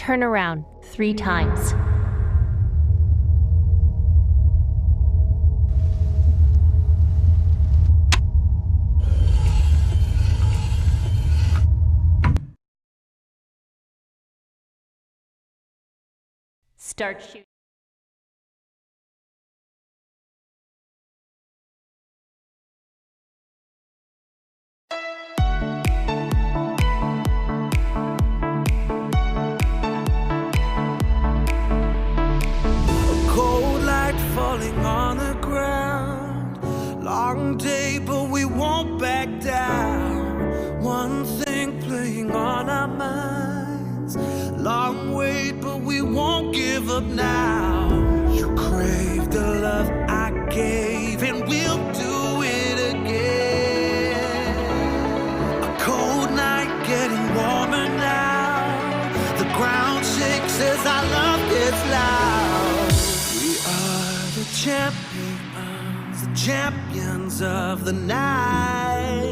turn around 3 times. Start shooting. Falling on the ground, long day but we won't back down. One thing playing on our minds, long wait but we won't give up now. You crave the love I gave and we'll do it again. A cold night getting warmer now, the ground shakes as our love gets loud. The champions of the night.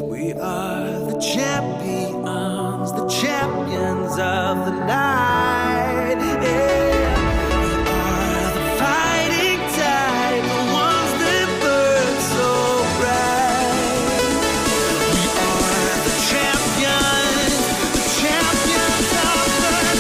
We are the champions of the night. Yeah. We are the fighting tide, the ones that burn so bright. We are the champions of the night.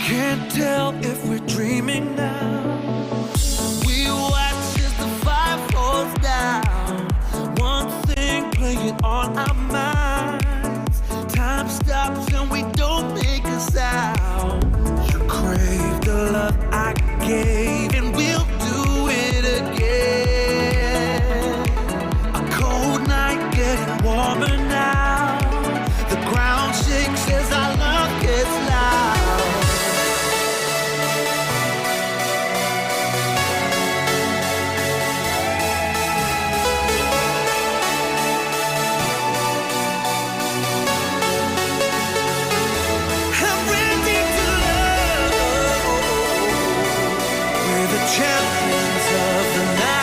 Can't tell if we're dreaming now. We watch as the fire falls down. One thing playing on our minds. Time stops and we don't make a sound. You crave the love I gave and we'll do it again. A cold night getting warmer now. The ground shakes as our love gets loud. Champions of the night.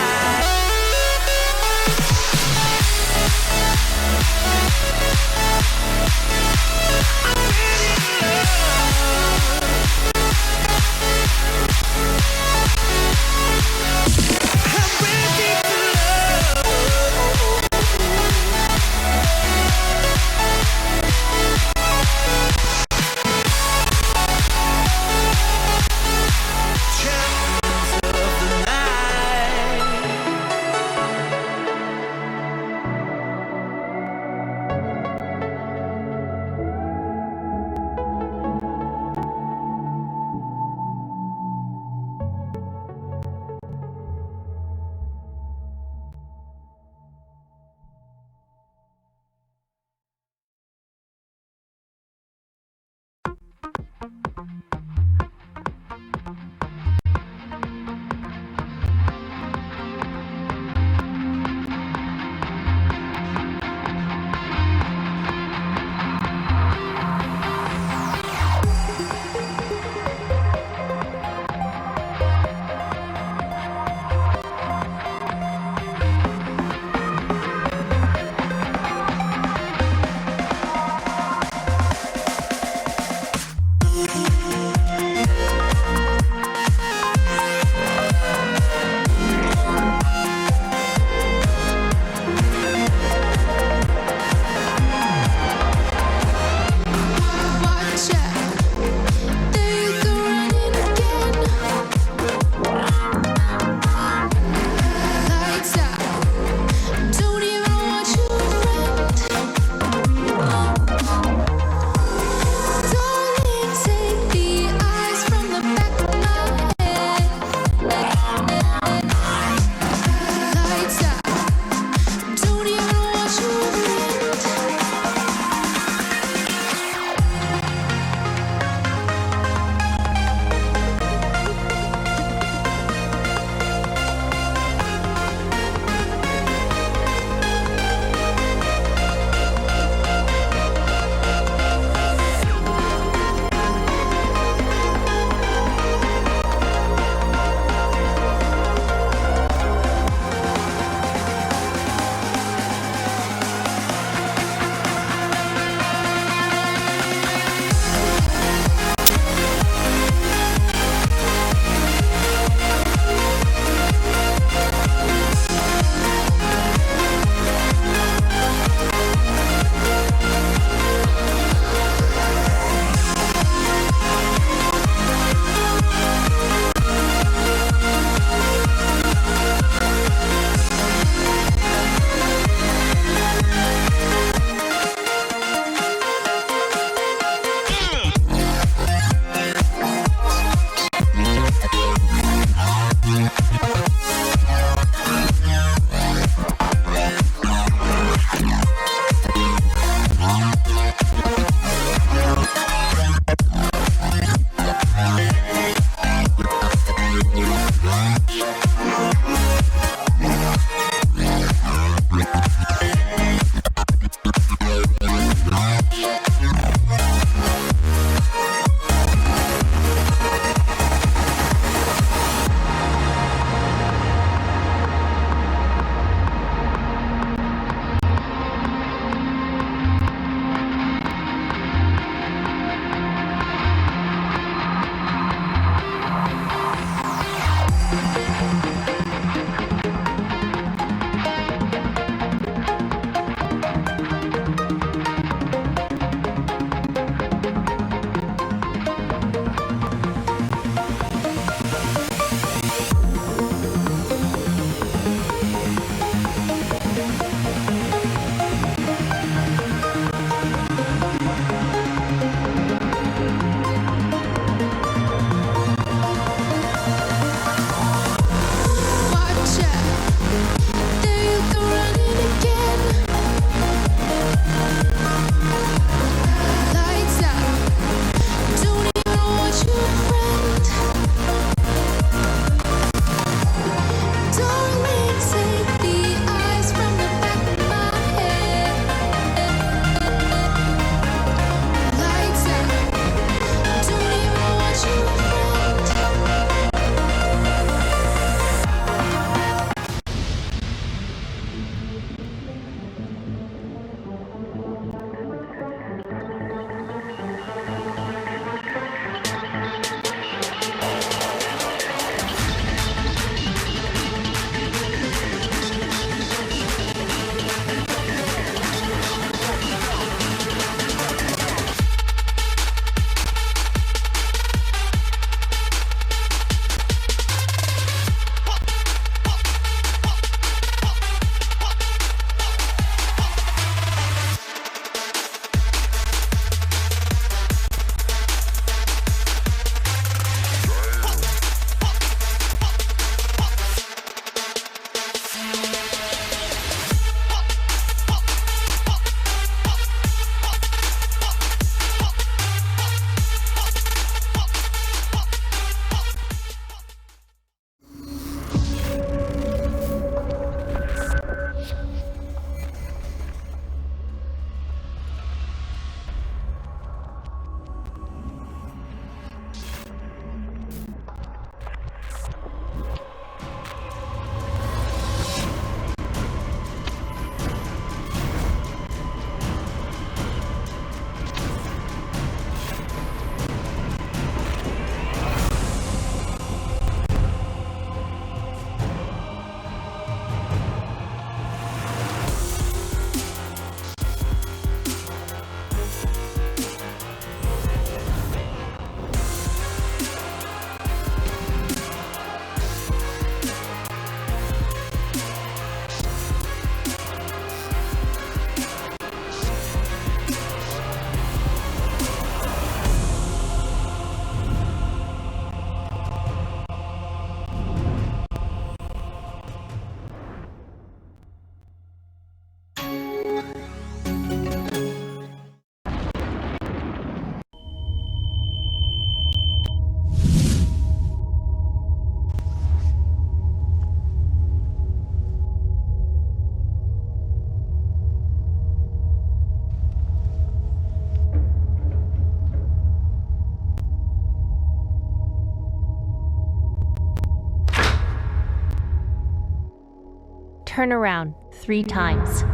Turn around 3 times.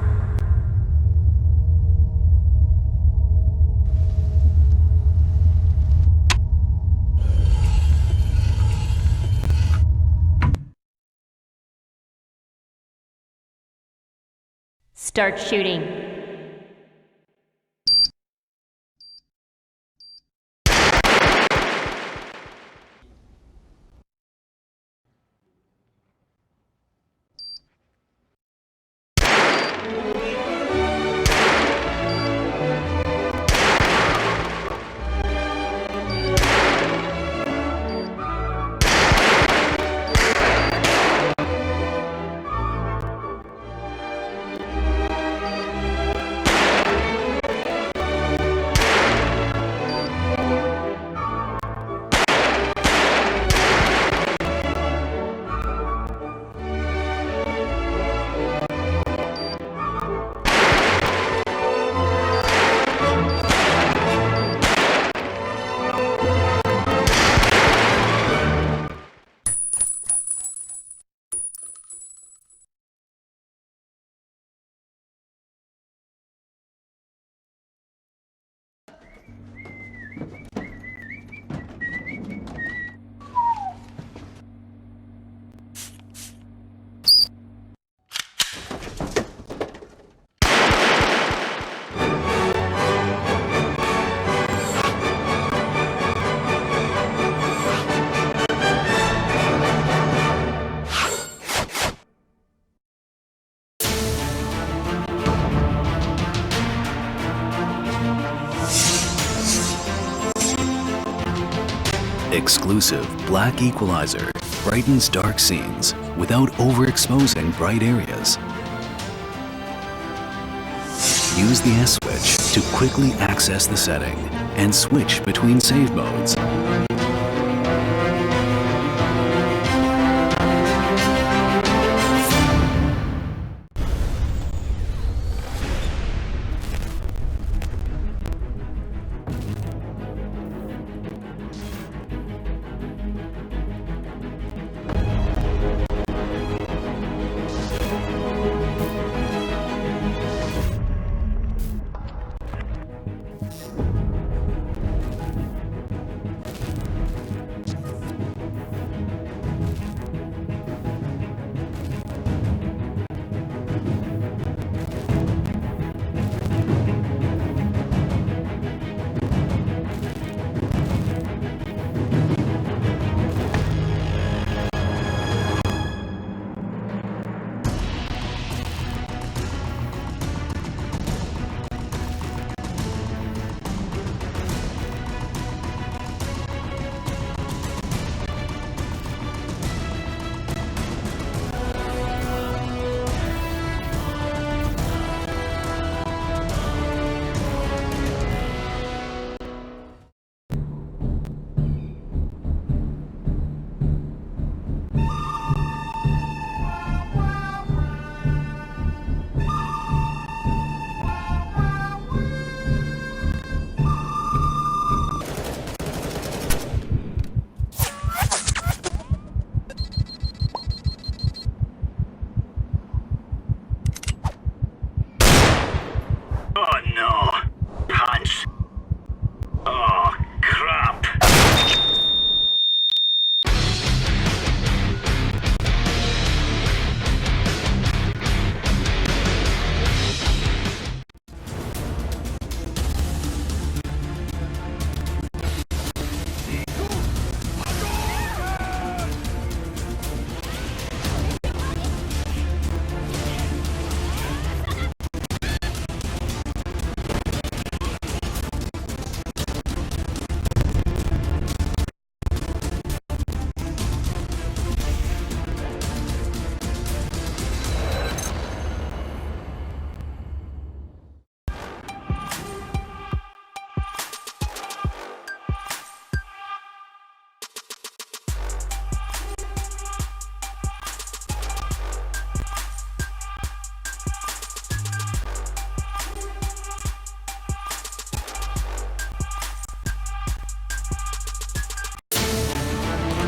Start shooting. Exclusive black equalizer brightens dark scenes without overexposing bright areas. Use the S switch to quickly access the setting and switch between save modes.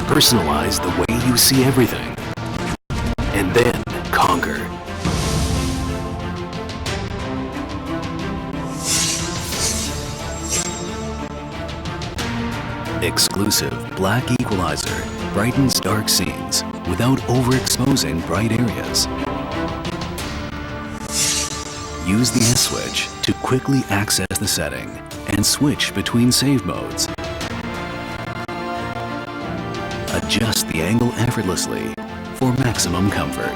Personalize the way you see everything, and then conquer. Exclusive black equalizer brightens dark scenes without overexposing bright areas. Use the S switch to quickly access the setting and switch between save modes. Adjust the angle effortlessly for maximum comfort.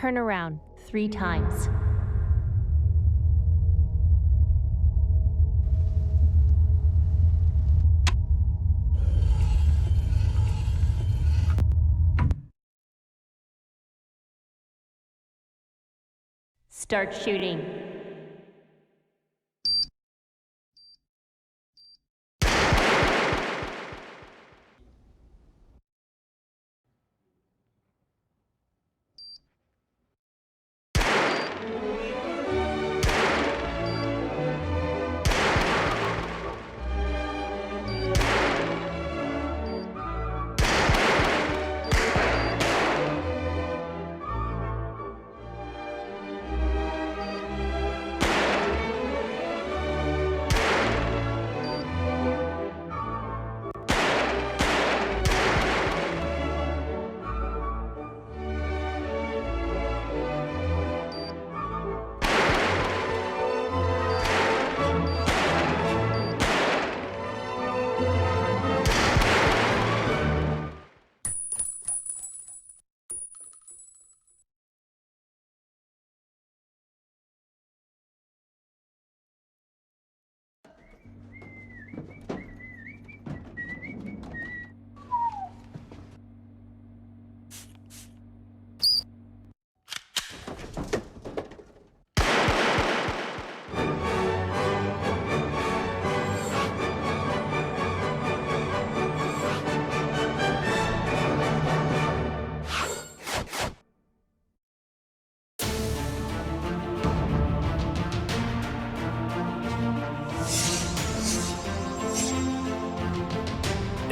Turn around 3 times. Start shooting.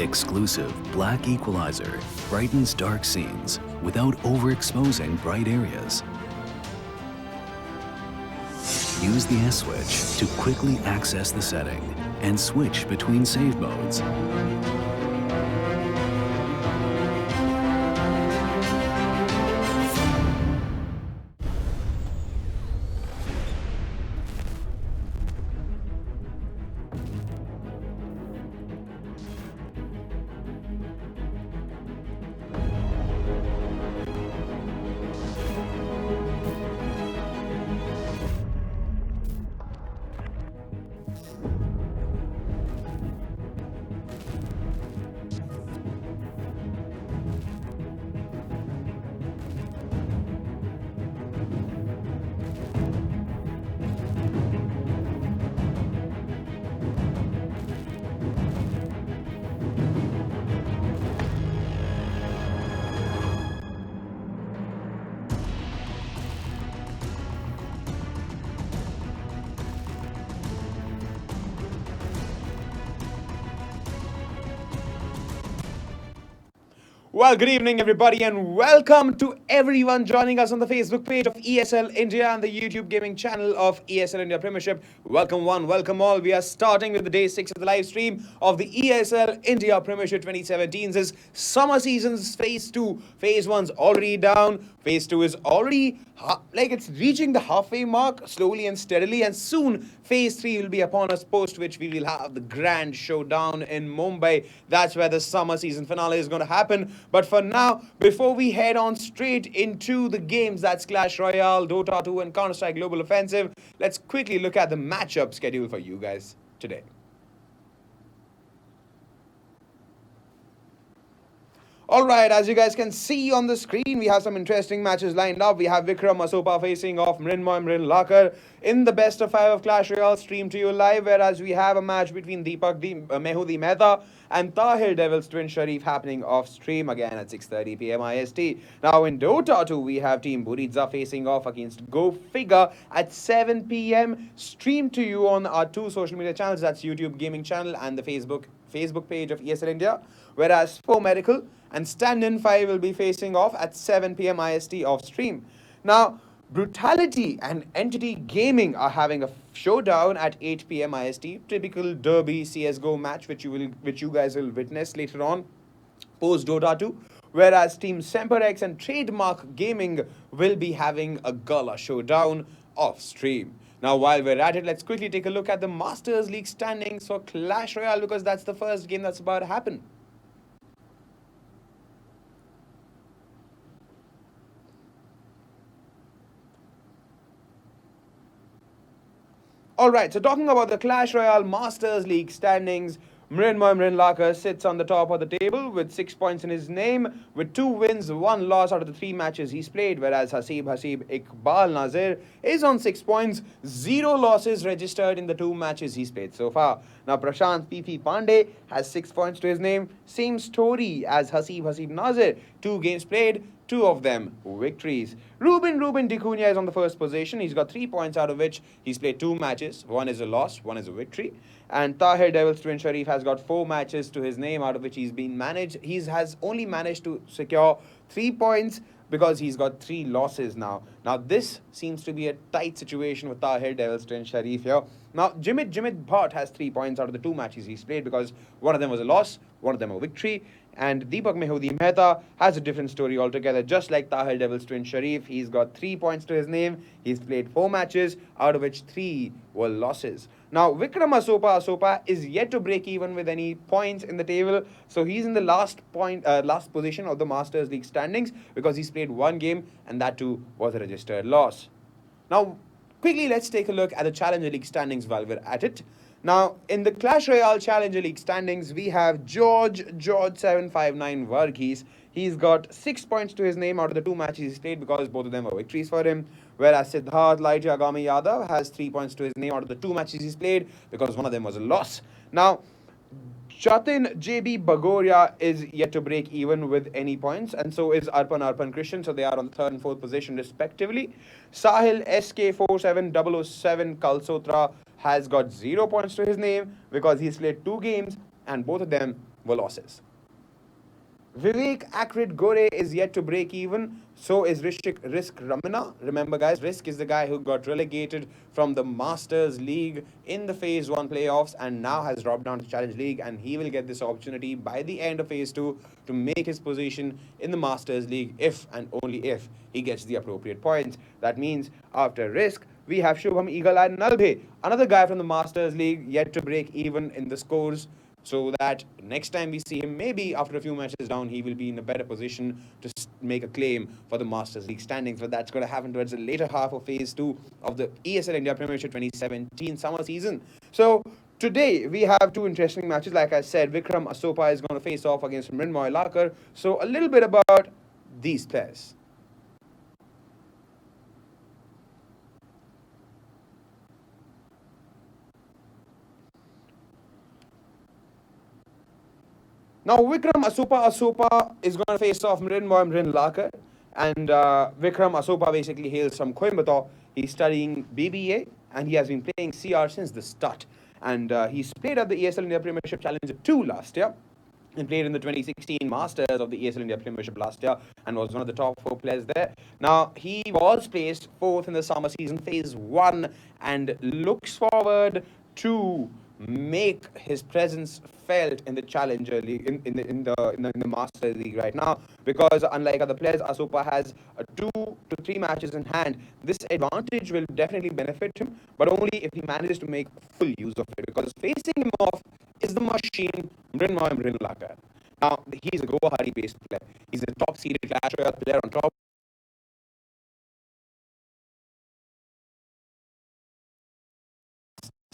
Exclusive black equalizer brightens dark scenes without overexposing bright areas. Use the S switch to quickly access the setting and switch between save modes. Well, good evening, everybody, and welcome to everyone joining us on the Facebook page of ESL India and the YouTube gaming channel of ESL India Premiership. Welcome one, welcome all. We are starting with the day 6 of the live stream of the ESL India Premiership 2017's summer season's phase 2. Phase 1's already down. Phase 2 is already it's reaching the halfway mark slowly and steadily, and soon phase 3 will be upon us, post which we will have the grand showdown in Mumbai. That's where the summer season finale is going to happen. But for now, before we head on straight into the games, that's Clash Royale, Dota 2 and Counter-Strike Global Offensive, let's quickly look at the matchup schedule for you guys today. Alright, as you guys can see on the screen, we have some interesting matches lined up. We have Vikram, Asopa facing off Mrinmoy, Mrin, Lakhar in the best of 5 of Clash Royale streamed to you live, whereas we have a match between Mehudi Mehta and Tahir Devil's Twin Sharif happening off stream again at 6:30 p.m. IST. Now in Dota 2, we have Team Buriza facing off against Go Figure at 7 p.m. streamed to you on our 2 social media channels, that's YouTube gaming channel and the Facebook page of ESL India, whereas For Medical and Stand-In 5 will be facing off at 7 p.m. IST off stream. Now, Brutality and Entity Gaming are having a showdown at 8 p.m. IST, typical derby CSGO match which you guys will witness later on post Dota 2, whereas Team Semperex and Trademark Gaming will be having a gala showdown off stream. Now, while we're at it, let's quickly take a look at the Masters League standings for Clash Royale, because that's the first game that's about to happen. Alright, so talking about the Clash Royale Masters League standings, Mrin Lakhar sits on the top of the table with 6 points in his name, with 2 wins, 1 loss out of the 3 matches he's played, whereas Hasib Iqbal Nazir is on 6 points, 0 losses registered in the 2 matches he's played so far. Now Prashant PP Pandey has 6 points to his name, same story as Hasib Nazir, 2 games played, 2 of them victories. Ruben Dicunia is on the first position. He's got 3 points, out of which he's played 2 matches. 1 is a loss, 1 is a victory. And Tahir Devil's Twin Sharif has got 4 matches to his name, out of which he's been managed. He has only managed to secure 3 points because he's got 3 losses now. Now this seems to be a tight situation with Tahir Devil's Twin Sharif here. Now Jimit Bhatt has 3 points out of the 2 matches he's played because 1 of them was a loss, 1 of them a victory. And Deepak Mehta has a different story altogether. Just like Tahir Devil's Twin Sharif, he's got 3 points to his name. He's played 4 matches, out of which 3 were losses. Now, Vikram Asopa is yet to break even with any points in the table. So he's in the last position of the Masters League standings because he's played 1 game and that too was a registered loss. Now, quickly let's take a look at the Challenger League standings while we're at it. Now, in the Clash Royale Challenger League standings, we have George 759 Varghese. He's got 6 points to his name out of the 2 matches he's played because both of them were victories for him. Whereas Siddharth Agami Yadav has 3 points to his name out of the 2 matches he's played because 1 of them was a loss. Now, Jatin JB Bagoria is yet to break even with any points, and so is Arpan Christian, so they are on the 3rd and 4th position respectively. Sahil SK47007 Kalsotra has got 0 points to his name because he's played 2 games and both of them were losses. Vivek Akrit Gore is yet to break even. So is Risk Ramana. Remember guys, Risk is the guy who got relegated from the Masters League in the Phase 1 playoffs and now has dropped down to Challenge League, and he will get this opportunity by the end of Phase 2 to make his position in the Masters League if and only if he gets the appropriate points. That means after Risk, we have Shubham Eagle-Eye Nalbhe, another guy from the Masters League yet to break even in the scores, so that next time we see him, maybe after a few matches down, he will be in a better position to make a claim for the Masters League standings. But that's going to happen towards the later half of Phase 2 of the ESL India Premiership 2017 summer season. So today we have 2 interesting matches. Like I said, Vikram Asopa is going to face off against Mrinmoy Lakhar. So a little bit about these players. Now, Vikram Asopa is going to face off Mrin Lakhar. And Vikram Asopa basically hails from Coimbatore. He's studying BBA and he has been playing CR since the start. And he's played at the ESL India Premiership Challenger 2 last year. And played in the 2016 Masters of the ESL India Premiership last year and was one of the top 4 players there. Now, he was placed 4th in the summer season Phase 1 and looks forward to make his presence felt in the Challenger League, in the Master League right now, because unlike other players, Asopa has 2 to 3 matches in hand. This advantage will definitely benefit him, but only if he manages to make full use of it, because facing him off is the machine Mrin Lakhar. Now, he's a Guwahati-based player. He's a top-seeded Clash Royale player on top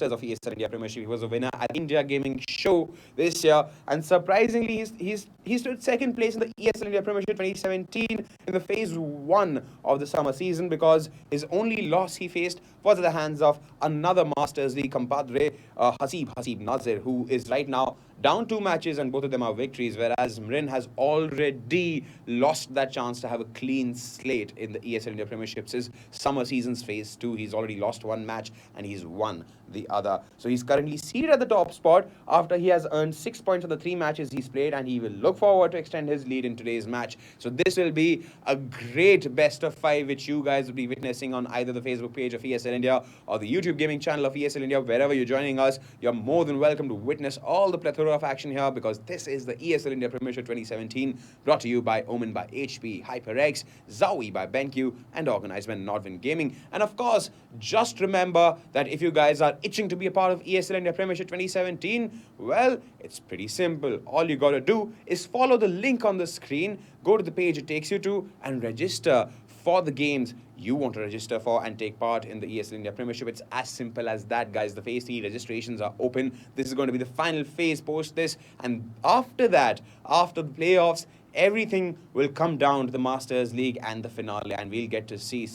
of ESL India Premiership. He was a winner at India Gaming Show this year, and surprisingly, he stood 2nd place in the ESL India Premiership 2017 in the Phase 1 of the summer season, because his only loss he faced was at the hands of another Masters League compadre, Hasib Nazir, who is right now down 2 matches and both of them are victories, whereas Mrin has already lost that chance to have a clean slate in the ESL India Premiership's summer season's Phase 2. He's already lost 1 match and he's won the other. So he's currently seated at the top spot after he has earned 6 points of the 3 matches he's played, and he will look forward to extend his lead in today's match. So this will be a great best of 5 which you guys will be witnessing on either the Facebook page of ESL India or the YouTube gaming channel of ESL India. Wherever you're joining us, you're more than welcome to witness all the plethora of action here, because this is the ESL India Premiership 2017, brought to you by Omen by HP, HyperX, Zowie by BenQ, and organized by Nodwin Gaming. And of course, just remember that if you guys are itching to be a part of ESL India Premiership 2017, well, it's pretty simple. All you gotta do is follow the link on the screen, go to the page it takes you to, and register for the games you want to register for and take part in the ESL India Premiership. It's as simple as that, guys. The Phase 3 registrations are open. This is going to be the final phase post this, and after that, after the playoffs, everything will come down to the Masters League and the finale, and we'll get to see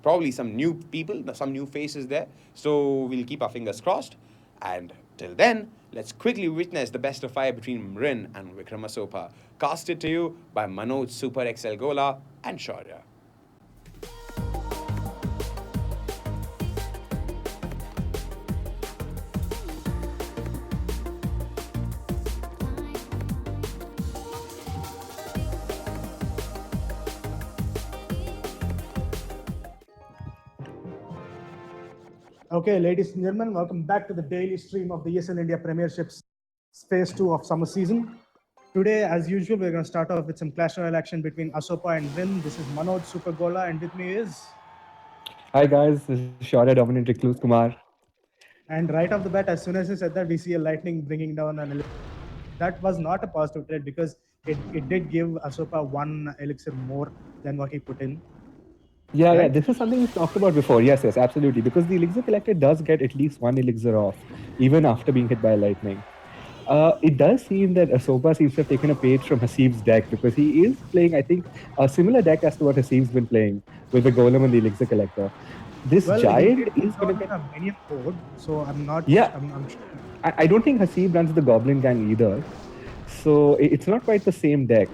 probably some new people, some new faces there. So we'll keep our fingers crossed. And till then, let's quickly witness the best of 5 between Mrin and Vikram Asopa. Casted to you by Manoj Super XL Gola and Shaurya. Okay, ladies and gentlemen, welcome back to the daily stream of the ESL India Premiership's Phase 2 of summer season. Today, as usual, we're going to start off with some Clash Royale action between Asopa and Mrin. This is Manoj Super Gola, and with me is... Hi guys, this is Shaurya Dominant Recluse Kumar. And right off the bat, as soon as he said that, we see a lightning bringing down an elixir. That was not a positive trade because it did give Asopa 1 elixir more than what he put in. Yeah, this is something we've talked about before. Yes, absolutely. Because the elixir collector does get at least 1 elixir off, even after being hit by lightning. It does seem that Asopa seems to have taken a page from Hasib's deck because he is playing, I think, a similar deck as to what Hasib's been playing with the Golem and the elixir collector. This giant is going to get a minion code, so I'm not. Yeah, I'm sure. I don't think Hasib runs the Goblin Gang either, so it's not quite the same deck.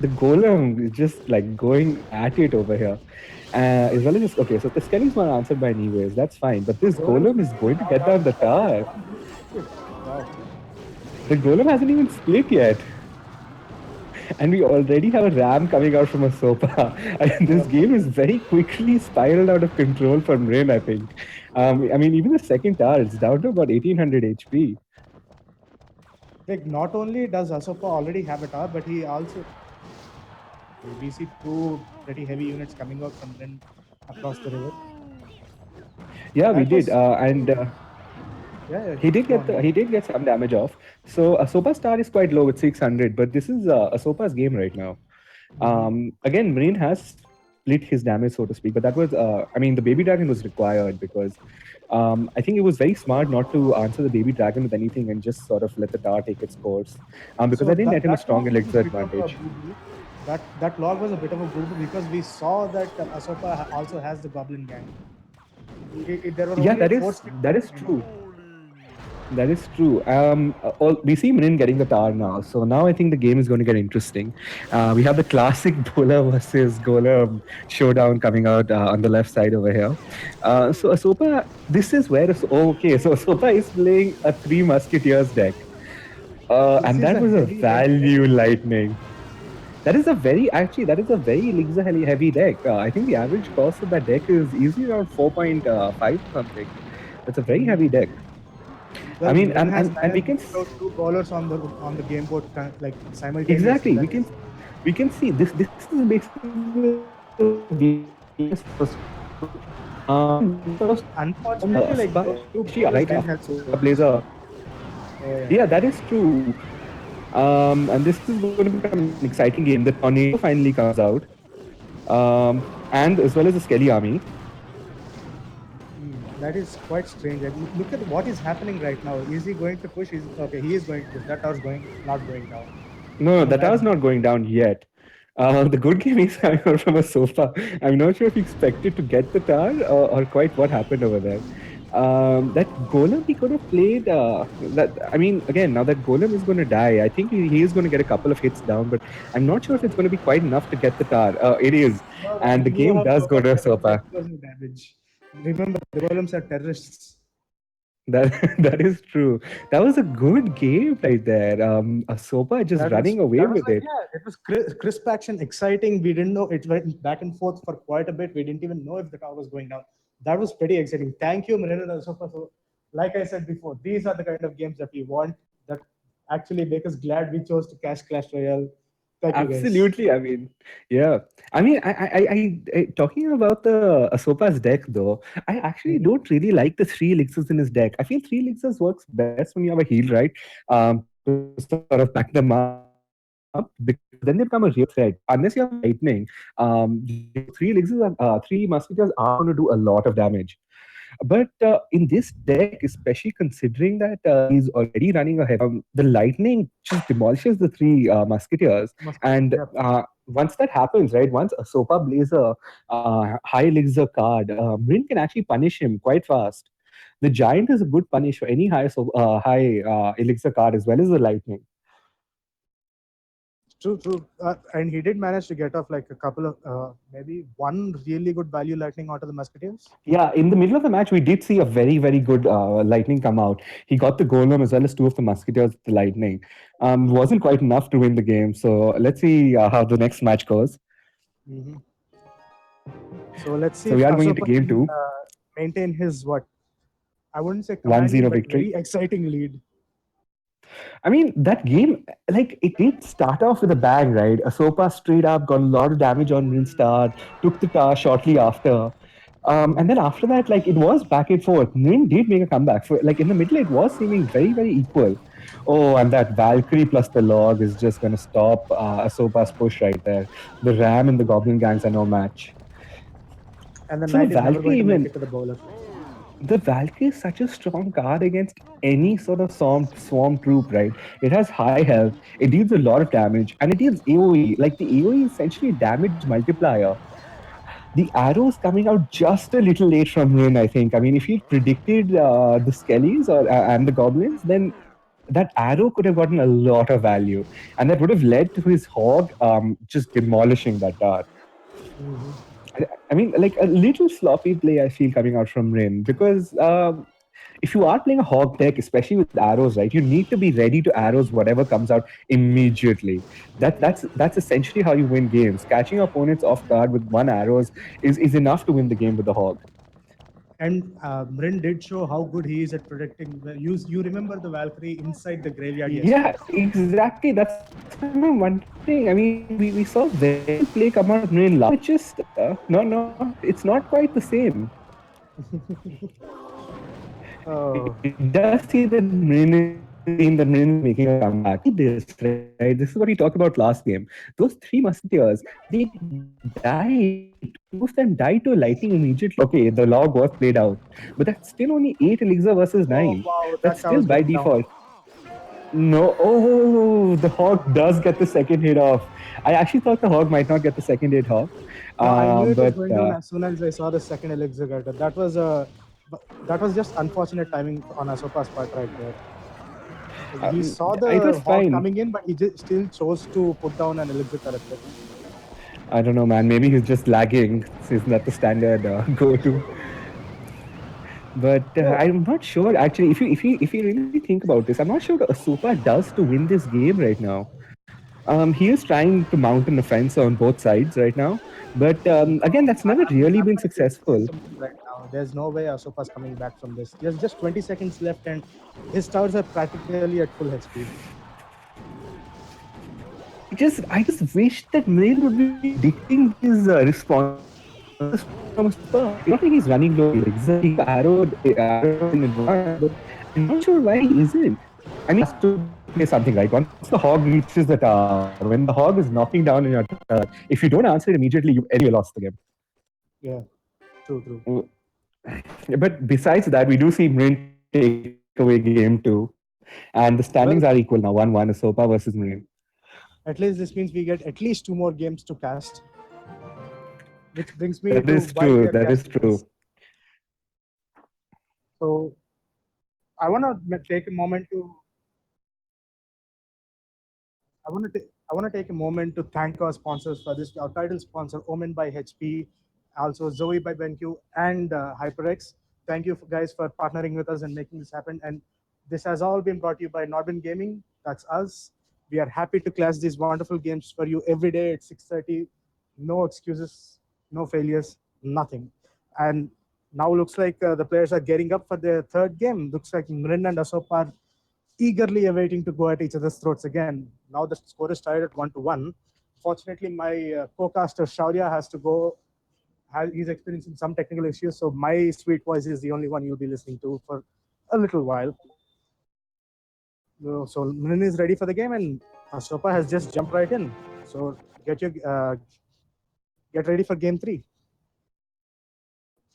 The Golem is just like going at it over here. As well as this, okay, so the Skelly's not answered by anyways, that's fine. But this Golem is going to get down the tower. The Golem hasn't even split yet. And we already have a ram coming out from Asopa. And this game is very quickly spiraled out of control for Mrin, I think. I mean, even the second tower, it's down to about 1800 HP. Like, not only does Asopa already have a tower, but he also... We see 2 pretty heavy units coming out from Mrin across the river. Yeah, we did. He did get some damage off. So Asopa's star is quite low with 600, but this is Asopa's game right now. Again, Mrin has split his damage, so to speak, but that was, I mean, the baby dragon was required because I think it was very smart not to answer the baby dragon with anything and just sort of let the tower take its course. Because so I didn't let him a strong elixir advantage. That log was a bit of a boo because we saw that Asopa also has the Goblin Gang. That is true. That is true. We see Mrin getting the tower now, so now I think the game is going to get interesting. We have the classic Bola versus Golem showdown coming out on the left side over here. So Asopa, this is where so Asopa is playing a 3 Musketeers deck, and that was a value lightning. That is a very elixir heavy deck. I think the average cost of that deck is easily around 4.5 something. It's a very heavy deck. Well, I mean, and we can 2 bowlers on the game board like simultaneously. Exactly. We can see this is basically unfortunately Blazer. Yeah, that is true. And this is going to become an exciting game. The tornado finally comes out, and as well as the Skelly army. That is quite strange. Look at what is happening right now. Is he going to push? He is going to push. That tower's not going down. No, that tower's not going down yet. The good game is coming out from Asopa. I'm not sure if he expected to get the tower or quite what happened over there. That Golem he could have played. I mean, again, now that Golem is going to die, I think he is going to get a couple of hits down, but I'm not sure if it's going to be quite enough to get the tower. It is, and the game does go to Asopa. Damage. Remember, the Golems are terrorists. That is true. That was a good game right there. Asopa just running away with it. Yeah, it was crisp action, exciting. We didn't know, it went back and forth for quite a bit. We didn't even know if the tower was going down. That was pretty exciting. Thank you, Mrin and Asopa. So, like I said before, these are the kind of games that we want, that actually make us glad we chose to catch Clash Royale. Absolutely. I mean, yeah. I mean, I talking about the Asopa's deck though, I actually don't really like the 3 elixirs in his deck. I feel 3 elixirs works best when you have a heal, right? To sort of back them up, because then they become a real threat. Unless you have lightning, three musketeers are going to do a lot of damage. But in this deck, especially considering that he's already running a heavy, the lightning just demolishes the three musketeers. And Yep. once that happens, right, once Asopa plays a high elixir card, Mrin can actually punish him quite fast. The giant is a good punish for any high elixir card as well as the lightning. True, true. And he did manage to get off like a couple of, maybe one really good value lightning out of the Musketeers. Yeah, in the middle of the match, we did see a very, very good lightning come out. He got the golem as well as two of the musketeers with the lightning. Wasn't quite enough to win the game. So let's see how the next match goes. Mm-hmm. So let's see So if we are going into Asopa game can two. maintain his what? I wouldn't say 1-0 commanding, but victory. very exciting lead. I mean, that game, like, it did start off with a bang, right? Asopa straight up got a lot of damage on Mrin start, took the tower shortly after. And then after that, like, it was back and forth. Mrin did make a comeback. For like in the middle, it was seeming very, very equal. Oh, and that Valkyrie plus the log is just going to stop Asopa's push right there. The Ram and the Goblin gangs are no match. And the So the knight is never Valkyrie going to make even it to the bowler. the Valkyrie is such a strong card against any sort of swarm troop, right? It has high health, it deals a lot of damage, and it deals AoE. Like the AoE is essentially a damage multiplier. The arrows coming out just a little late from Mrin, I think. I mean, if he predicted the Skellies and the Goblins, then that arrow could have gotten a lot of value, and that would have led to his hog just demolishing that dart. Mm-hmm. I mean, like a little sloppy play I feel coming out from Rin because if you are playing a hog deck, especially with arrows, right, you need to be ready to arrows whatever comes out immediately. That's essentially how you win games. Catching your opponents off guard with one arrows is enough to win the game with the hog. And Mrin did show how good he is at protecting. You remember the Valkyrie inside the graveyard Yeah, yesterday? exactly. That's what I'm wondering. I mean, we saw very good play come out of Mrin last, but just no, it's not quite the same. Oh, It does see that Mrin is seeing that Mrin is making a comeback. See this, right? This is what we talked about last game. Those three musketeers, they died. Two of them died to lightning immediately. Okay, the log was played out, but that's still only 8 elixir versus oh 9. wow, That's that tower's still by going down. default. No, oh, the hog does get the second hit off. I actually thought the hog might not get the second hit off, No, I knew it was but going down as soon as I saw the second elixir gutter. That was just unfortunate timing on Asopa's part right there. He saw it was the hog fine. coming in, but he still chose to put down an elixir turret. I don't know, man. Maybe he's just lagging. Isn't that the standard go-to? But Oh, I'm not sure actually. If you really think about this, I'm not sure what Asopa does to win this game right now. He is trying to mount an offense on both sides right now, but again, that's never really I'm been going to give successful. this to him right now. There's no way Asopa's coming back from this. There's just 20 seconds left, and his towers are practically at full HP. I just wish that Mrin would be predicting these responses from Asopa. It's not like he's running low elixir. He could have arrowed in advance, but I'm not sure why he isn't. I mean, he has to play something right. Once the hog reaches the tower, when the hog is knocking down in your tower, if you don't answer it immediately, you anyway lost the game. Yeah, true, true. But besides that, we do see Mrin take away game two, and the standings are equal now, Well, 1-1, Asopa versus Mrin. at least this means we get at least 2 more games to cast, which brings me That to is why we true. are That is casting true. this. So I want to take a moment to I want to take a moment to thank our sponsors for this. Our title sponsor, Omen by HP, also Zoe by BenQ, and HyperX. Thank you guys for partnering with us and making this happen. And this has all been brought to you by Norbin Gaming. That's us. We are happy to class these wonderful games for you every day at 6:30. No excuses, no failures, nothing. And now looks like the players are getting up for their third game. Looks like Mrin and Asopa are eagerly awaiting to go at each other's throats again. Now the score is tied at 1-1. Fortunately, my co-caster Shaurya has to go. He's experiencing some technical issues, so my sweet voice is the only one you'll be listening to for a little while. So Mrin is ready for the game, and Asopa has just jumped right in. So get ready for game 3.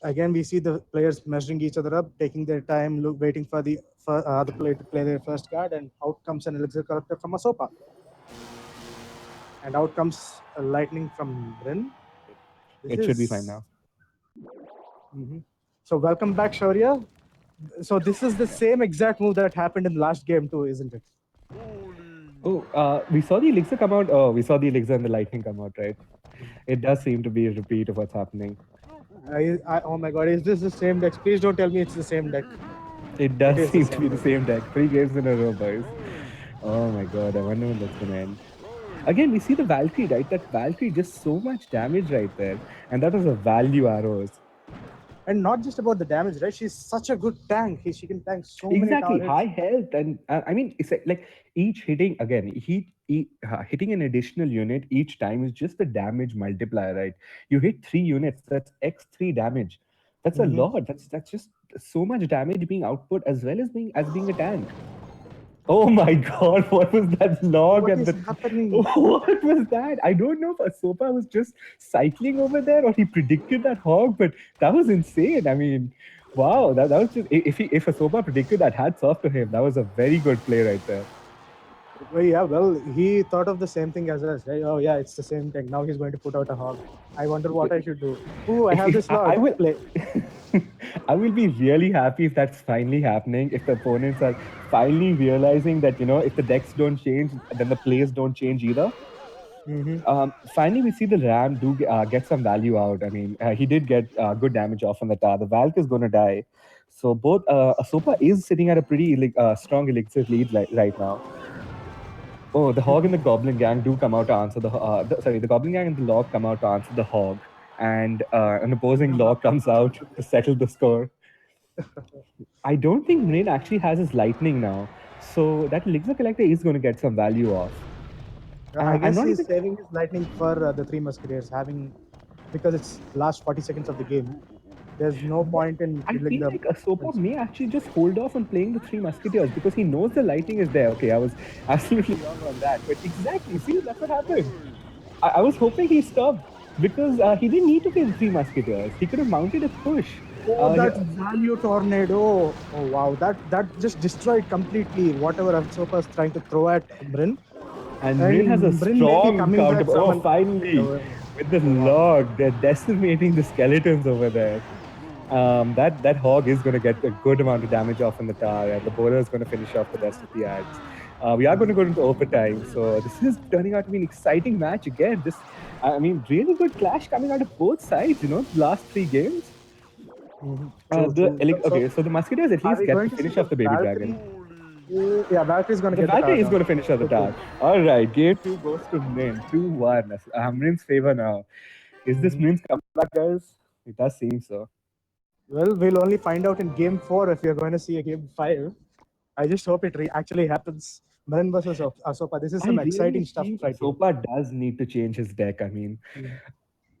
Again, we see the players measuring each other up, taking their time, waiting for the player to play their first card, and out comes an Elixir Collector from Asopa. And out comes a Lightning from Mrin. It should be fine now. So welcome back, Shaurya. So this is the same exact move that happened in the last game too, isn't it? Oh, we saw the Elixir come out. Oh, we saw the Elixir and the Lightning come out, right? It does seem to be a repeat of what's happening. Oh my god, is this the same deck? Please don't tell me it's the same deck. It does seem to be the same deck. 3 games in a row, boys. Oh my god, I wonder when that's going to end. Again, we see the Valkyrie, right? That Valkyrie just so much damage right there. And that was a value arrows. And not just about the damage, right? She's such a good tank. She can tank so many Exactly, targets. high health. And I mean, it's like each hitting, again, hitting an additional unit each time is just a damage multiplier, right? You hit 3 units, that's X3 damage. That's a lot. That's just so much damage being output as well as being a tank. Oh my god, what was that log? What is happening? What was that? I don't know if Asopa was just cycling over there or he predicted that hog, but that was insane. I mean, wow, that was just, if Asopa predicted that, hats off to him. That was a very good play right there. Well, yeah, well, he thought of the same thing as us, right? Oh yeah, it's the same thing. Now he's going to put out a hog. I wonder what I should do. Ooh, I have this log. I will play. I will be really happy if that's finally happening, if the opponents are finally realizing that, if the decks don't change, then the plays don't change either. Finally, we see the Ram do get some value out. I mean, he did get good damage off on the tower. The Valk is going to die. So both Asopa is sitting at a pretty strong Elixir lead right now. Oh, the Hog and the Goblin Gang do come out to answer the Goblin Gang and the Log come out to answer the Hog. And an opposing Log comes out to settle the score. I don't think Mrin actually has his Lightning now. So that Elixir Collector is going to get some value off. I guess he's saving his Lightning for the 3 Musketeers, because it's last 40 seconds of the game. There's no point in... I feel like Asopa may actually just hold off on playing the 3 Musketeers because he knows the Lightning is there. Okay, I was absolutely wrong on that. But exactly, see, that's what happened. I was hoping he stopped because he didn't need to play the 3 Musketeers. He could have mounted a push. Oh, that value tornado. Oh, wow. That just destroyed completely whatever Asopa is trying to throw at Mrin. And Mrin has a strong counter. Oh, finally. With the log, they're decimating the skeletons over there. That Hog is going to get a good amount of damage off in the tower, and the bowler is going to finish off the rest of the ads. We are going to go into overtime, so this is turning out to be an exciting match again. I mean, really good clash coming out of both sides, the last 3 games. Okay, so the Musketeers at least get to finish off the Baby Dragon. Yeah, Valkyrie is going to get the Valkyrie is going to finish off the tower. All right, game 2 goes to Mrin. 2-1. Mrin's favor now. Is this Mrin's comeback, guys? It does seem so. Well, we'll only find out in game 4 if you're going to see a game 5. I just hope it actually happens. Mrin versus Asopa. This is some exciting stuff right here. Asopa does need to change his deck. I mean,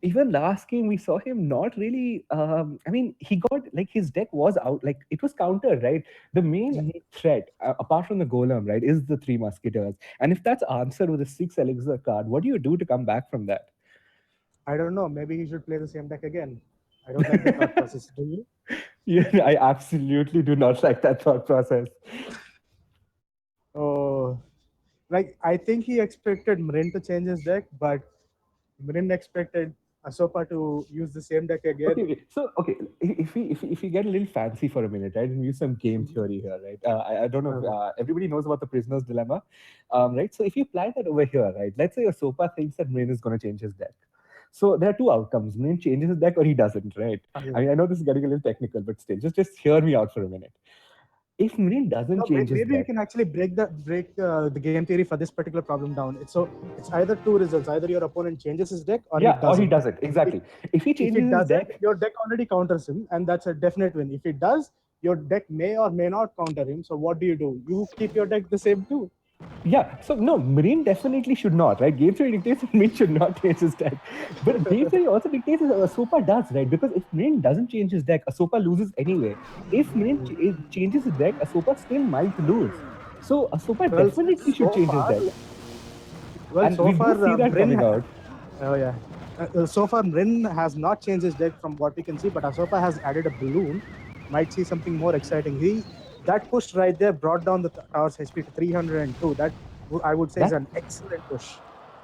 even last game we saw him not really. I mean, he got his deck was out. It was countered, right? The main threat, apart from the Golem, right, is the 3 Musketeers. And if that's answered with a 6 Elixir card, what do you do to come back from that? I don't know. Maybe he should play the same deck again. I don't like the thought process. Do you? Yeah, I absolutely do not like that thought process. Oh, I think he expected Mrin to change his deck, but Mrin expected Asopa to use the same deck again. Okay, so if we get a little fancy for a minute, right, and use some game theory here, right? I don't know if everybody knows about the prisoner's dilemma, right? So if you apply that over here, right, let's say Asopa thinks that Mrin is going to change his deck. So there are 2 outcomes. Mrin changes his deck or he doesn't, right? I mean, I know this is getting a little technical, but still, just hear me out for a minute. If Mrin doesn't change his deck... Maybe you can actually break the game theory for this particular problem down. It's either 2 results. Either your opponent changes his deck or he doesn't. Or he doesn't. Exactly. If he changes his deck... Your deck already counters him, and that's a definite win. If he does, your deck may or may not counter him. So what do? You keep your deck the same too. Yeah, so no, Mrin definitely should not, right? Game theory dictates that Mrin should not change his deck. But game theory also dictates that Asopa does, right? Because if Mrin doesn't change his deck, Asopa loses anyway. If Mrin changes his deck, Asopa still might lose. So Asopa definitely should change his deck. Well, And so we far, do see that Mrin coming out. Oh yeah. So far, Mrin has not changed his deck from what we can see, but Asopa has added a balloon. Might see something more exciting. That push right there brought down the tower's HP to 302. That I would say is That an excellent push.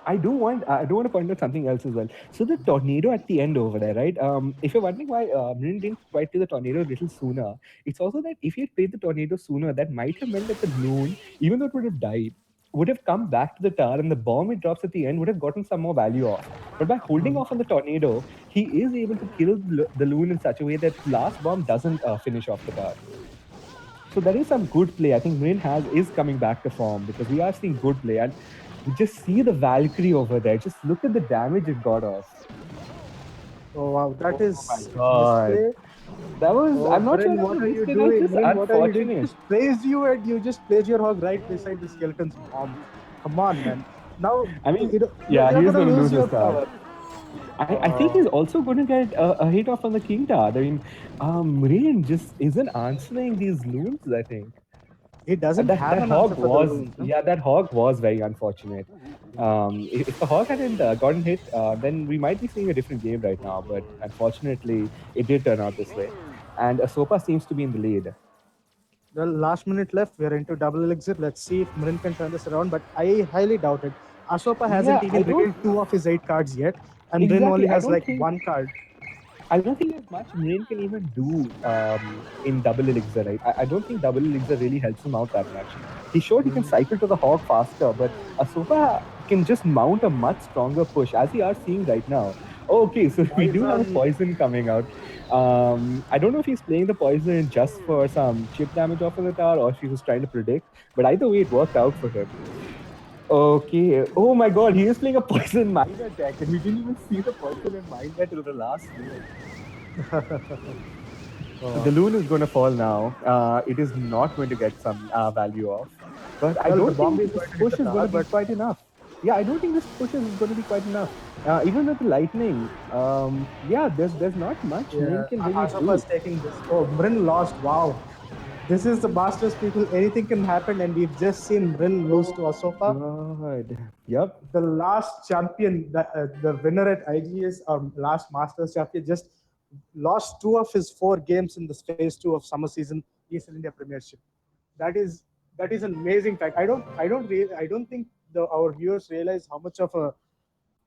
I do want to point out something else as well. So the tornado at the end over there, right? If you're wondering why Mrin didn't quite play the tornado a little sooner, it's also that if he had played the tornado sooner, that might have meant that the loon, even though it would have died, would have come back to the tower, and the bomb it drops at the end would have gotten some more value off. But by holding off on the tornado, he is able to kill the loon in such a way that the last bomb doesn't finish off the tower. So there is some good play. I think Mrin is coming back to form because we are seeing good play, and we just see the Valkyrie over there. Just look at the damage it got off. Oh wow, that Oh is my god, misplay. that was. Oh, I'm not sure Mrin, that was what a are you misplay. That was doing? just Mrin, what are you doing? unfortunate. You just placed your hog right beside the skeleton's bomb. Come on, man. Now, I mean, you're yeah, he's gonna going to lose lose your his tower. power. I think he's also going to get a hit off on the king tower. I mean, Mrin just isn't answering these loons, I think. He doesn't have That an answer hog for the was, loons. Huh? yeah, that hog was very unfortunate. If the hog hadn't gotten hit, then we might be seeing a different game right now. But unfortunately, it did turn out this way, and Asopa seems to be in the lead. The last minute left. We're into double elixir. Let's see if Mrin can turn this around, but I highly doubt it. Asopa hasn't Yeah, I even don't revealed 2 of his 8 cards yet, and Mrin only exactly. has like 1 card. I don't think there's much Mrin can even do in double elixir. Right? I don't think double elixir really helps him out that much. He showed he can cycle to the hog faster, but Asopa can just mount a much stronger push, as we are seeing right now. Oh, okay, so we do have a poison coming out. I don't know if he's playing the poison just for some chip damage off of the tower or if he was trying to predict, but either way, it worked out for him. Okay. Oh my god, he is playing a poison miner deck, and we didn't even see the poison and miner till the last minute. The loon is going to fall now. It is not going to get some value off. But I don't think this push is going to be quite enough. Yeah, I don't think this push is going to be quite enough. Even with the lightning, yeah, there's not much Mrin can really do. Taking this. Oh, Mrin lost. Wow. This is the Masters, people. Anything can happen, and we've just seen Mrin lose to Asopa. God. Yep. The last champion, the winner at IGS, last Masters champion, just lost 2 of his 4 games in this phase 2 of summer season ESL India Premiership. That is an amazing fact. I don't think our viewers realize how much of a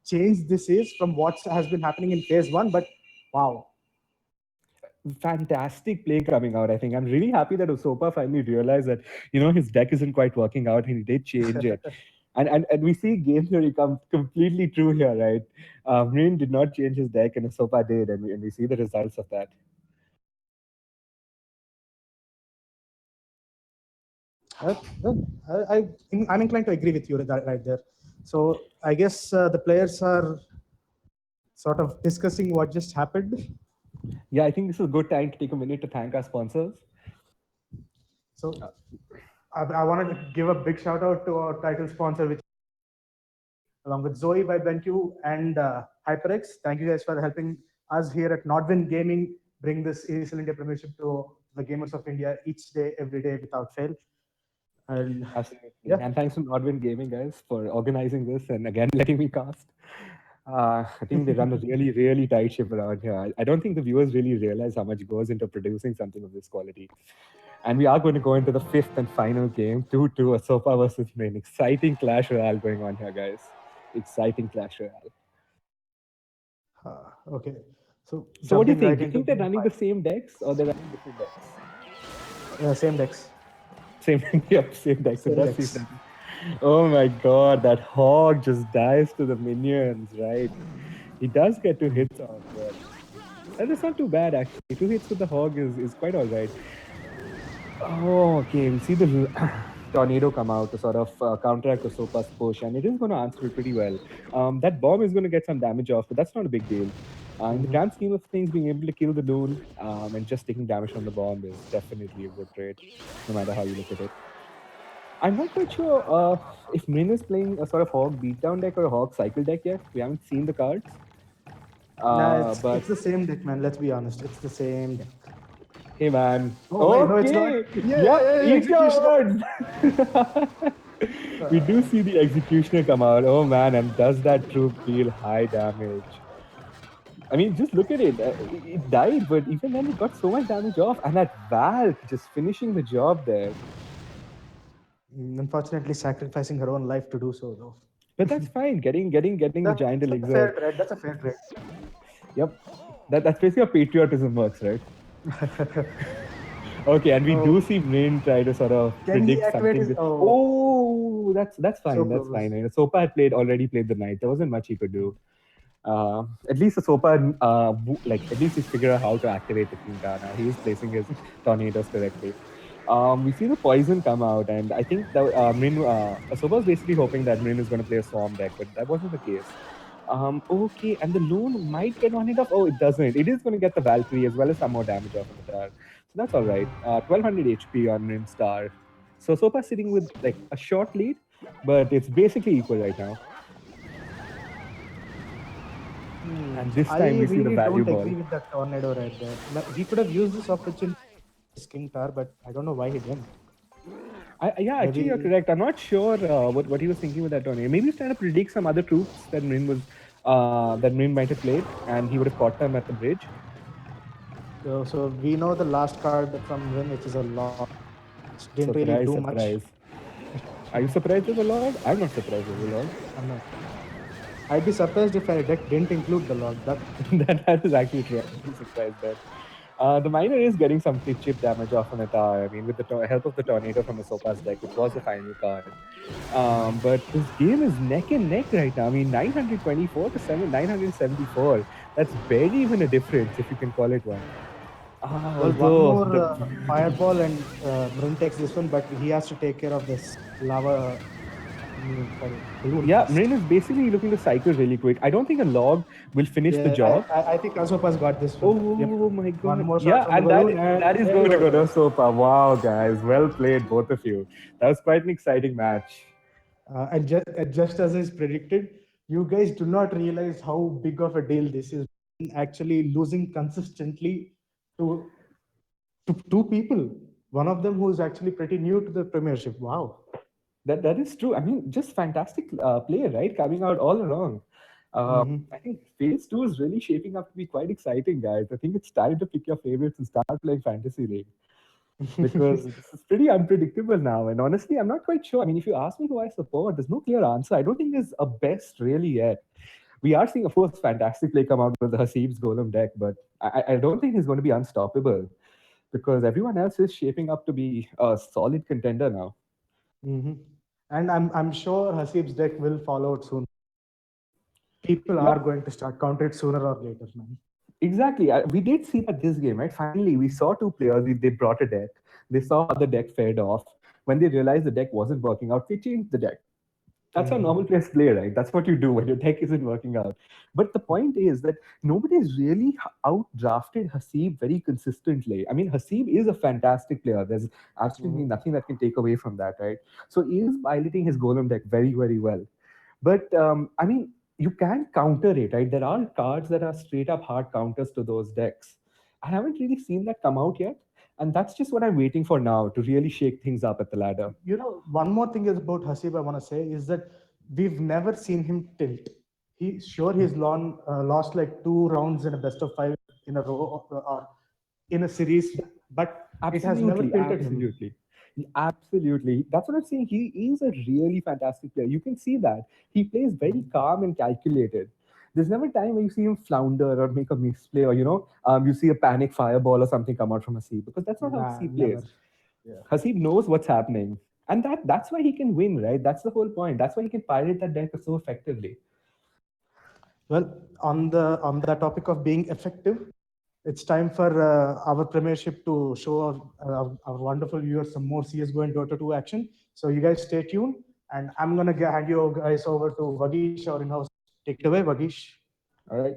change this is from what has been happening in phase 1. But wow. Fantastic play coming out, I think. I'm really happy that Asopa finally realized that, his deck isn't quite working out and he did change it. and we see game theory come completely true here, right? Mrin did not change his deck and Asopa did, and we see the results of that. I'm inclined to agree with you right there. So I guess the players are sort of discussing what just happened. Yeah, I think this is a good time to take a minute to thank our sponsors. So I wanted to give a big shout out to our title sponsor, which along with Zoe by BenQ and HyperX. Thank you guys for helping us here at Nodwin Gaming bring this ESL India Premiership to the gamers of India each day, every day without fail. And absolutely. Yeah. And thanks to Nodwin Gaming, guys, for organizing this and again letting me cast. I think they run a really, really tight ship around here. I don't think the viewers really realize how much goes into producing something of this quality. And we are going to go into the 5th and final game, 2-2 Asopa versus Mrin. Exciting Clash Royale going on here, guys. Exciting Clash Royale. Okay. So what do you think? Do you think they're running the same decks or they're running different decks? Same decks. Same decks. Same decks. Oh my god, that hog just dies to the minions, right? He does get 2 hits on, but that's not too bad actually. 2 hits with the hog is quite alright. Oh, okay, we see the tornado come out to sort of counteract Asopa's push, and it is going to answer it pretty well. That bomb is going to get some damage off, but that's not a big deal. In the grand scheme of things, being able to kill the loon and just taking damage from the bomb is definitely a good trade, no matter how you look at it. I'm not quite sure if Mrin is playing a sort of hog beatdown deck or a hog cycle deck yet. We haven't seen the cards. But it's the same deck, man. Let's be honest. It's the same deck. Hey, man. Oh, okay. No, it's not. Yeah, eat your words. We do see the executioner come out. Oh man, and does that troop deal high damage? I mean, just look at it. It died, but even then, it got so much damage off. And that Valk just finishing the job there. Unfortunately, sacrificing her own life to do so, though. But that's fine. Getting the giant That's a elixir. fair trade. That's a fair trade. Yep. That's basically how patriotism works, right? Okay, and we do see Mrin try to sort of Can he predict activate something. his? That's fine. So That's close. fine. Asopa had already played the knight. There wasn't much he could do. At least Asopa, at least he's figured out how to activate the Quintana. He is placing his tornadoes correctly. We see the poison come out, and I think that Asopa was basically hoping that Mrin is going to play a Swarm deck, but that wasn't the case. Okay, and the Loon might get one hit off. Oh, it doesn't. It is going to get the Valkyrie as well as some more damage off on the tower. So that's all right. 1200 HP on Mrin Star. So Asopa sitting with like a short lead, but it's basically equal right now. And this time we see the value don't ball. agree with that tornado right there. He could have used this opportunity King Tar, but I don't know why he didn't. Actually, you're correct. I'm not sure what he was thinking with that tornado. Maybe he's trying to predict some other troops that Mrin might have played, and he would have caught them at the bridge. So we know the last card from Mrin, which is a lot. Didn't really do much. Are you surprised with the Lord? I'm not surprised with the Lord. I'm not. I'd be surprised if our deck didn't include the Lord. That is actually true. I'm surprised there. The miner is getting some chip damage off on the tower. I mean, with the help of the tornado from Asopa's deck, which was the final card. But this game is neck and neck right now. I mean, 924 to 974. That's barely even a difference, if you can call it one. Well, one more fireball and Mrin takes this one, but he has to take care of this lava. Yeah, Mrin is basically looking to cycle really quick. I don't think a log will finish the job. I think Asopa's got this one. Oh my god. One more yeah, and that is going to go to Asopa. Wow, guys. Well played, both of you. That was quite an exciting match. And just as is predicted, you guys do not realize how big of a deal this is. Actually losing consistently to two people. One of them who is actually pretty new to the Premiership. Wow. That is true. I mean, just fantastic play, right? Coming out all along. I think phase 2 is really shaping up to be quite exciting, guys. I think it's time to pick your favorites and start playing Fantasy League. Because this is pretty unpredictable now. And honestly, I'm not quite sure. I mean, if you ask me who I support, there's no clear answer. I don't think there's a best really yet. We are seeing, of course, fantastic play come out with the Hasib's Golem deck, but I don't think he's going to be unstoppable because everyone else is shaping up to be a solid contender now. And I'm sure Hasib's deck will follow it soon. People are going to start counter it sooner or later, man. Exactly. We did see that this game, right? Finally, we saw two players. They brought a deck. They saw how the deck fared off. When they realized the deck wasn't working out, they changed the deck. That's how normal players play, right? That's what you do when your deck isn't working out. But the point is that nobody's really outdrafted Hasib very consistently. I mean, Hasib is a fantastic player. There's absolutely nothing that can take away from that, right? So he is piloting his Golem deck very, very well. But I mean, you can counter it, right? There are cards that are straight up hard counters to those decks. I haven't really seen that come out yet. And that's just what I'm waiting for now to really shake things up at the ladder. You know, one more thing is about Hasib I want to say is that we've never seen him tilt. He's lost like 2 rounds in a best of 5 in a row or in a series, but it has never tilted him. Absolutely. That's what I'm saying. He is a really fantastic player. You can see that. He plays very calm and calculated. There's never a time where you see him flounder or make a misplay or, you see a panic fireball or something come out from Hasib because that's not how Hasib plays. Yeah. Hasib knows what's happening. And that's why he can win, right? That's the whole point. That's why he can pilot that deck so effectively. Well, on the topic of being effective, it's time for our Premiership to show our wonderful viewers some more CSGO and Dota 2 action. So you guys stay tuned. And I'm going to hand you guys over to Vagish, our in-house. Take it away, Vagish. All right.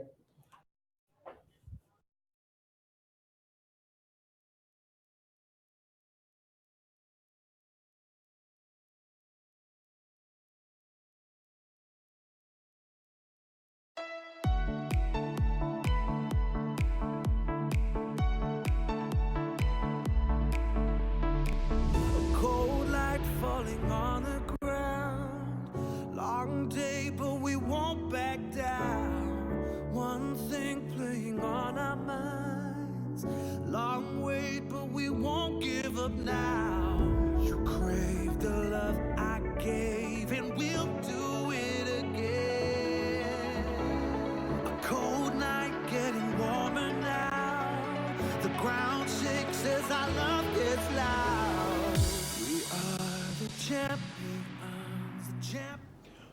Cold light falling on the ground. long wait, but we won't give up now. You crave the love I gave, and we'll do it again. A cold night getting warmer now. The ground shakes as our love gets loud. We are the champions, the champions.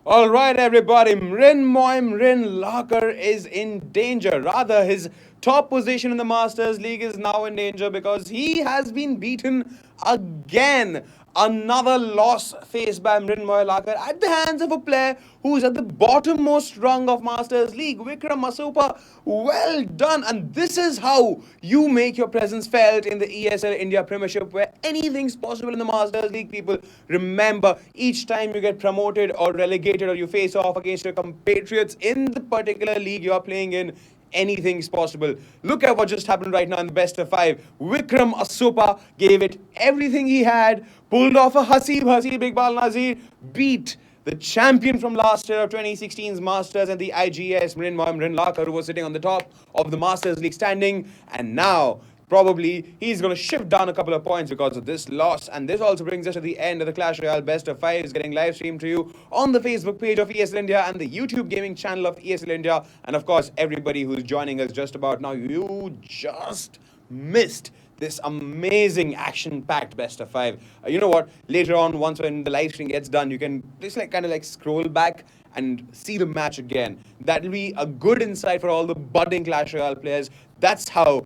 All right, everybody. Mrinmoy Mrin Lakhar is in danger. Rather, his top position in the Masters League is now in danger because he has been beaten again. Another loss faced by Mrinmoy Lakhar at the hands of a player who is at the bottommost rung of Masters League. Vikram Asopa, well done. And this is how you make your presence felt in the ESL India Premiership, where anything's possible in the Masters League, people. Remember, each time you get promoted or relegated or you face off against your compatriots in the particular league you're playing in, anything's possible. Look at what just happened right now in the best of 5. Vikram Asopa gave it everything he had, pulled off a Hasib Big Bal Nazir, beat the champion from last year of 2016's Masters and the IGS, Mrinmoy Mrin Lakhar, who was sitting on the top of the Masters League standing, and now probably he's going to shift down a couple of points because of this loss. And this also brings us to the end of the Clash Royale Best of 5. Is getting live streamed to you on the Facebook page of ESL India and the YouTube gaming channel of ESL India. And of course, everybody who's joining us just about now, you just missed this amazing action-packed Best of 5. You know what? Later on, once when the live stream gets done, you can just kind of scroll back and see the match again. That will be a good insight for all the budding Clash Royale players. That's how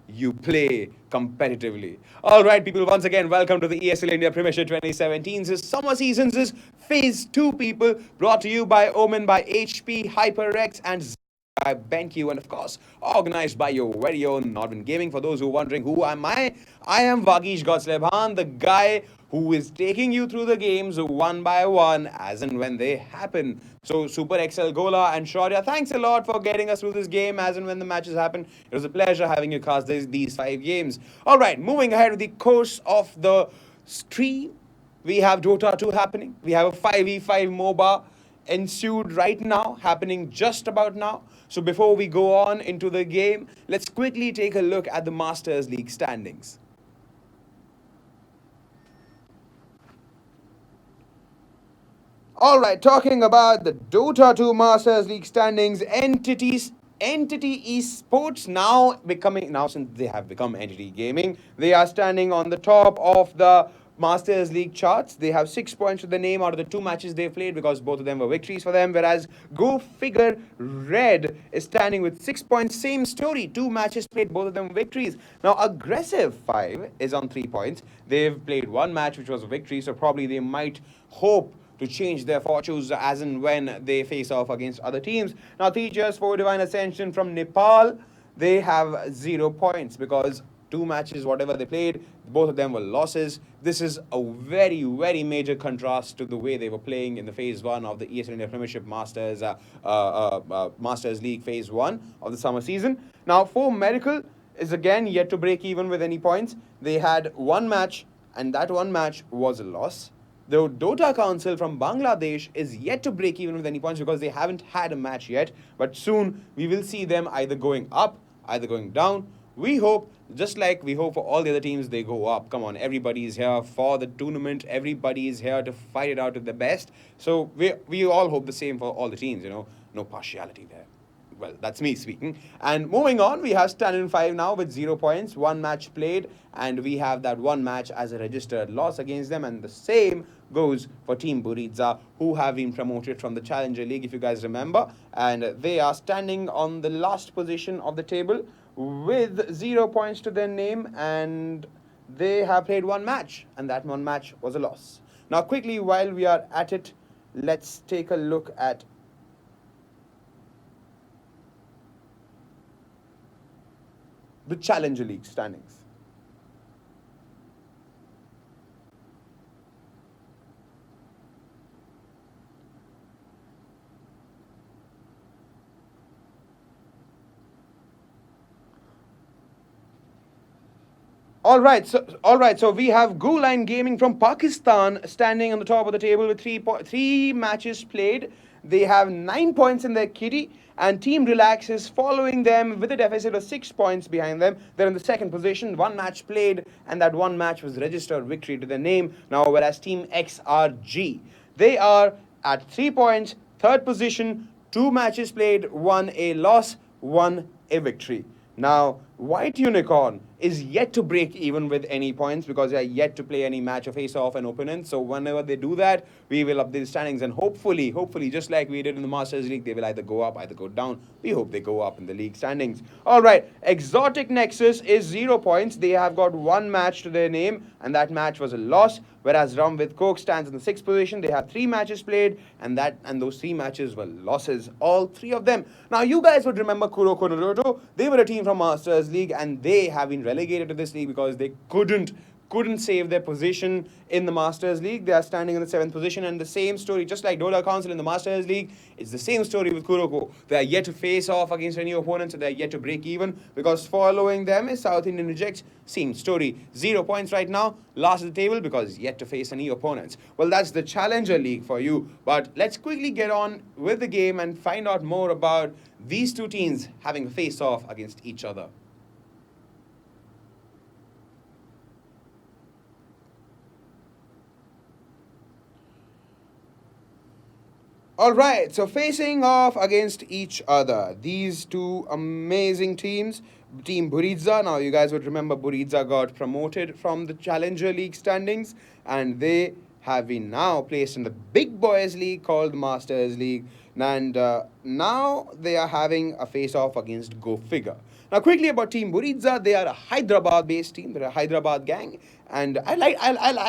you play competitively. All right, people, once again, welcome to the ESL India Premiership 2017's summer seasons is Phase 2, people, brought to you by Omen, by HP, HyperX, and by BenQ, and of course, organized by your very own Northern Gaming. For those who are wondering who am I am Vagish Godslebhan, the guy who is taking you through the games one by one as and when they happen. So Super XL Gola and Shaurya, thanks a lot for getting us through this game as and when the matches happen. It was a pleasure having you cast these 5 games. All right, moving ahead with the course of the stream, we have Dota 2 happening. We have a 5v5 MOBA ensued right now, happening just about now. So before we go on into the game, let's quickly take a look at the Masters League standings. All right, talking about the Dota 2 Masters League standings, Entity Esports now since they have become Entity Gaming, they are standing on the top of the Masters League charts. They have 6 points to the name out of the 2 matches they played because both of them were victories for them. Whereas Go Figure Red is standing with 6 points. Same story, 2 matches played, both of them victories. Now Aggressive 5 is on 3 points. They've played 1 match which was a victory, so probably they might hope to change their fortunes as and when they face off against other teams. Now Teachers for Divine Ascension from Nepal, they have 0 points because 2 matches, whatever they played, both of them were losses. This is a very, very major contrast to the way they were playing in the Phase 1 of the ESL India Premiership Masters League Phase 1 of the summer season. Now, For Miracle is again yet to break even with any points. They had 1 match, and that 1 match was a loss. The Dota Council from Bangladesh is yet to break even with any points because they haven't had a match yet. But soon, we will see them either going up, either going down. We hope, just like we hope for all the other teams, they go up. Come on, everybody is here for the tournament. Everybody is here to fight it out to the best. So we all hope the same for all the teams, no partiality there. Well, that's me speaking. And moving on, we have Standard 5 now with 0 points, 1 match played, and we have that 1 match as a registered loss against them. And the same goes for Team Buriza, who have been promoted from the Challenger League, if you guys remember. And they are standing on the last position of the table with 0 points to their name, and they have played 1 match, and that 1 match was a loss. Now, quickly, while we are at it, let's take a look at the Challenger League standings. All right, so we have Guline Gaming from Pakistan standing on the top of the table with 3 matches played, They have 9 points in their kitty, and Team Relax is following them with a deficit of 6 points behind them. They're in the second position, one match played, and that one match was registered victory to their name. Now, whereas Team XRG, they are at 3 points, third position, 2 matches played, 1 a loss, 1 a victory. Now, White Unicorn is yet to break even with any points because they are yet to play any match or face off an opponent. So whenever they do that, we will update the standings, and hopefully, just like we did in the Masters League, they will either go up, either go down. We hope they go up in the league standings. All right, Exotic Nexus is 0 points. They have got 1 match to their name, and that match was a loss. Whereas Rum with Coke stands in the 6th position. They have 3 matches played, and those 3 matches were losses, all 3 of them. Now, you guys would remember Kuroko Naruto. They were a team from Masters League, and they have been relegated to this league because they couldn't save their position in the Masters League. They are standing in the 7th position, and the same story, just like Dota Council in the Masters League, it's the same story with Kuroko. They are yet to face off against any opponents, and they are yet to break even because following them is South Indian Rejects. Same story. 0 points right now, last at the table because yet to face any opponents. Well, that's the Challenger League for you. But let's quickly get on with the game and find out more about these two teams having a face-off against each other. All right, so facing off against each other, these two amazing teams. Team Buriza, now you guys would remember Buriza got promoted from the Challenger League standings, and they have been now placed in the big boys league called Masters League, and now they are having a face-off against Go Figure. Now, quickly about Team Buriza, they are a Hyderabad-based team. They're a Hyderabad gang, and I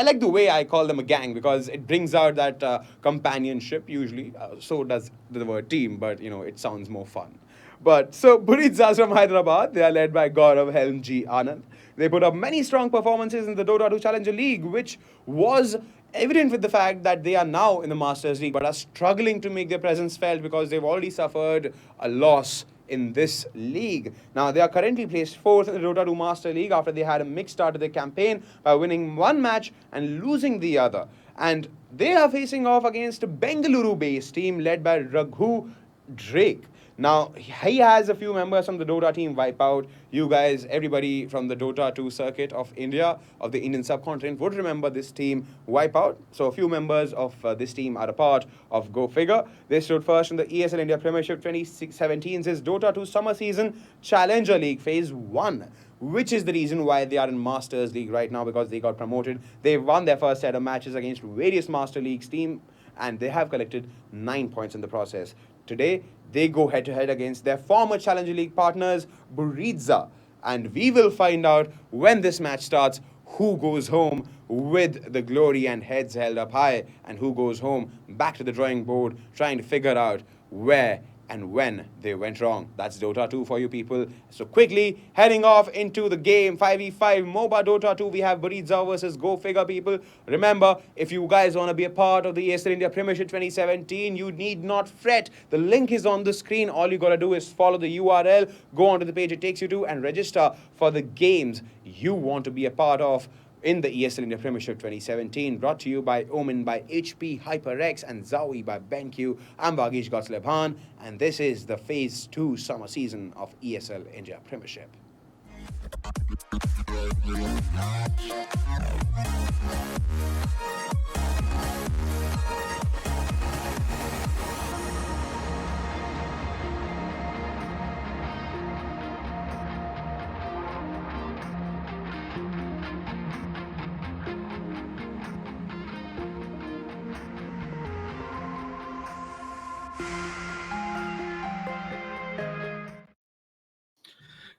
like the way I call them a gang because it brings out that companionship. Usually, so does the word team, but it sounds more fun. But so Buriza from Hyderabad, they are led by Gaurav Helmji Anand. They put up many strong performances in the Dota 2 Challenger League, which was evident with the fact that they are now in the Masters League but are struggling to make their presence felt because they've already suffered a loss in this league. Now, they are currently placed 4th in the Dota 2 Master League after they had a mixed start to their campaign by winning 1 match and losing the other. And they are facing off against a Bengaluru-based team led by Raghu Drake. Now, he has a few members from the Dota team Wipeout. You guys, everybody from the Dota 2 circuit of India, of the Indian subcontinent, would remember this team Wipeout. So a few members of this team are a part of Go Figure. They stood first in the ESL India Premiership 2017's Dota 2 Summer Season Challenger League Phase 1. Which is the reason why they are in Masters League right now, because they got promoted. They've won their first set of matches against various Master Leagues team, and they have collected 9 points in the process. Today, they go head-to-head against their former Challenger League partners, Buriza. And we will find out when this match starts who goes home with the glory and heads held up high, and who goes home back to the drawing board trying to figure out where and when they went wrong. That's Dota 2 for you people. So quickly, heading off into the game, 5v5 MOBA Dota 2, we have Buriza versus Go Figure people. Remember, if you guys want to be a part of the ESL India Premiership 2017, you need not fret. The link is on the screen. All you got to do is follow the URL, go onto the page it takes you to, and register for the games you want to be a part of in the ESL India Premiership 2017, brought to you by Omen by HP, HyperX, and Zowie by BenQ. I'm Vagish Gotslebhan, and this is the Phase 2 summer season of ESL India Premiership.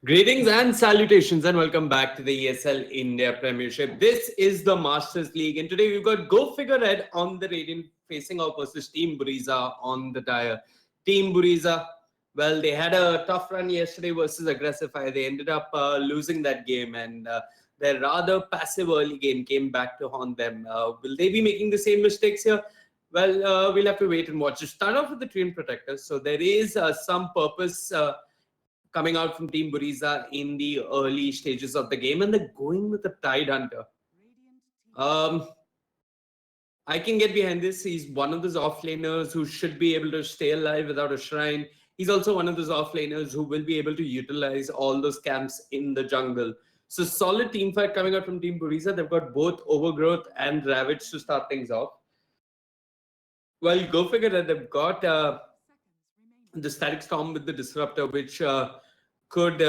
Greetings and salutations, and welcome back to the ESL India Premiership. This is the Masters League, and today we've got Go Figure Red on the Radiant facing off versus Team Buriza on the Tire. Team Buriza, well, they had a tough run yesterday versus Aggressify. They ended up losing that game, and their rather passive early game came back to haunt them. Will they be making the same mistakes here? Well, we'll have to wait and watch. To start off with the Twin Protectors, so there is some purpose coming out from Team Buriza in the early stages of the game, and they're going with the Tide Hunter. I can get behind this. He's one of those offlaners who should be able to stay alive without a shrine. He's also one of those offlaners who will be able to utilize all those camps in the jungle. So solid team fight coming out from Team Buriza. They've got both Overgrowth and Ravage to start things off. Well, go figure that they've got the Static Storm with the Disruptor, which could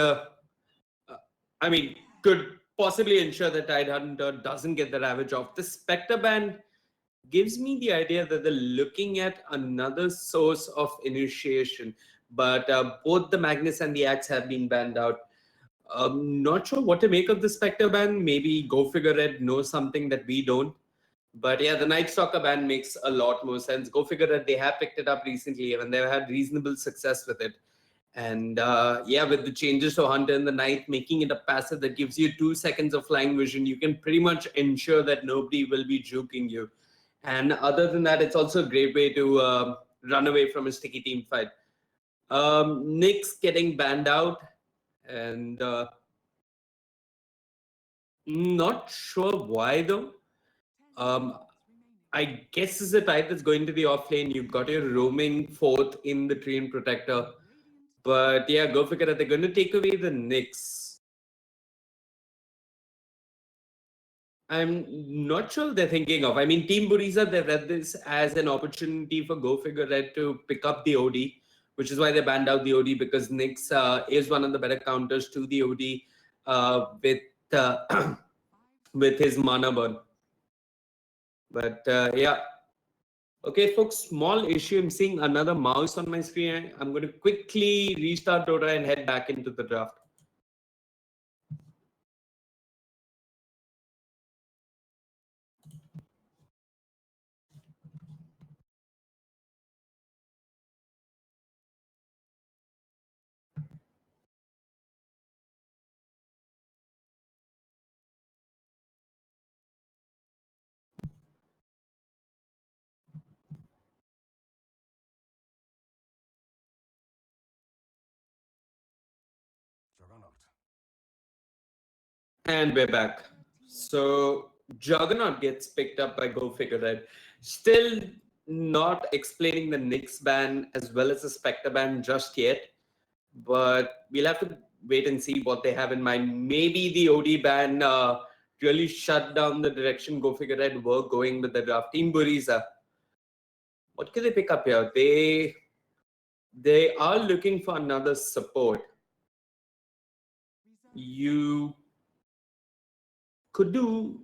possibly ensure that Tidehunter doesn't get the Ravage off. The Spectre Band gives me the idea that they're looking at another source of initiation, but both the Magnus and the Axe have been banned out. Not sure what to make of the Spectre ban. Maybe Go Figure Red knows something that we don't. But yeah, the Night Stalker ban makes a lot more sense. Go Figure Red, they have picked it up recently and they've had reasonable success with it. And yeah, with the changes to Hunter in the Night, making it a passive that gives you 2 seconds of flying vision, you can pretty much ensure that nobody will be juking you. And other than that, it's also a great way to run away from a sticky team fight. Nyx getting banned out, and not sure why though. I guess is a type that's going to the off lane. You've got your roaming fourth in the Treant Protector. But yeah, go figure that they're going to take away the Nyx. I'm not sure they're thinking of. I mean, Team Buriza, they've read this as an opportunity for Go Figure Red to pick up the OD, which is why they banned out the OD, because Nyx is one of the better counters to the OD with his mana burn. But yeah. Okay, folks, small issue. I'm seeing another mouse on my screen. I'm going to quickly restart Dota and head back into the draft. And we're back. So Juggernaut gets picked up by Go Figure Red. Still not explaining the Nyx ban as well as the Spectre ban just yet. But we'll have to wait and see what they have in mind. Maybe the OD ban really shut down the direction Go Figure Red were going with the draft. Team Buriza. What can they pick up here? They are looking for another support. You could do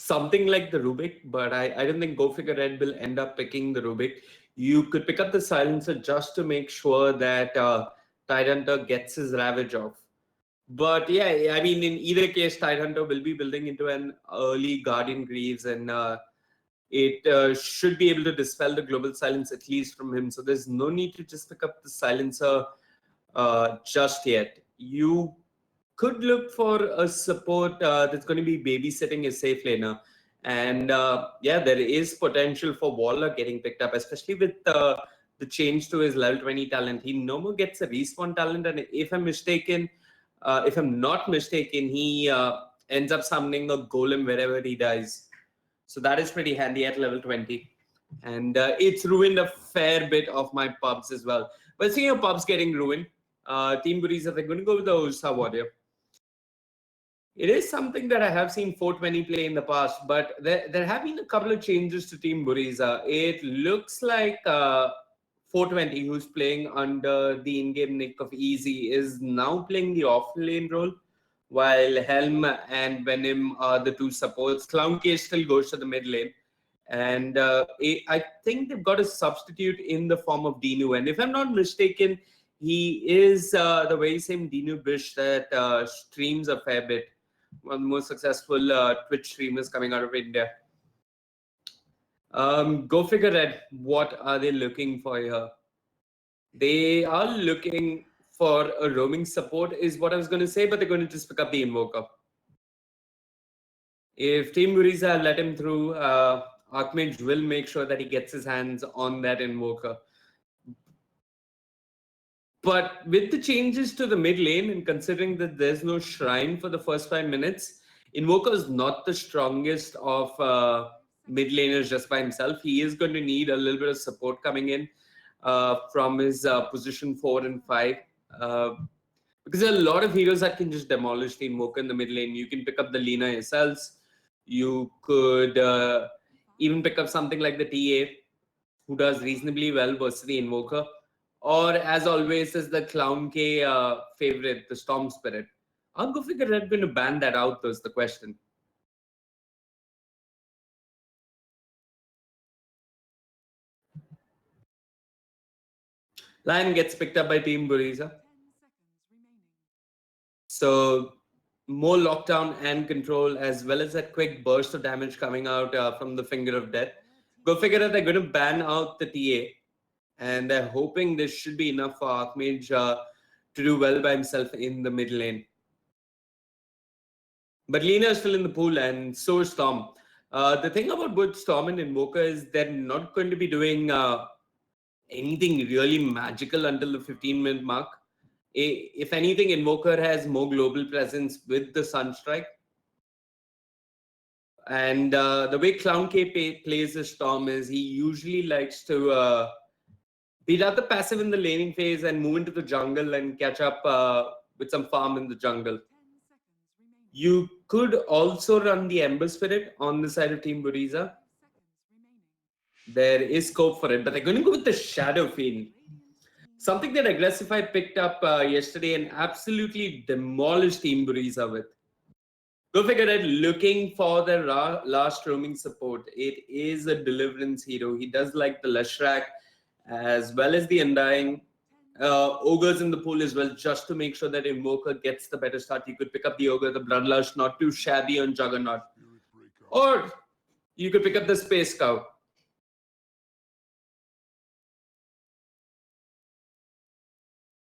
something like the Rubik, but I don't think Go Figure Red will end up picking the Rubik. You could pick up the Silencer just to make sure that Tidehunter gets his Ravage off. But yeah, I mean, in either case, Tidehunter will be building into an early Guardian Greaves, and it should be able to dispel the Global Silence at least from him. So there's no need to just pick up the Silencer just yet. You could look for a support that's going to be babysitting a safe laner. And yeah, there is potential for Waller getting picked up, especially with the change to his level 20 talent. He no more gets a respawn talent. And if I'm not mistaken, he ends up summoning a golem wherever he dies. So that is pretty handy at level 20. And it's ruined a fair bit of my pubs as well. But seeing your pubs getting ruined, Team Buriza, they're going to go with the Ursa Warrior. It is something that I have seen 420 play in the past, but there have been a couple of changes to Team Buriza. It looks like 420, who's playing under the in-game nick of Easy, is now playing the off-lane role, while Helm and Venom are the two supports. Clown Case still goes to the mid lane. And I think they've got a substitute in the form of Dinu. And if I'm not mistaken, he is the very same Dinu Bish that streams a fair bit. One of the most successful Twitch streamers coming out of India. Go Figure Red, what are they looking for here? They are looking for a roaming support is what I was going to say, but they're going to just pick up the Invoker. If Team Buriza let him through, Archmage will make sure that he gets his hands on that Invoker. But with the changes to the mid lane, and considering that there's no shrine for the first 5 minutes, Invoker is not the strongest of mid laners just by himself. He is going to need a little bit of support coming in from his position 4 and 5. Because there are a lot of heroes that can just demolish the Invoker in the mid lane. You can pick up the Lina ESLs. You could even pick up something like the TA, who does reasonably well versus the Invoker. Or, as always, is the Clown K favorite, the Storm Spirit. I'll go figure they're going to ban that out, though, is the question. Lion gets picked up by Team Buriza. So, more lockdown and control, as well as that quick burst of damage coming out from the Finger of Death. Go figure that they're going to ban out the TA. And they're hoping this should be enough for Archmage to do well by himself in the mid lane. But Lina is still in the pool, and so is Storm. The thing about both Storm and Invoker is they're not going to be doing anything really magical until the 15-minute mark. If anything, Invoker has more global presence with the Sunstrike. And the way Clown K plays the Storm is he usually likes to beat out the passive in the laning phase and move into the jungle and catch up with some farm in the jungle. You could also run the Ember Spirit on the side of Team Buriza. There is scope for it, but they're going to go with the Shadow Fiend. Something that Aggressify picked up yesterday and absolutely demolished Team Buriza with. Go figure it, looking for the last roaming support. It is a Deliverance hero. He does like the Leshrac as well as the Undying. Ogres in the pool as well, just to make sure that Invoker gets the better start. You could pick up the Ogre, the Bloodlush, not too shabby on Juggernaut. Or you could pick up the Space Cow.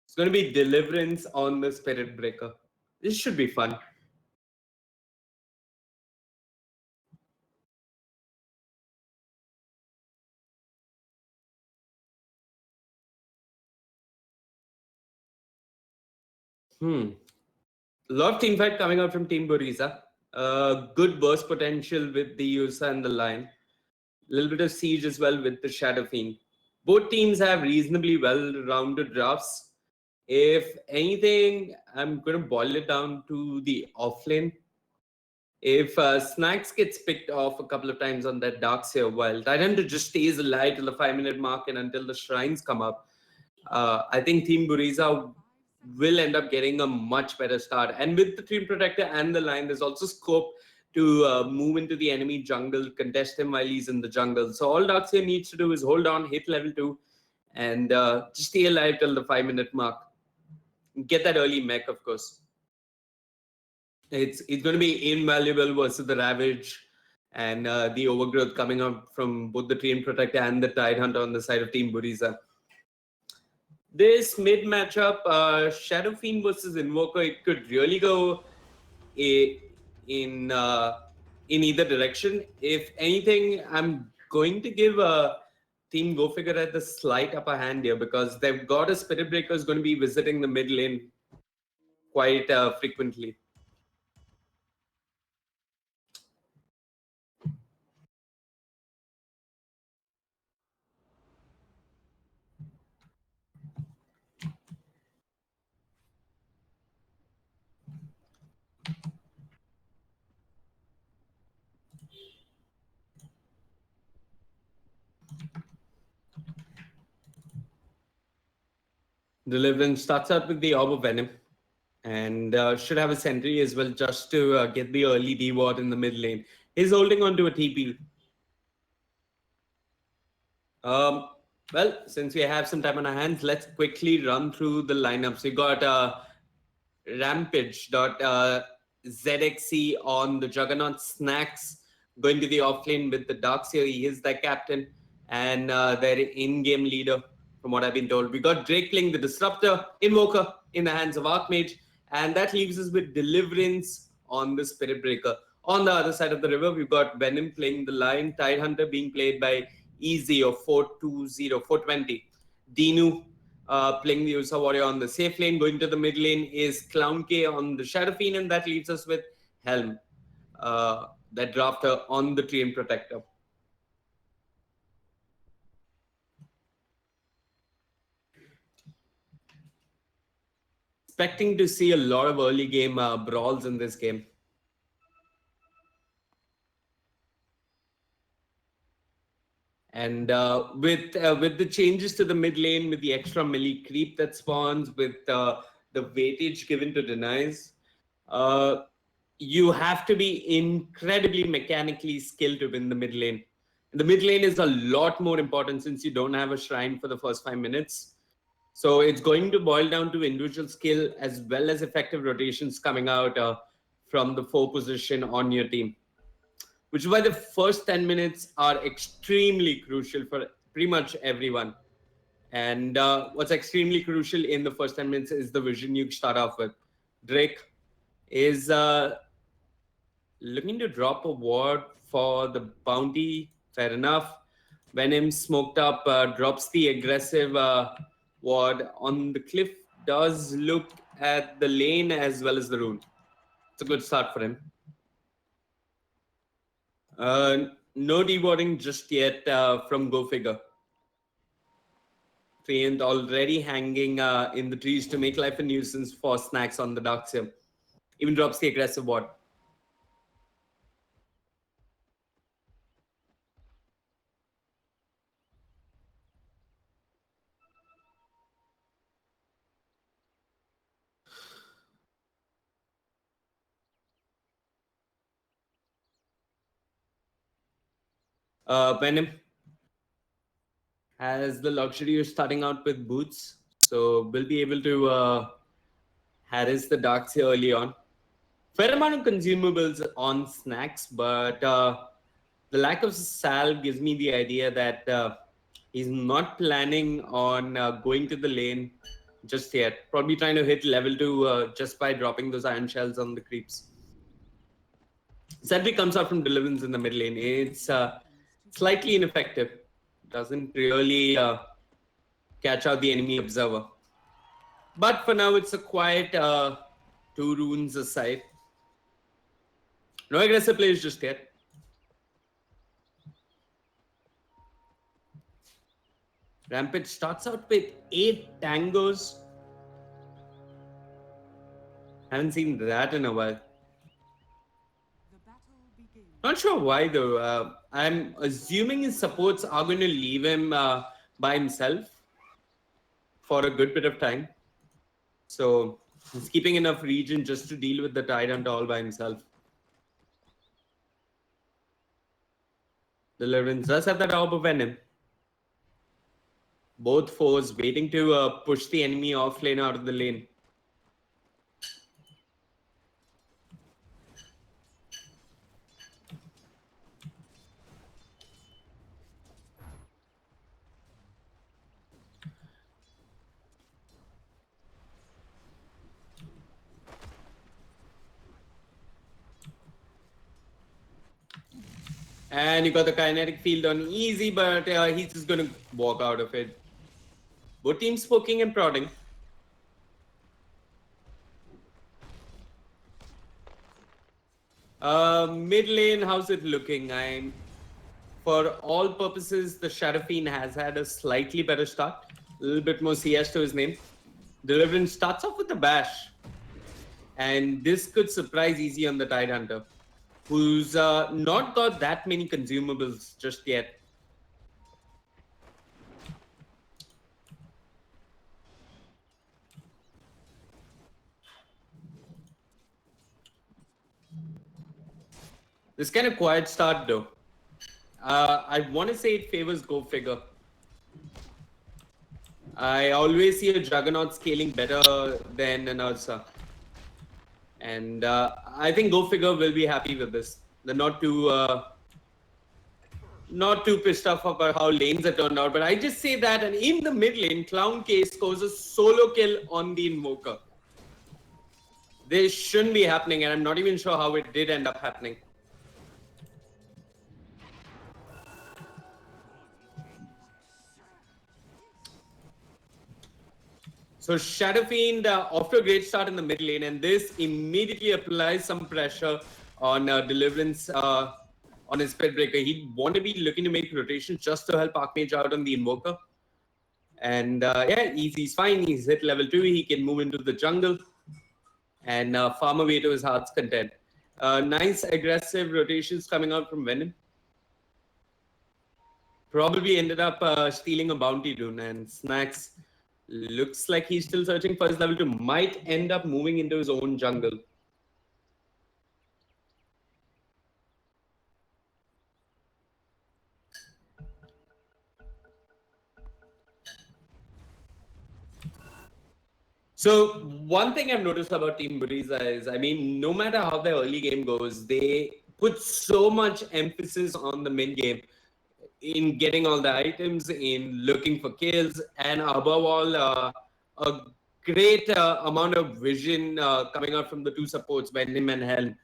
It's going to be Deliverance on the Spirit Breaker. This should be fun. A lot of team fight coming out from Team Buriza. Good burst potential with the Yusa and the Lion. A little bit of siege as well with the Shadow Fiend. Both teams have reasonably well-rounded drafts. If anything, I'm going to boil it down to the offlane. If Snacks gets picked off a couple of times on that Darkseer, while Tyrant just stays alive till the 5-minute mark and until the shrines come up, I think Team Buriza will end up getting a much better start. And with the Team Protector and the Line, there's also scope to move into the enemy jungle, contest him while he's in the jungle. So all Darkseer needs to do is hold on, hit level 2, and just stay alive till the 5-minute mark. Get that early mech, of course. It's going to be invaluable versus the Ravage and the Overgrowth coming up from both the Team Protector and the Tidehunter on the side of Team Buriza. This mid matchup, Shadow Fiend versus Invoker, it could really go in either direction. If anything, I'm going to give Team Go Figure at the slight upper hand here because they've got a Spirit Breaker who's going to be visiting the mid lane quite frequently. Deliverance starts out with the Orb of Venom and should have a sentry as well just to get the early D-ward in the mid lane. He's holding on to a TP. Well, since we have some time on our hands, let's quickly run through the lineups. We got Rampage.ZXC on the Juggernaut, Snacks going to the offlane with the Darkseer. He is their captain and their in-game leader. From what I've been told, we got Drake playing the Disruptor, Invoker in the hands of Archmage, and that leaves us with Deliverance on the Spirit Breaker. On the other side of the river, we've got Venom playing the Lion, Tidehunter being played by Easy or 420. Dinu playing the Usa Warrior on the safe lane. Going to the mid lane is Clown K on the Shadow Fiend, and that leaves us with Helm, that drafter on the Team Protector. expecting to see a lot of early game brawls in this game. And with the changes to the mid lane, with the extra melee creep that spawns, with the weightage given to denies, you have to be incredibly mechanically skilled to win the mid lane. And the mid lane is a lot more important since you don't have a shrine for the first 5 minutes. So it's going to boil down to individual skill as well as effective rotations coming out from the 4 position on your team. Which is why the first 10 minutes are extremely crucial for pretty much everyone. And what's extremely crucial in the first 10 minutes is the vision you start off with. Drake is looking to drop a ward for the bounty. Fair enough. Venom smoked up, drops the aggressive ward on the cliff. Does look at the lane as well as the rune. It's a good start for him. No dewarding just yet from Go Figure. Treant already hanging in the trees to make life a nuisance for snacks on the Darkseer. Even drops the aggressive ward. Venom has the luxury of starting out with boots, so will be able to harass the Darkseer early on. Fair amount of consumables on snacks, but the lack of sal gives me the idea that he's not planning on going to the lane just yet. Probably trying to hit level 2 just by dropping those iron shells on the creeps. Sentry comes out from Deliverance in the mid lane. It's slightly ineffective. Doesn't really catch out the enemy observer. But for now, it's a quiet 2 runes aside. No aggressive plays just yet. Rampage starts out with 8 tangos. Haven't seen that in a while. Not sure why though. I'm assuming his supports are going to leave him by himself for a good bit of time. So he's keeping enough region just to deal with the Tyrant all by himself. Deliverance does have that orb of venom. Both foes waiting to push the enemy off lane out of the lane. And you got the kinetic field on easy, but he's just going to walk out of it. Both teams poking and prodding. Mid lane, how's it looking? For all purposes, the Shadow Fiend has had a slightly better start. A little bit more CS to his name. Deliverance starts off with the bash. And this could surprise easy on the Tidehunter, who's not got that many consumables just yet. This kind of quiet start though. I want to say it favors Go Figure. I always see a Juggernaut scaling better than an Ursa. And I think Go Figure will be happy with this. They're not too pissed off about how lanes are turned out. But I just say that, and in the mid lane, Clown K scores a solo kill on the Invoker. This shouldn't be happening, and I'm not even sure how it did end up happening. So Shadow Fiend off to a great start in the mid lane, and this immediately applies some pressure on Deliverance on his Spellbreaker. He'd want to be looking to make rotations just to help Archmage out on the Invoker. And yeah, he's fine. He's hit level 2. He can move into the jungle and farm away to his heart's content. Nice aggressive rotations coming out from Venom. Probably ended up stealing a bounty rune, and Snacks looks like he's still searching for his level 2. Might end up moving into his own jungle. So one thing I've noticed about Team Buriza is, I mean, no matter how the early game goes, they put so much emphasis on the mid game in getting all the items, in looking for kills, and above all, a great amount of vision coming out from the two supports, Venom and Helm.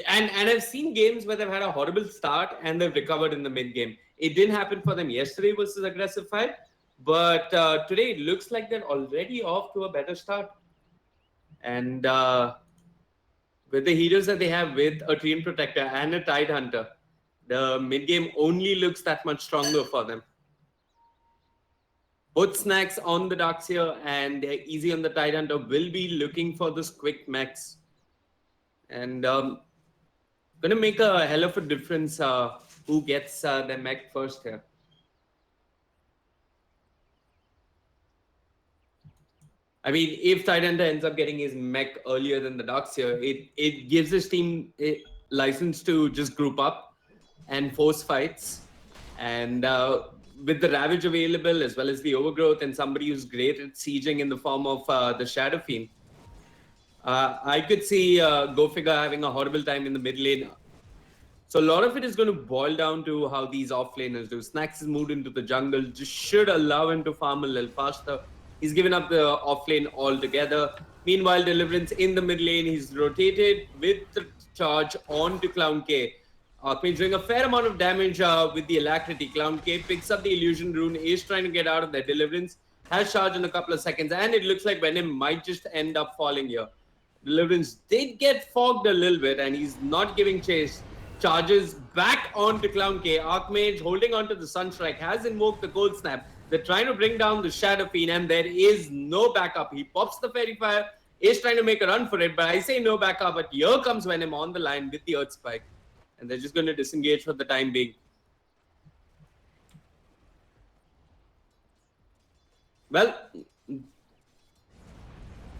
And I've seen games where they've had a horrible start and they've recovered in the mid game. It didn't happen for them yesterday versus Aggressive Fight. But today it looks like they're already off to a better start. And with the heroes that they have, with a Treant Protector and a Tide Hunter, the mid game only looks that much stronger for them. Both Snacks on the Darkseer and Easy on the Tide Hunter will be looking for this quick mechs. And going to make a hell of a difference who gets the mech first here. I mean, if Tidehunter ends up getting his mech earlier than the Darkseer, it gives his team a license to just group up and force fights. And with the Ravage available, as well as the Overgrowth, and somebody who's great at sieging in the form of the Shadow Fiend, I could see Go Figure having a horrible time in the mid lane. So a lot of it is going to boil down to how these offlaners do. Snacks is moved into the jungle, just should allow him to farm a little faster. He's given up the offlane altogether. Meanwhile, Deliverance in the mid lane, he's rotated with the charge onto Clown K. Archmage doing a fair amount of damage with the Alacrity. Clown K picks up the Illusion Rune, is trying to get out of that. Deliverance has charge in a couple of seconds, and it looks like Venom might just end up falling here. Deliverance did get fogged a little bit, and he's not giving chase. Charges back onto Clown K. Archmage holding onto the Sunstrike, has invoked the Cold Snap. They're trying to bring down the Shadow Fiend, and there is no backup. He pops the Fairy Fire, is trying to make a run for it, but I say no backup. But here comes Venom on the line with the Earth Spike, and they're just going to disengage for the time being. Well,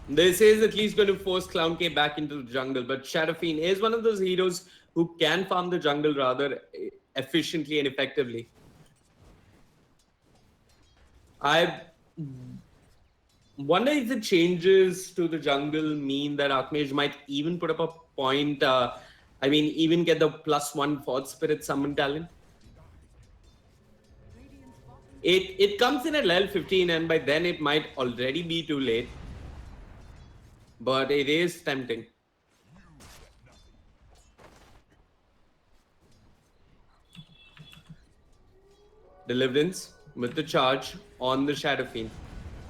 this is at least going to force Clown K back into the jungle, but Shadow Fiend is one of those heroes who can farm the jungle rather efficiently and effectively. I wonder if the changes to the jungle mean that Archmage might even put up a point, even get the +1 Fourth Spirit summon talent. It comes in at level 15, and by then it might already be too late. But it is tempting. Deliverance with the charge on the Shadow Fiend.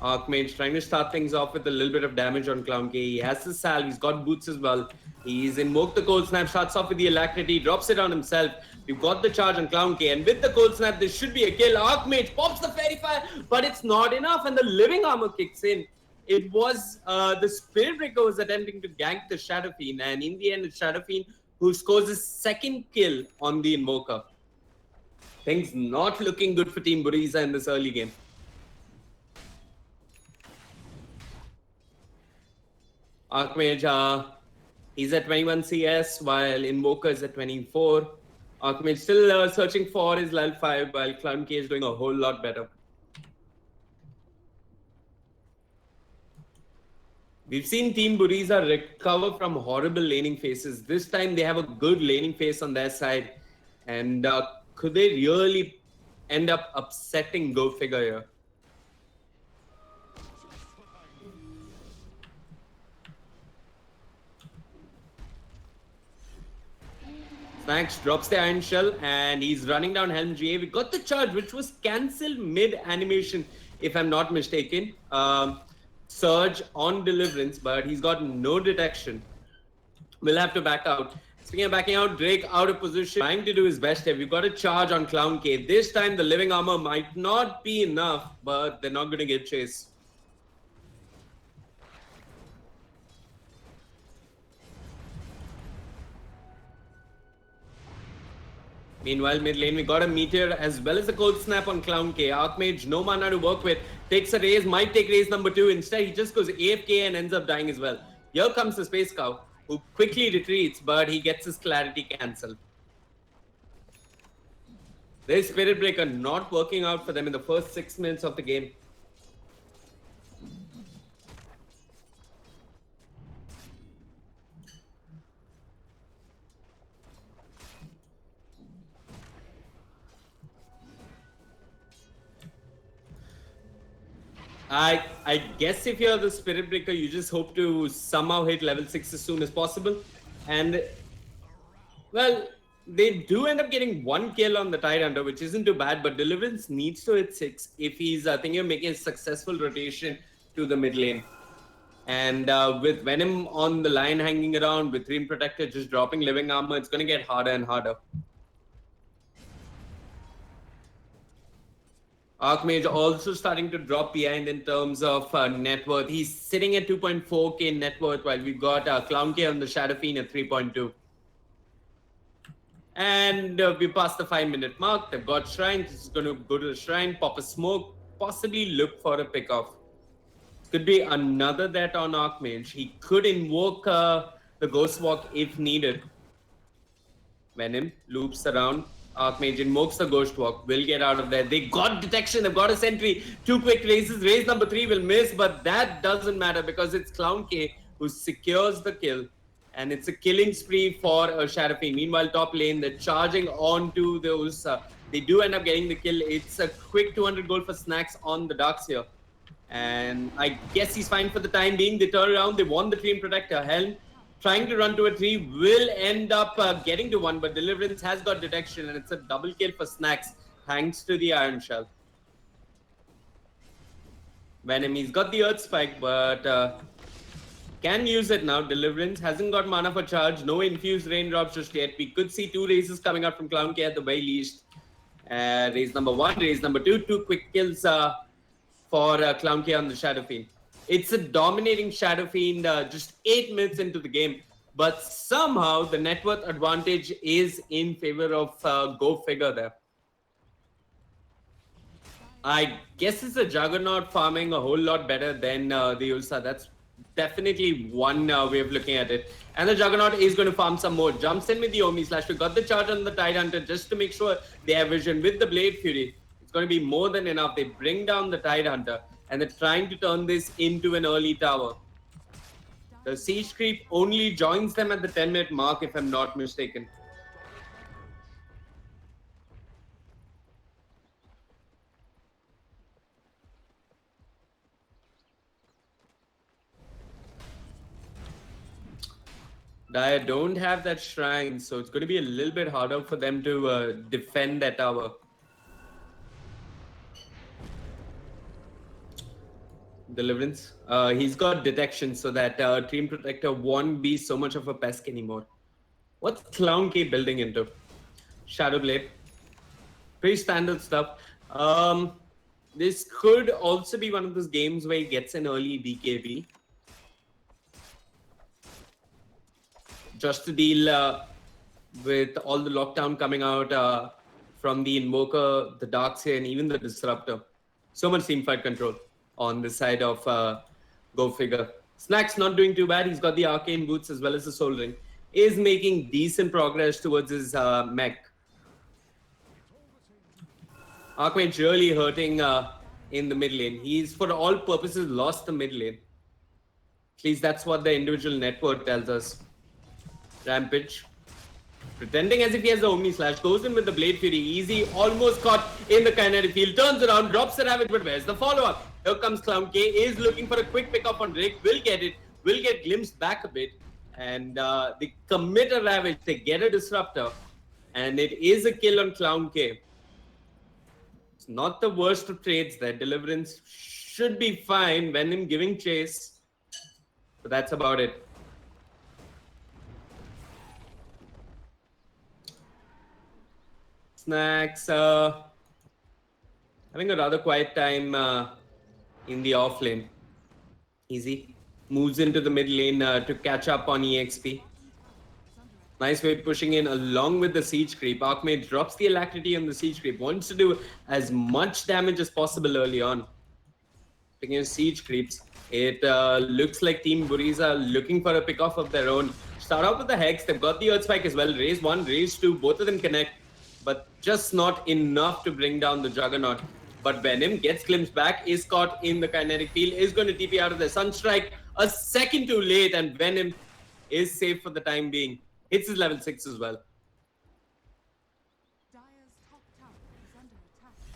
Archmage trying to start things off with a little bit of damage on Clown K. He has the salve, he's got boots as well. He's invoked the Cold Snap, starts off with the Alacrity, drops it on himself. We've got the charge on Clown K, and with the Cold Snap, this should be a kill. Archmage pops the Fairy Fire, but it's not enough, and the Living Armor kicks in. It was the Spirit Breaker was attempting to gank the Shadow Fiend, and in the end, it's Shadow Fiend who scores his second kill on the Invoker. Things not looking good for Team Buriza in this early game. Archmage, he's at 21 CS, while Invoker is at 24. Archmage still searching for his level 5, while Clown K is doing a whole lot better. We've seen Team Buriza recover from horrible laning phases. This time they have a good laning phase on their side. And could they really end up upsetting Go Figure here? Snacks drops the Iron Shell, and he's running down Helm GA. We got the charge, which was cancelled mid-animation, if I'm not mistaken. Surge on Deliverance, but he's got no detection. We'll have to back out. Speaking of backing out, Drake out of position, trying to do his best here. We've got a charge on Clown K. This time the living armor might not be enough, but they're not going to get chase. Meanwhile, mid lane, we got a meteor as well as a cold snap on Clown K. Archmage, no mana to work with. Takes a raise, might take raise number 2. Instead, he just goes AFK and ends up dying as well. Here comes the Space Cow, who quickly retreats, but he gets his clarity cancelled. There's Spirit Breaker not working out for them in the first 6 minutes of the game. I guess if you're the Spirit Breaker, you just hope to somehow hit level 6 as soon as possible. And, well, they do end up getting 1 kill on the Tidehunter, which isn't too bad, but Deliverance needs to hit 6 if he's thinking of making a successful rotation to the mid lane. And with Venom on the line hanging around, with Dream Protector just dropping living armor, it's going to get harder and harder. Archmage also starting to drop behind in terms of net worth. He's sitting at 2.4k net worth, while we've got Clown K on the Shadow Fiend at 3.2. And we passed the 5-minute mark. They've got Shrine. This is going to go to the Shrine, pop a smoke, possibly look for a pickoff. Could be another that on Archmage. He could invoke the Ghost Walk if needed. Venom loops around. Archmage invokes the Ghost Walk, will get out of there. They got detection, they've got a sentry. 2 quick raises, raise number 3 will miss, but that doesn't matter because it's Clown K who secures the kill. And it's a killing spree for a Shadow Fiend. Meanwhile, top lane, they're charging onto those. They do end up getting the kill. It's a quick 200 gold for Snacks on the Darks here. And I guess he's fine for the time being. They turn around, they want the Dream Protector. Helm trying to run to a 3 will end up getting to 1, but Deliverance has got detection, and it's a double kill for Snacks thanks to the Iron Shell. Venom, he's got the Earth Spike, but can use it now. Deliverance hasn't got mana for charge, no infused raindrops just yet. We could see 2 raises coming out from Clown K at the very least. Raise number 1, raise number 2, 2 quick kills for Clown K on the Shadow Fiend. It's a dominating Shadow Fiend just 8 minutes into the game, but somehow the net worth advantage is in favor of Go Figure there. I guess it's a Juggernaut farming a whole lot better than the Ulsa. That's definitely one way of looking at it. And the Juggernaut is going to farm some more. Jumps in with the Omi Slash. We got the charge on the Tidehunter just to make sure they have vision with the Blade Fury. It's going to be more than enough. They bring down the Tidehunter, and they're trying to turn this into an early tower. The Siege Creep only joins them at the 10-minute mark, if I'm not mistaken. Dire don't have that Shrine, so it's going to be a little bit harder for them to defend that tower. Deliverance. He's got detection so that Dream Protector won't be so much of a pest anymore. What's Clown K building into? Shadow Blade. Pretty standard stuff. This could also be one of those games where he gets an early BKB. Just to deal with all the lockdown coming out from the Invoker, the Darkseer, and even the Disruptor. So much teamfight control on the side of Go Figure. Snack's not doing too bad. He's got the Arcane Boots as well as the Soul Ring. Is making decent progress towards his mech. Archmage really hurting in the mid lane. He's, for all purposes, lost the mid lane. At least that's what the individual network tells us. Rampage. Pretending as if he has the Omni Slash. Goes in with the Blade Fury. Easy. Almost caught in the kinetic field. Turns around. Drops the Ravage. But where's the follow-up? Here comes Clown K. Is looking for a quick pick-up on Drake. Will get it. Will get glimpsed back a bit. And they commit a Ravage. They get a Disruptor. And it is a kill on Clown K. It's not the worst of trades there. Deliverance should be fine when him giving chase. But that's about it. Snacks having a rather quiet time in the off lane. Easy. Moves into the mid lane to catch up on EXP. Nice way pushing in along with the siege creep. Archmage drops the alacrity on the siege creep. Wants to do as much damage as possible early on. Picking in siege creeps. It looks like Team Buriza looking for a pick off of their own. Start out with the Hex. They've got the Earth Spike as well. Raise 1, raise 2. Both of them connect. But just not enough to bring down the Juggernaut. But Venom gets glimpsed back, is caught in the kinetic field, is going to TP out of the Sunstrike. A second too late, and Venom is safe for the time being. Hits his level 6 as well.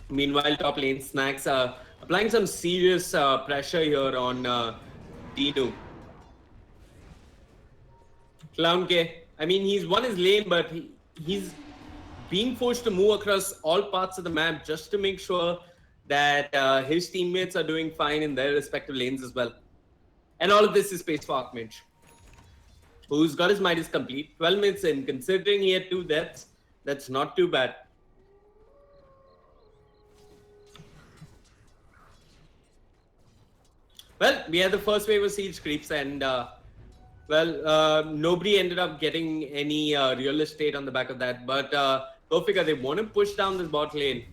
Meanwhile, top lane Snacks applying some serious pressure here on Dinu. Clown K, I mean, he's won his lane, but he's being forced to move across all parts of the map just to make sure that his teammates are doing fine in their respective lanes as well. And all of this is space for Archmage, who's got his Midas complete. 12 minutes in, considering he had 2 deaths, that's not too bad. Well, we had the first wave of siege creeps, and nobody ended up getting any real estate on the back of that. But go figure, they want to push down this bot lane.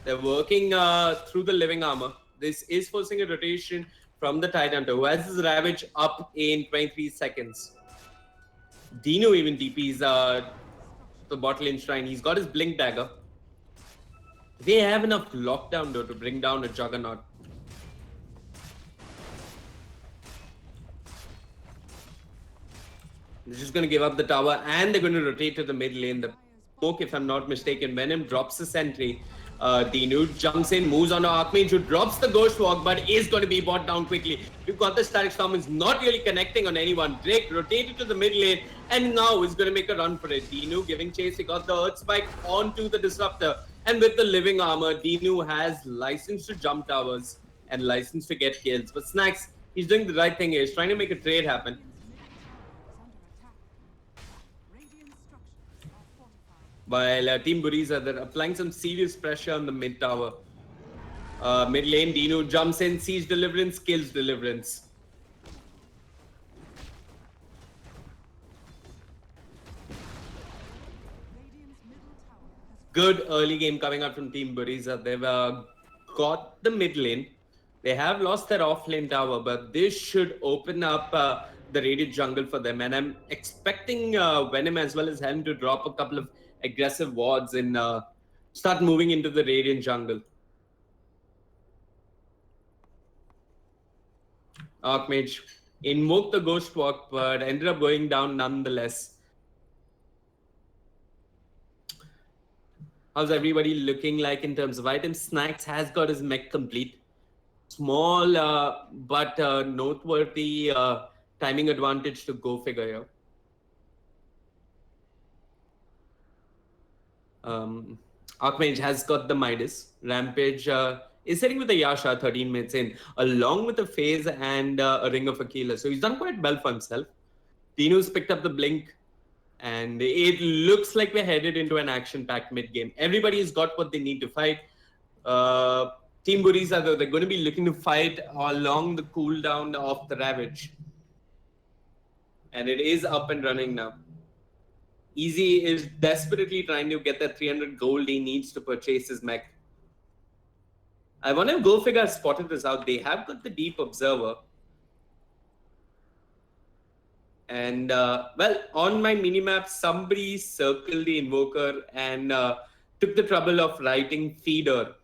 They're working through the living armor. This is forcing a rotation from the Tidehunter, who has his Ravage up in 23 seconds. Dino even TPs the bot lane shrine. He's got his Blink Dagger. They have enough lockdown though to bring down a Juggernaut. They're just going to give up the tower, and they're going to rotate to the mid lane. The smoke, if I'm not mistaken, Venom drops the sentry. Dinu jumps in, moves on to Archmage, who drops the Ghost Walk, but is going to be bought down quickly. We've got the Static Storm, is not really connecting on anyone. Drake rotated to the mid lane, and now is going to make a run for it. Dinu giving chase, he got the Earth Spike onto the Disruptor. And with the living armor, Dinu has license to jump towers and license to get kills. But Snacks, he's doing the right thing here. He's trying to make a trade happen. While Team Buriza, they're applying some serious pressure on the mid tower. Mid lane, Dino jumps in, sees Deliverance, kills Deliverance. Good early game coming out from Team Buriza. They've got the mid lane. They have lost their off lane tower, but this should open up the Radiant jungle for them. And I'm expecting Venom as well as Helm to drop a couple of aggressive wards and start moving into the Radiant jungle. Archmage invoked the Ghost Walk, but ended up going down nonetheless. How's everybody looking like in terms of items? Snacks has got his mech complete. Small but noteworthy timing advantage to go figure here. Archmage has got the Midas. Rampage is sitting with the Yasha 13 minutes in, along with a Phase and a Ring of Aquila. So he's done quite well for himself. Dinu's picked up the Blink, and it looks like we're headed into an action-packed mid-game. Everybody's got what they need to fight. Team Buriza, though, they're going to be looking to fight along the cooldown of the Ravage. And it is up and running now. Easy is desperately trying to get that 300 gold he needs to purchase his mech. I want to go figure I've spotted this out. They have got the Deep Observer. And, well, on my minimap, somebody circled the Invoker and took the trouble of writing Feeder.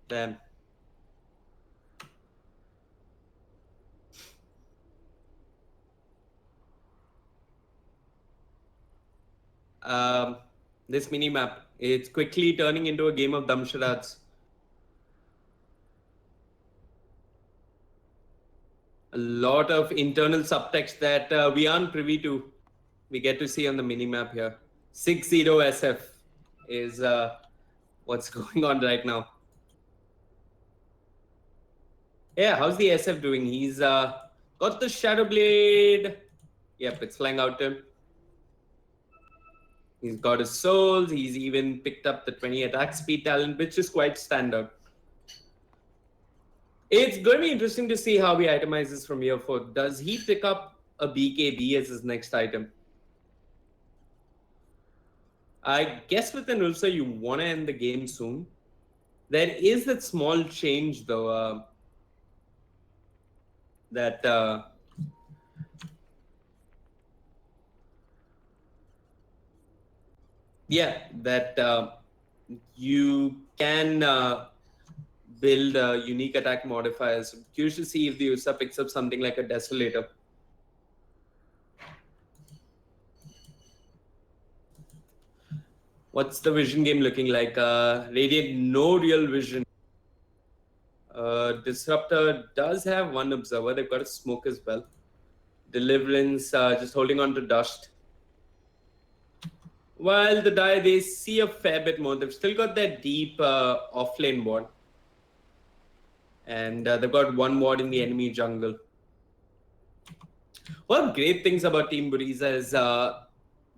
Damn. This minimap, it's quickly turning into a game of Damsharads. A lot of internal subtext that we aren't privy to. We get to see on the minimap here. 6-0 SF is what's going on right now. Yeah, how's the SF doing? He's got the Shadow Blade. Yep, it's flying out to him. He's got his souls. He's even picked up the 20 attack speed talent, which is quite standard. It's going to be interesting to see how he itemizes from here forth. Does he pick up a BKB as his next item? I guess with an Ursa, you want to end the game soon. There is that small change, though, that you can build unique attack modifiers. Curious to see if the Ursa picks up something like a Desolator. What's the vision game looking like? Radiant, no real vision. Disruptor does have one observer. They've got a smoke as well. Deliverance, just holding on to dust. While the Dire, they see a fair bit more. They've still got that deep offlane ward. And they've got one ward in the enemy jungle. One of the great things about Team Buriza is that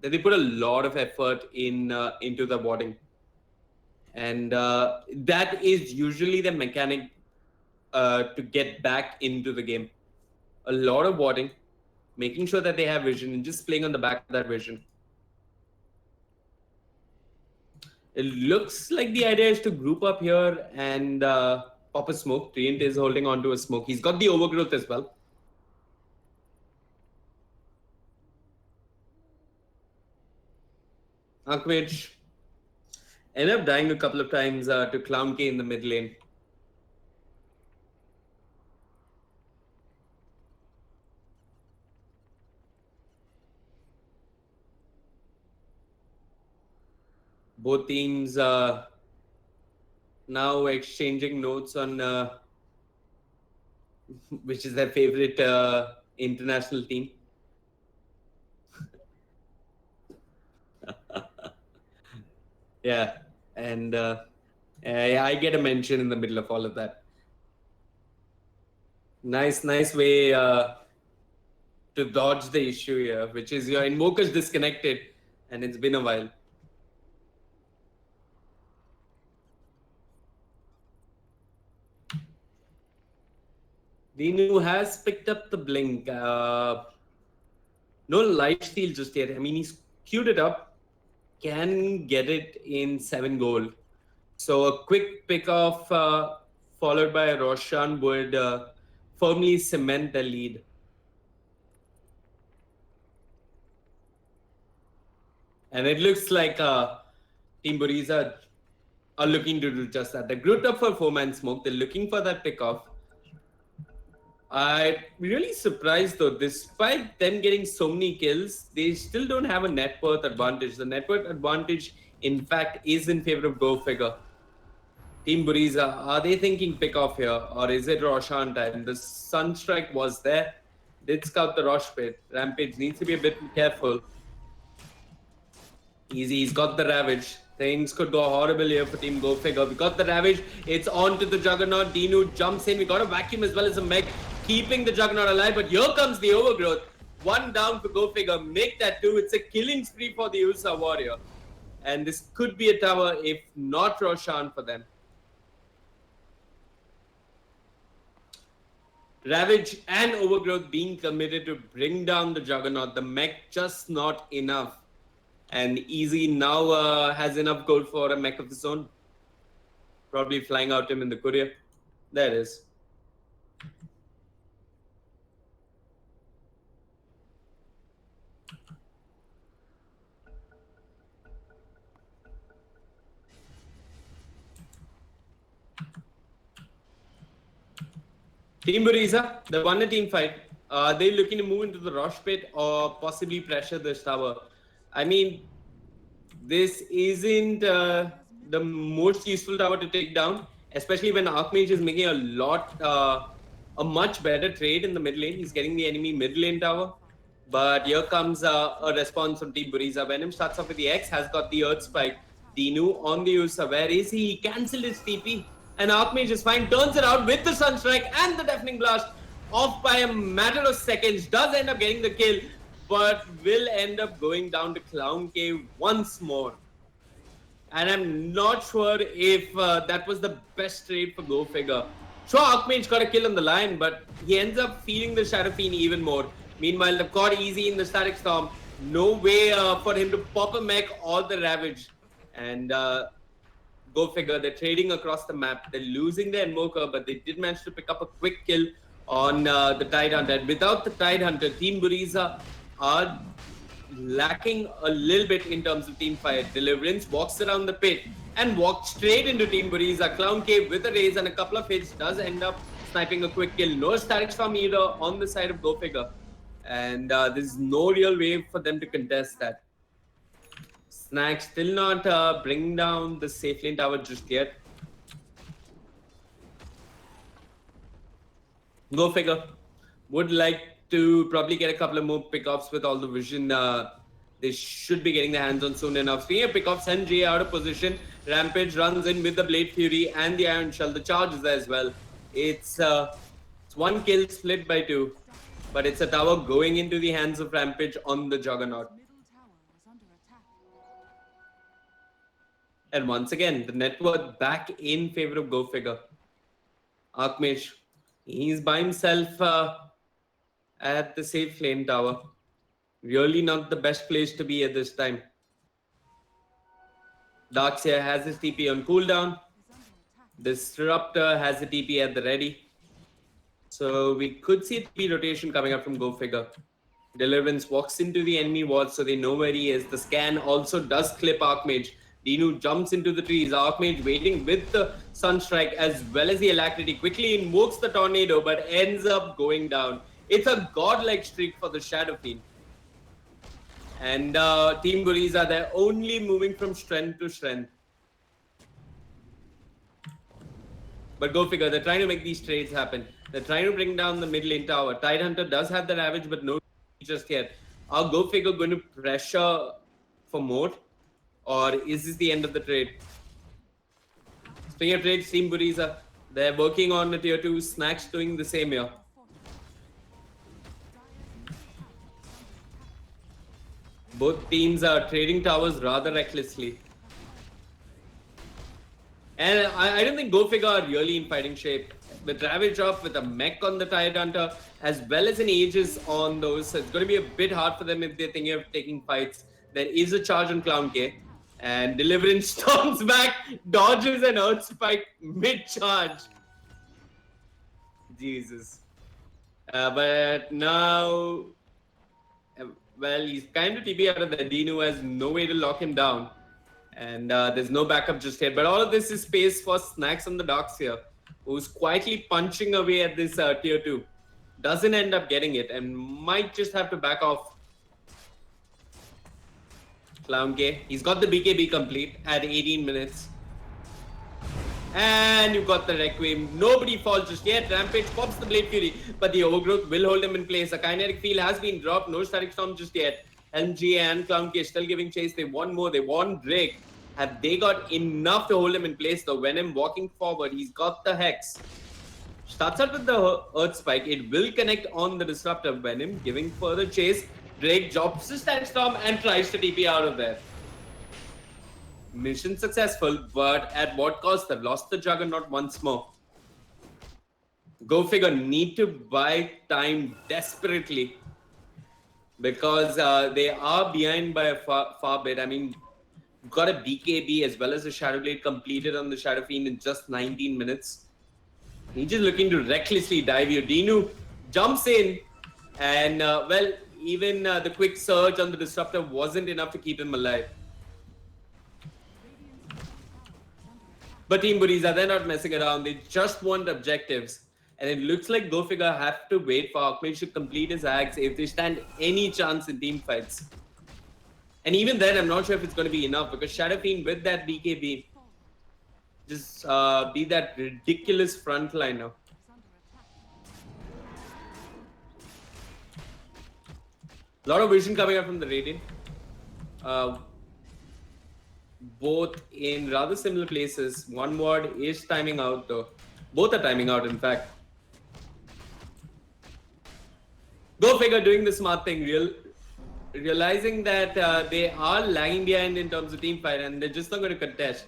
they put a lot of effort into the warding. And that is usually the mechanic to get back into the game. A lot of warding, making sure that they have vision and just playing on the back of that vision. It looks like the idea is to group up here and pop a smoke. Treant is holding on to a smoke. He's got the overgrowth as well. Archmage ended up dying a couple of times to Clown K in the mid lane. Both teams now exchanging notes on which is their favorite international team. Yeah, and I get a mention in the middle of all of that. Nice way to dodge the issue here, which is your invoker's disconnected, and it's been a while. Dinu has picked up the blink. No lifesteal just yet. I mean, he's queued it up. Can get it in 7 gold. So a quick pick off followed by a Roshan would firmly cement the lead. And it looks like Team Buriza are looking to do just that. They're grouped up for 4-man smoke. They're looking for that pick off. I'm really surprised though, despite them getting so many kills, they still don't have a net worth advantage. The net worth advantage, in fact, is in favor of Go Figure. Team Buriza, are they thinking pick off here, or is it Roshan time? The Sunstrike was there, did scout the Rosh pit. Rampage needs to be a bit careful. Easy, he's got the Ravage. Things could go horrible here for Team Go Figure. We got the Ravage. It's on to the Juggernaut. Dinu jumps in. We got a Vacuum as well as a mech, keeping the Juggernaut alive. But here comes the Overgrowth. 1 down for Go Figure. Make that 2. It's a killing spree for the Ursa Warrior. And this could be a tower, if not Roshan, for them. Ravage and Overgrowth being committed to bring down the Juggernaut. The mech just not enough. And Easy now has enough gold for a mech of his own. Probably flying out him in the courier. There it is. Team Buriza, they won a team fight. They're looking to move into the Rosh pit or possibly pressure this tower. I mean, this isn't the most useful tower to take down, especially when Archmage is making a much better trade in the mid lane. He's getting the enemy mid lane tower. But here comes a response from Team Buriza. Venom starts off with the X, has got the Earth Spike. Dinu on the Ursa. Where is he? He cancelled his TP. And Archmage is fine, turns it out with the Sunstrike and the Deafening Blast. Off by a matter of seconds, does end up getting the kill. but will end up going down to Clown Cave once more. And I'm not sure if that was the best trade for Go Figure. Sure, Archmage got a kill on the line, but he ends up feeling the Shadow Fiend even more. Meanwhile, they've got easy in the Static Storm. No way for him to pop a mech or the Ravage. And Go Figure, they're trading across the map. They're losing their Invoker, but they did manage to pick up a quick kill on the Tide Hunter. And without the Tide Hunter, Team Buriza are lacking a little bit in terms of team fight. Deliverance walks around the pit and walks straight into Team Buriza. Clown Cave with a raise and a couple of hits does end up sniping a quick kill. No Static Storm either on the side of Go Figure. And there's no real way for them to contest that. Snack still not bringing down the safe lane tower just yet. Go Figure would like to probably get a couple of more pickoffs with all the vision. They should be getting their hands on soon enough. Speaking of pickoffs, NJ out of position. Rampage runs in with the Blade Fury and the Iron Shell. The charge is there as well. It's one kill split by two, but it's a tower going into the hands of Rampage on the Juggernaut. And once again, the net worth back in favor of Go Figure. Archmage, he's by himself at the safe lane tower. Really not the best place to be at this time. Darkseer has his TP on cooldown. Disruptor has the TP at the ready. So we could see a TP rotation coming up from Go Figure. Deliverance walks into the enemy wall so they know where he is. The scan also does clip Archmage. Dinu jumps into the trees. Archmage waiting with the Sunstrike as well as the Alacrity. Quickly invokes the Tornado but ends up going down. It's a godlike streak for the Shadow Fiend. And Team Buriza, they're only moving from strength to strength. But Go Figure, they're trying to make these trades happen. They're trying to bring down the mid lane tower. Tide Hunter does have the Ravage, but no just yet. Are Go Figure going to pressure for more? Or is this the end of the trade? Speaking of trades, Team Buriza, they're working on the tier 2. Snacks doing the same here. Both teams are trading towers rather recklessly. And I don't think Go Figure are really in fighting shape. With Ravage off, with a mech on the Tide Hunter, as well as an Aegis on those, so it's going to be a bit hard for them if they're thinking of taking fights. There is a charge on Clown K. And Deliverance storms back, dodges an Earth Spike mid-charge. Jesus. But now... Well, he's kind of TP out of the Dinu has no way to lock him down. And there's no backup just yet. But all of this is space for Snacks on the docks here, who's quietly punching away at this tier 2. Doesn't end up getting it and might just have to back off. Clown K, he's got the BKB complete at 18 minutes. And you've got the Requiem. Nobody falls just yet. Rampage pops the Blade Fury, but the Overgrowth will hold him in place. A Kinetic Field has been dropped. No Static Storm just yet. LG and Clown K still giving chase. They want more. They want Drake. Have they got enough to hold him in place? The Venom walking forward. He's got the Hex. Starts out with the Earth Spike. It will connect on the Disruptor. Venom giving further chase. Drake drops the Static Storm and tries to TP out of there. Mission successful, but at what cost? They've lost the Juggernaut once more. Go Figure need to buy time desperately because they are behind by a far bit. I mean, got a BKB as well as a Shadow Blade completed on the Shadow Fiend in just 19 minutes. He's just looking to recklessly dive you. Dinu jumps in and, well, even the quick surge on the Disruptor wasn't enough to keep him alive. But Team Buriza, they're not messing around. They just want objectives. And it looks like Go Figure have to wait for Archmage to complete his axe if they stand any chance in team fights. And even then, I'm not sure if it's going to be enough because Shadow Fiend with that BKB just be that ridiculous frontliner. A lot of vision coming up from the Radiant. Both in rather similar places. One ward is timing out though. Both are timing out in fact. Go Figure doing the smart thing, realizing that they are lagging behind in terms of team fight and they're just not going to contest.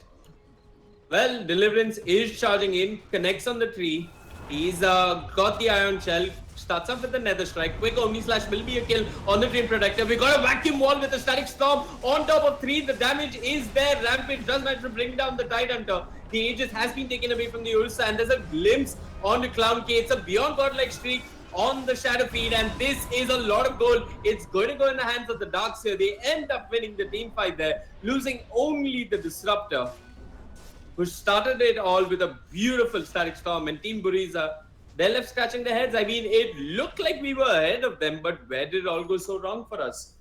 Well, Deliverance is charging in, connects on the tree. He's got the Iron Shell, starts off with the Nether Strike. Quick Omni Slash will be a kill on the Dream Protector. We got a Vacuum Wall with a Static Storm on top of 3. The damage is there. Rampage does manage to bring down the Tide Hunter. The Aegis has been taken away from the Ursa and there's a glimpse on the Clown K. It's a Beyond Godlike streak on the Shadow Feed and this is a lot of gold. It's going to go in the hands of the Darkseer. They end up winning the team fight there, losing only the Disruptor, who started it all with a beautiful Static Storm, and Team Buriza, they're left scratching their heads. I mean, it looked like we were ahead of them, but where did it all go so wrong for us?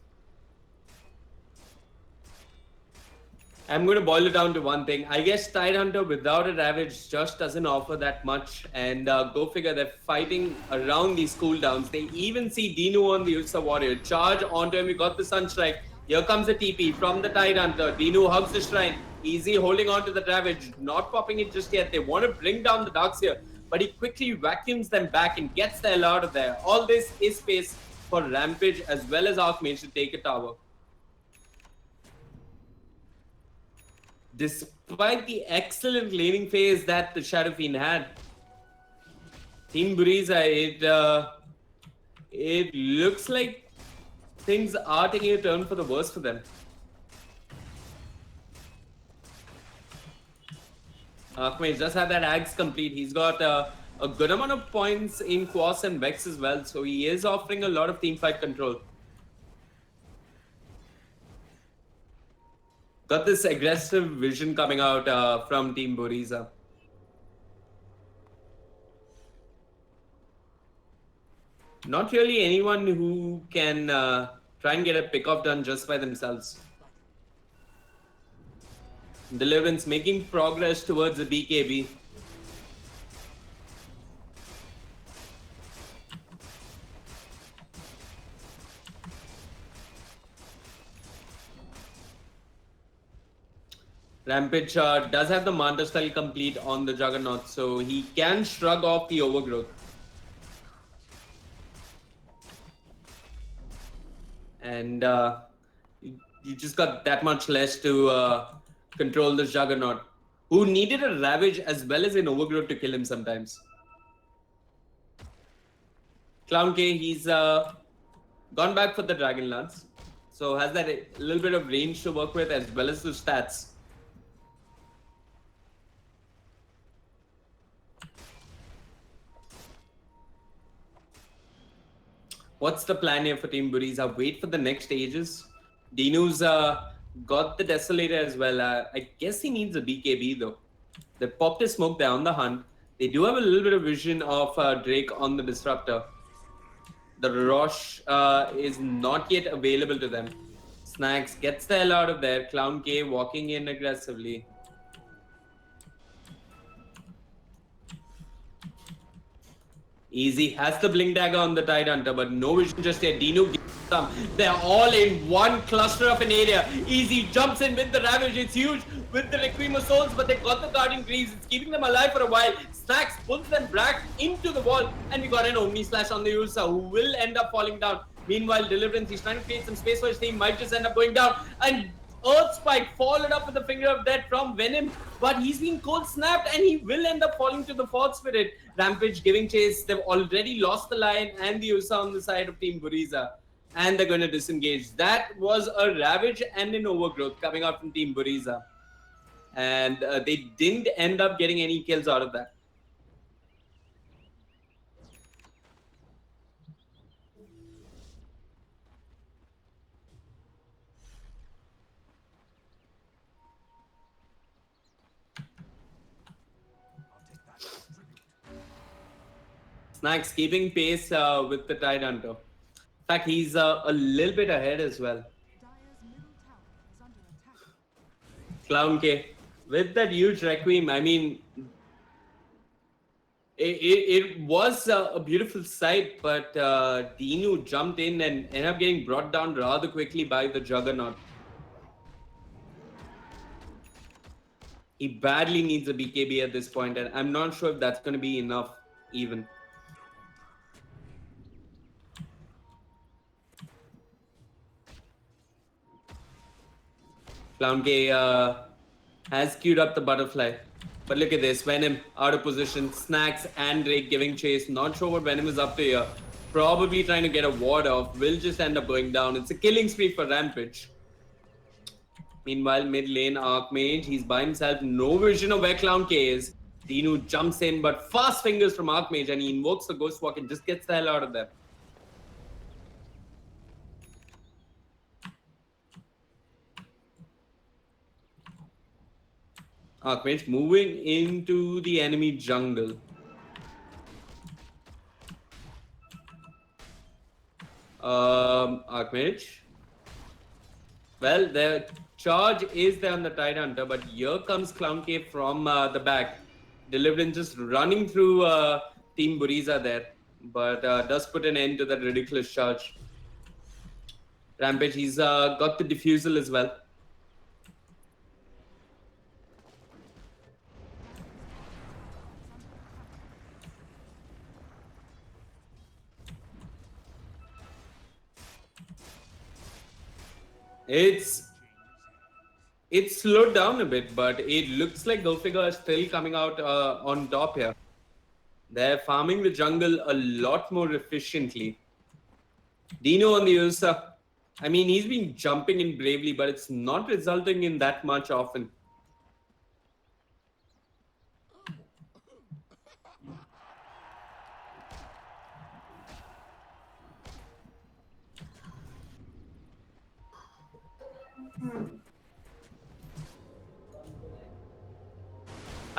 I'm going to boil it down to one thing. I guess Tide Hunter without a Ravage just doesn't offer that much, and go figure, they're fighting around these cooldowns. They even see Dinu on the Ursa Warrior. Charge onto him, we got the Sunstrike. Here comes the TP from the Tide Hunter. Dinu hugs the Shrine. Easy holding on to the Ravage, not popping it just yet. They want to bring down the Darkseer, but he quickly vacuums them back and gets the hell out of there. All this is space for Rampage as well as Archmage to take a tower. Despite the excellent laning phase that the Shadow Fiend had, Team Buriza, it looks like things are taking a turn for the worse for them. Archmage just had that Axe complete. He's got a good amount of points in Quas and Vex as well, so he is offering a lot of teamfight control. Got this aggressive vision coming out from Team Buriza. Not really anyone who can try and get a pick-off done just by themselves. Deliverance making progress towards the BKB. Rampage does have the Manta style complete on the Juggernaut, so he can shrug off the overgrowth. And you just got that much less to control the Juggernaut, who needed a Ravage as well as an Overgrowth to kill him sometimes. Clown K, he's gone back for the Dragon Lance, so has that a little bit of range to work with as well as the stats. What's the plan here for Team Buriza? Wait for the next Aegis. Dinu's got the Desolator as well. I guess he needs a BKB though. They popped a smoke there on the hunt. They do have a little bit of vision of Drake on the Disruptor. The Rosh is not yet available to them. Snacks gets the hell out of there. Clown K walking in aggressively. Easy has the Blink Dagger on the Tide Hunter, but no vision just yet. Dinu gives some. They're all in one cluster of an area. Easy jumps in with the Ravage. It's huge with the Requiem of Souls, but they've got the Guardian Greaves. It's keeping them alive for a while. Snacks pulls them back into the wall, and we got an Omni Slash on the Ursa, who will end up falling down. Meanwhile, Deliverance, he's trying to create some space for his team, might just end up going down. And Earth Spike followed up with the Finger of Death from Venom, but he's been cold snapped and he will end up falling to the Fourth Spirit. Rampage giving chase. They've already lost the Lion and the Ursa on the side of Team Buriza, and they're going to disengage. That was a Ravage and an Overgrowth coming out from Team Buriza, and they didn't end up getting any kills out of that. Snacks keeping pace with the Tide Hunter. In fact, he's a little bit ahead as well. Clown K with that huge Requiem. I mean, it was a beautiful sight, but Dinu jumped in and ended up getting brought down rather quickly by the Juggernaut. He badly needs a BKB at this point, and I'm not sure if that's going to be enough even. Clown K has queued up the butterfly. But look at this. Venom out of position. Snacks and Drake giving chase. Not sure what Venom is up to here. Probably trying to get a ward off. Will just end up going down. It's a killing spree for Rampage. Meanwhile, mid lane, Archmage, he's by himself. No vision of where Clown K is. Dinu jumps in, but fast fingers from Archmage, and he invokes the Ghost Walk and just gets the hell out of there. Archmage moving into the enemy jungle. Archmage. Well, the charge is there on the Tidehunter, but here comes Clown K from the back. Deliverance just running through Team Buriza there, but does put an end to that ridiculous charge. Rampage, he's got the defusal as well. It's slowed down a bit, but it looks like GoFigure is still coming out on top here. They're farming the jungle a lot more efficiently. Dino on the Ursa, I mean, he's been jumping in bravely, but it's not resulting in that much often.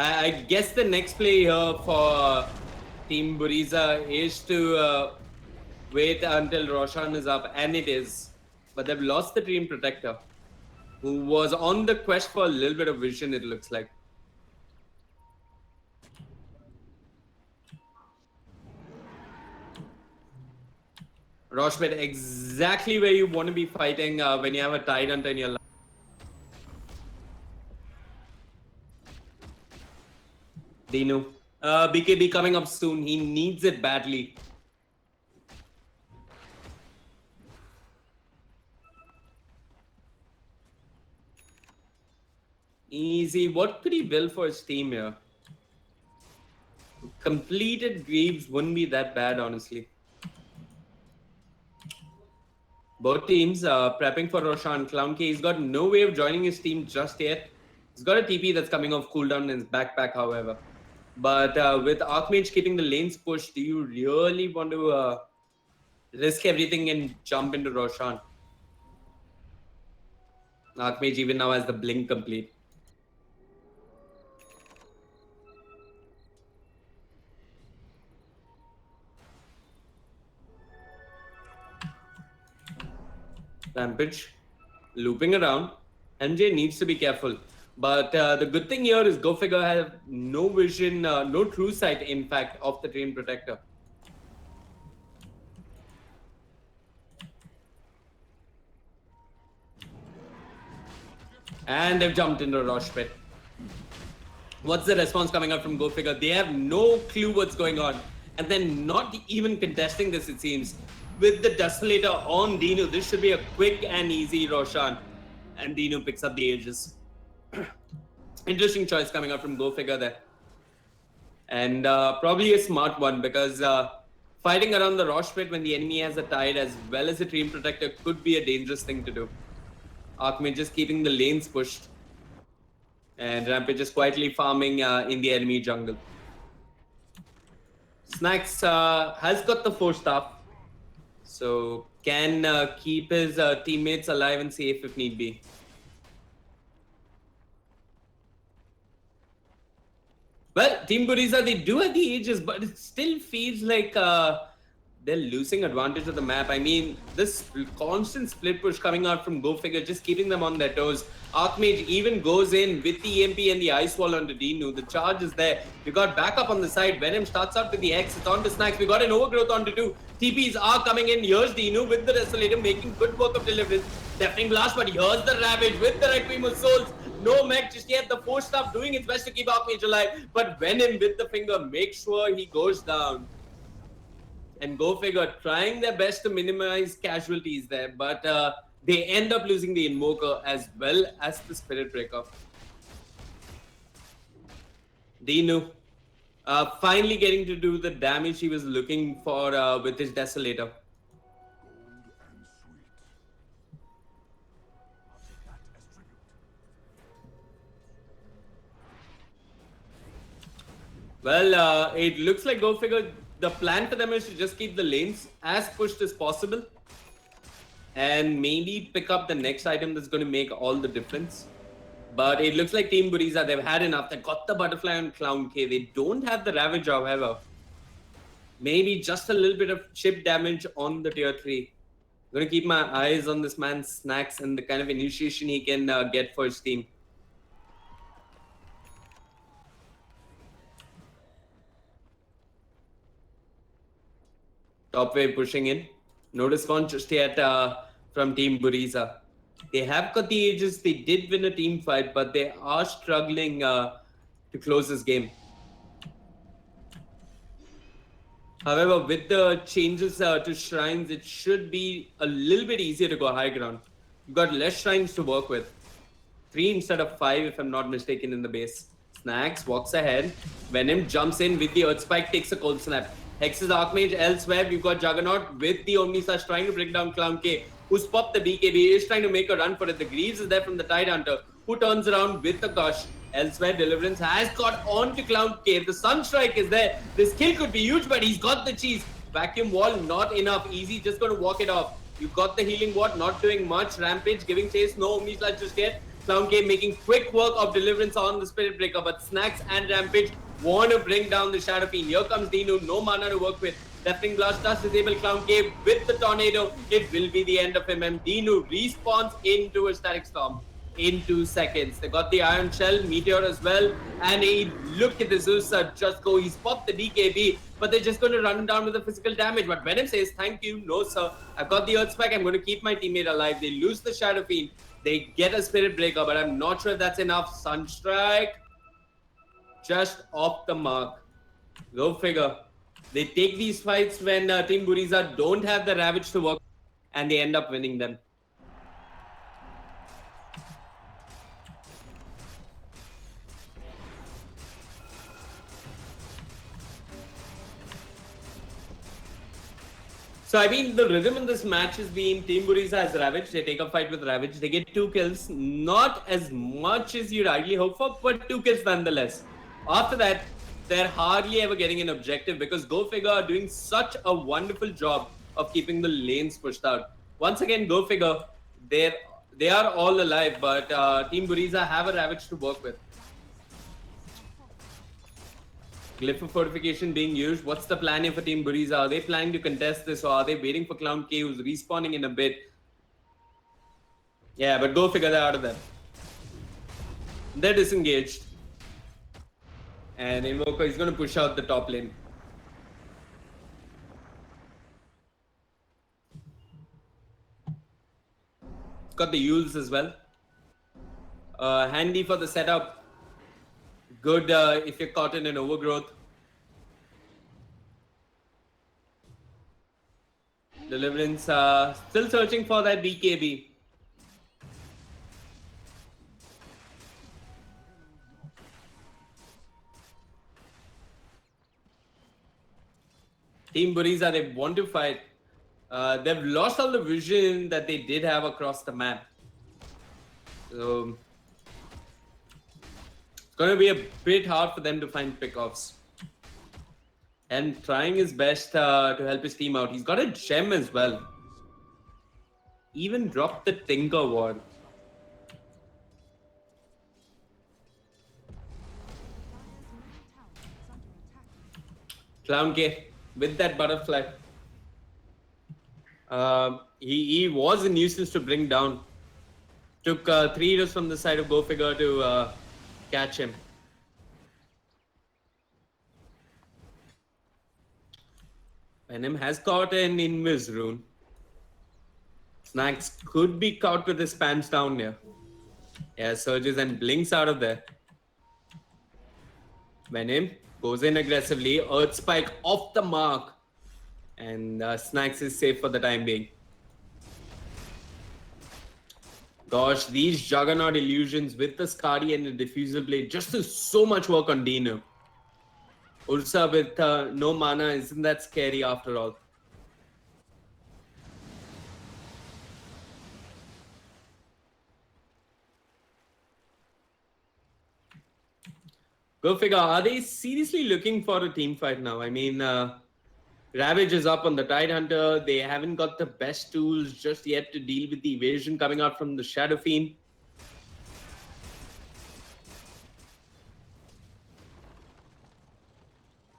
I guess the next play here for Team Buriza is to wait until Roshan is up, and it is. But they've lost the Dream Protector, who was on the quest for a little bit of vision, it looks like. Roshbet, exactly where you want to be fighting when you have a Tidehunter in your life. Dinu. BKB coming up soon. He needs it badly. Easy. What could he build for his team here? Completed Greaves wouldn't be that bad, honestly. Both teams prepping for Roshan. Clown K, he's got no way of joining his team just yet. He's got a TP that's coming off cooldown in his backpack, however. But with Archmage keeping the lanes pushed, do you really want to risk everything and jump into Roshan? Archmage even now has the blink complete. Rampage looping around. MJ needs to be careful. But the good thing here is GoFigure have no vision, no true sight, in fact, of the Dream Protector. And they've jumped into Rosh Pit. What's the response coming out from GoFigure? They have no clue what's going on. And then not even contesting this, it seems. With the Desolator on Dinu, this should be a quick and easy Roshan. And Dinu picks up the Aegis. Interesting choice coming out from GoFigure there. And probably a smart one, because fighting around the Rosh Pit when the enemy has a Tide as well as a Dream Protector could be a dangerous thing to do. Archmage just keeping the lanes pushed. And Rampage just quietly farming in the enemy jungle. Snacks has got the 4-staff. So can keep his teammates alive and safe if need be. Well, Team Buriza, they do have the Aegis, but it still feels like they're losing advantage of the map. I mean, this constant split push coming out from GoFigure, just keeping them on their toes. Archmage even goes in with the EMP and the Ice Wall onto Dinu. The charge is there. We got backup on the side. Venom starts out with the X. It's on to Snacks. We got an Overgrowth onto 2. TPs are coming in. Here's Dinu with the Desolator, making good work of deliverance. Deafening Blast, but here's the Ravage with the Requiem of Souls. No mech, just yet the 4-staff doing its best to keep Archmage alive. But Venom with the finger makes sure he goes down. And GoFigure trying their best to minimize casualties there. But They end up losing the Invoker as well as the Spirit Breaker. Dinu finally getting to do the damage he was looking for with his Desolator. Well, it looks like Go Figure, the plan for them is to just keep the lanes as pushed as possible and maybe pick up the next item that's going to make all the difference. But it looks like Team Buriza, they've had enough. They got the Butterfly on Clown K. They don't have the Ravage, however. Maybe just a little bit of chip damage on the tier 3. I'm going to keep my eyes on this man's snacks and the kind of initiation he can get for his team. Top wave pushing in. No response just yet from Team Buriza. They have got the ages. They did win a team fight, but they are struggling to close this game. However, with the changes to shrines, it should be a little bit easier to go high ground. You've got less shrines to work with. 3 instead of 5, if I'm not mistaken, in the base. Snacks walks ahead. Venom jumps in with the Earth Spike, takes a cold snap. Hex's Archmage elsewhere. We've got Juggernaut with the Omni Slash trying to bring down Clown K, who's popped the BKB. He is trying to make a run for it. The Greaves is there from the Tide Hunter, who turns around with the Gush. Elsewhere, Deliverance has got on to Clown K. The Sunstrike is there. This kill could be huge, but he's got the cheese. Vacuum Wall, not enough. Easy, just going to walk it off. You've got the Healing Ward, not doing much. Rampage giving chase, no Omni Slash just yet. Clown K making quick work of Deliverance on the Spirit Breaker, but Snacks and Rampage want to bring down the Shadow Fiend. Here comes Dinu, no mana to work with. Deafening Blast does disable Clown K with the Tornado. It will be the end of him, and Dinu respawns into a Static Storm in 2 seconds. They got the Iron Shell, Meteor as well, and look at the Zeus just go. He's popped the DKB, but they're just going to run him down with the physical damage. But Venom says, thank you, no sir. I've got the Earth Spike, I'm going to keep my teammate alive. They lose the Shadow Fiend. They get a Spirit Breaker, but I'm not sure if that's enough. Sunstrike, just off the mark. Go figure. They take these fights when Team Buriza don't have the Ravage to work, and they end up winning them. So, I mean, the rhythm in this match has been Team Buriza has Ravage. They take a fight with Ravage. They get 2 kills. Not as much as you'd ideally hope for, but 2 kills nonetheless. After that, they're hardly ever getting an objective because Go Figure are doing such a wonderful job of keeping the lanes pushed out. Once again, Go Figure, they are all alive, but Team Buriza have a Ravage to work with. Glyph of Fortification being used. What's the plan here for Team Buriza? Are they planning to contest this, or are they waiting for Clown K, who's respawning in a bit? Yeah, but Go Figure, they're out of there. They're disengaged. And Invoker is going to push out the top lane. Got the Yules as well. Handy for the setup. Good if you're caught in an overgrowth. Deliverance still searching for that BKB. Team Buriza, they want to fight. They've lost all the vision that they did have across the map. So it's going to be a bit hard for them to find pickoffs. And trying his best to help his team out. He's got a gem as well. Even dropped the Tinker Ward. Clown K with that butterfly. He was a nuisance to bring down. Took 3 heroes from the side of Go Figure to catch him. Venom has caught an Invis rune. Snacks could be caught with his pants down here. Yeah, surges and blinks out of there. Venom goes in aggressively. Earth Spike off the mark. And Snacks is safe for the time being. Gosh, these Juggernaut illusions with the Skadi and the Diffusal Blade just do so much work on Dino. Ursa with no mana, isn't that scary after all? Go figure, are they seriously looking for a team fight now? I mean, Ravage is up on the Tidehunter. They haven't got the best tools just yet to deal with the evasion coming out from the Shadow Fiend.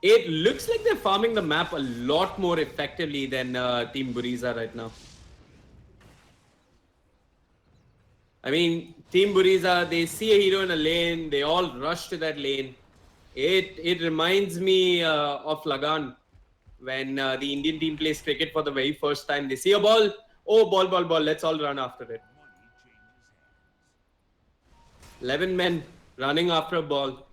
It looks like they're farming the map a lot more effectively than Team Buriza right now. I mean, Team Buriza, they see a hero in a lane, they all rush to that lane. It reminds me of Lagan when the Indian team plays cricket for the very first time. They see a ball, oh, ball, let's all run after it. 11 men running after a ball.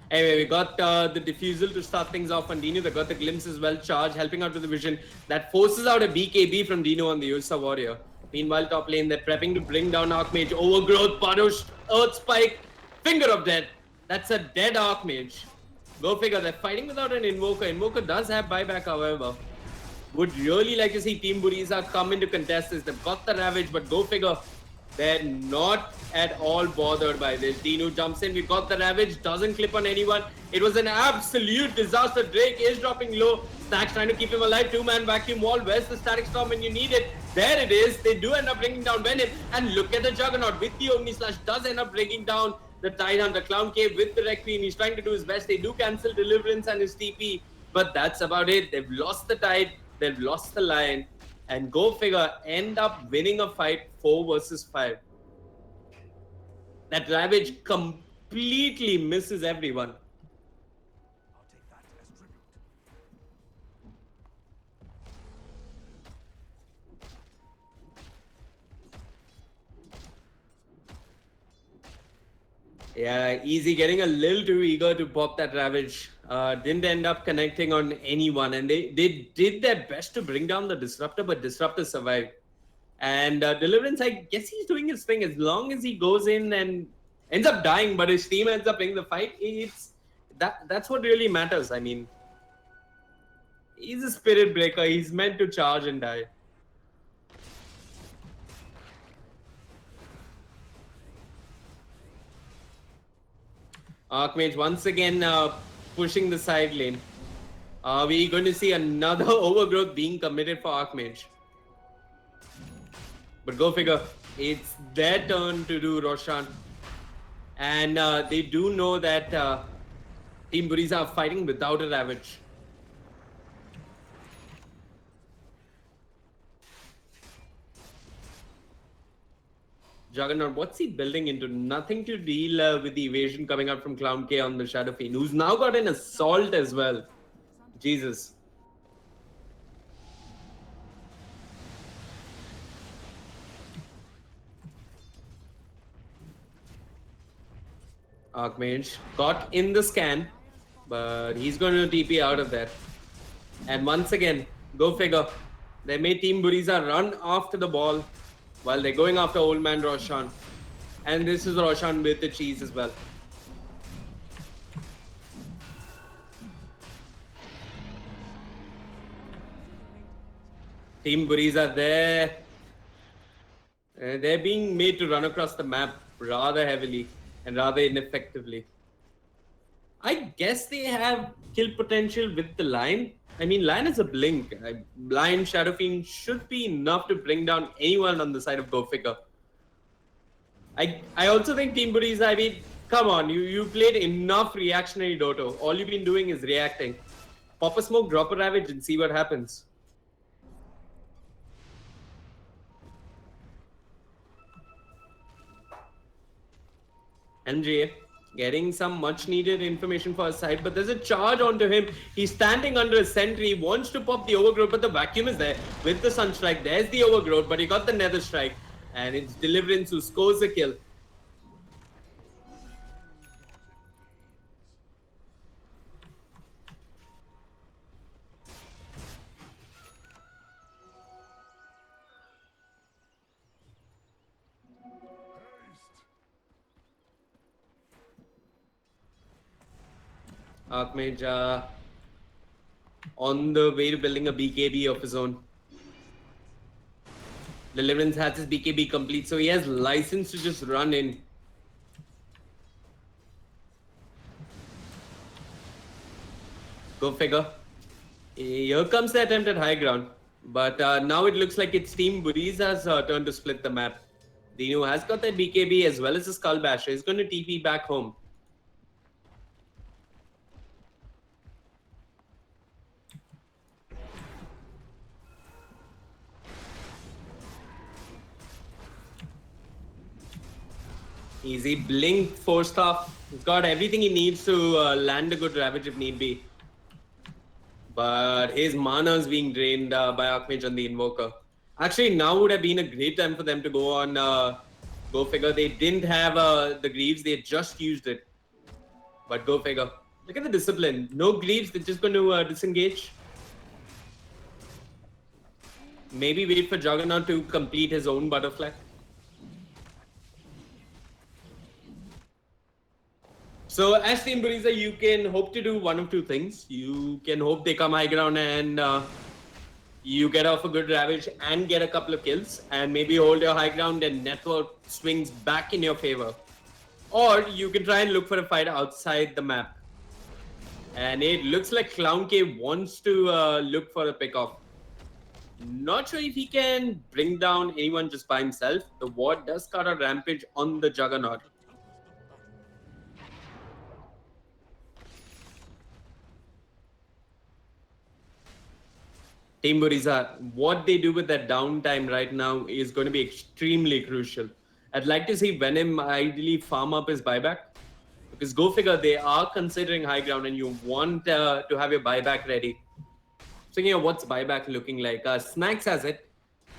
Anyway, we got the Diffusal to start things off on Dino. They got the Glimpse as well, charge, helping out with the vision. That forces out a BKB from Dino on the Ursa Warrior. Meanwhile, top lane, they're prepping to bring down Archmage. Overgrowth, Padush, Earth Spike, Finger of Death. That's a dead Archmage. Go figure, they're fighting without an Invoker. Invoker does have buyback, however. Would really like to see Team Buriza come into contest this. They've got the Ravage, but go figure, they're not at all bothered by this. Dino jumps in, we got the Ravage, doesn't clip on anyone. It was an absolute disaster. Drake is dropping low. Snacks trying to keep him alive. Two-man vacuum wall. Where's the Static Storm when you need it? There it is. They do end up bringing down Venom. And look at the Juggernaut with the Omni Slash. Does end up breaking down the Tidehunter. Clown Cave with the Requiem. He's trying to do his best. They do cancel Deliverance and his TP. But that's about it. They've lost the Tide. They've lost the Lion. And go figure, end up winning a fight 4 versus 5. That Ravage completely misses everyone. Yeah, Easy getting a little too eager to pop that Ravage. Didn't end up connecting on anyone, and they did their best to bring down the Disruptor, but Disruptor survived. And Deliverance, I guess he's doing his thing. As long as he goes in and ends up dying, but his team ends up winning the fight, that's what really matters. I mean, he's a Spirit Breaker. He's meant to charge and die. Archmage once again pushing the side lane. Are we going to see another overgrowth being committed for Archmage? But go figure, it's their turn to do Roshan. And they do know that Team Buriza are fighting without a Ravage. Juggernaut, what's he building into? Nothing to deal with the evasion coming out from Clown K on the Shadow Fiend, who's now got an Assault as well. Jesus. Archmage got in the scan, but he's going to TP out of there. And once again, go figure, they made Team Buriza run after the ball while they're going after Old Man Roshan. And this is Roshan with the cheese as well. Team Buriza there. They're being made to run across the map rather heavily and rather ineffectively. I guess they have kill potential with the Lion. I mean, Lion is a blink. Lion Shadow Fiend should be enough to bring down anyone on the side of Go Figure. I also think Team Buriza, I mean, come on, you played enough reactionary Dota. All you've been doing is reacting. Pop a smoke, drop a Ravage and see what happens. MJ getting some much needed information for his side, but there's a charge onto him. He's standing under a sentry, wants to pop the overgrowth, but the vacuum is there with the Sunstrike. There's the overgrowth, but he got the Nether Strike, and it's Deliverance who scores the kill. Archmage on the way to building a BKB of his own. Deliverance has his BKB complete, so he has license to just run in. Go figure. Here comes the attempt at high ground. But now it looks like it's Team Buriza's turn to split the map. Dino has got that BKB as well as the Skull Basher. He's going to TP back home. Easy blink, force staff. He's got everything he needs to land a good Ravage if need be. But his mana is being drained by Archmage on the Invoker. Actually, now would have been a great time for them to go on Go Figure. They didn't have the Greaves, they just used it. But go figure. Look at the discipline. No Greaves, they're just going to disengage. Maybe wait for Juggernaut to complete his own butterfly. So as Team Buriza, you can hope to do one of two things. You can hope they come high ground and you get off a good Ravage and get a couple of kills and maybe hold your high ground and network swings back in your favor. Or you can try and look for a fight outside the map. And it looks like Clown K wants to look for a pick-off. Not sure if he can bring down anyone just by himself. The ward does cut a Rampage on the Juggernaut. Team Buriza, what they do with that downtime right now is going to be extremely crucial. I'd like to see Venom ideally farm up his buyback. Because go figure, they are considering high ground and you want to have your buyback ready. So, you know, what's buyback looking like? Snacks has it.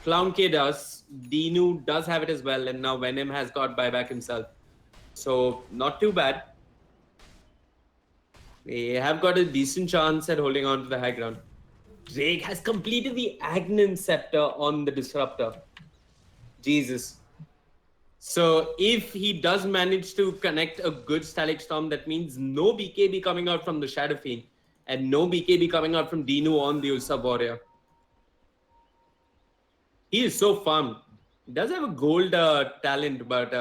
Clown K does. Dinu does have it as well. And now Venom has got buyback himself. So, not too bad. They have got a decent chance at holding on to the high ground. Drake has completed the Aghanim Scepter on the Disruptor. Jesus. So if he does manage to connect a good Static Storm, that means no BKB coming out from the Shadow Fiend and no BKB coming out from Dinu on the Ulsa Warrior. He is so farmed. He does have a gold talent, but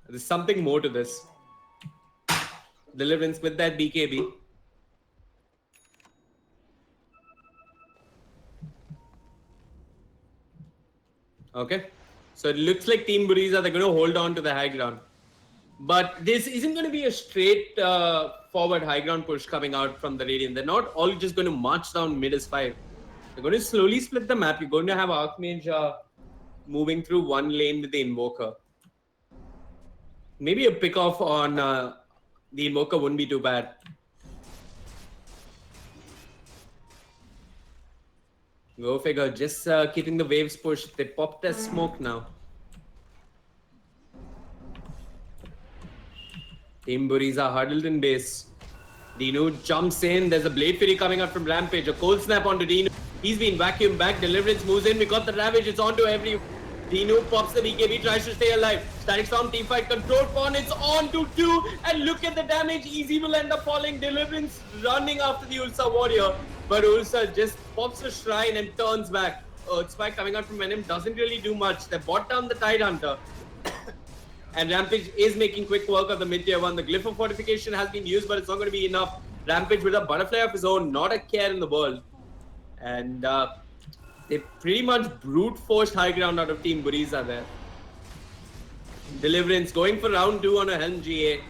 there's something more to this. Deliverance with that BKB. Okay, so it looks like Team Buriza, they're going to hold on to the high ground. But this isn't going to be a straight forward high ground push coming out from the Radiant. They're not all just going to march down mid as 5. They're going to slowly split the map. You're going to have Archmage moving through one lane with the Invoker. Maybe a pick off on the Invoker wouldn't be too bad. Go figure, just keeping the waves pushed. They popped as smoke now. Team Buriza huddled in base. Dinu jumps in. There's a Blade Fury coming out from Rampage. A cold snap onto Dinu. He's been vacuumed back. Deliverance moves in. We got the Ravage. It's on to every. Dinu pops the BKB, tries to stay alive. Static Storm teamfight, control pawn. It's on to 2. And look at the damage. Easy will end up falling. Deliverance running after the Ulsa Warrior. But Ulsa just pops a shrine and turns back. Earth Spike coming out from Venom doesn't really do much. They bought down the Tide Hunter. And Rampage is making quick work of the mid-tier 1. The Glyph of Fortification has been used, but it's not going to be enough. Rampage with a butterfly of his own, not a care in the world. And they pretty much brute forced high ground out of Team Buriza there. Deliverance going for round 2 on a Helm GA.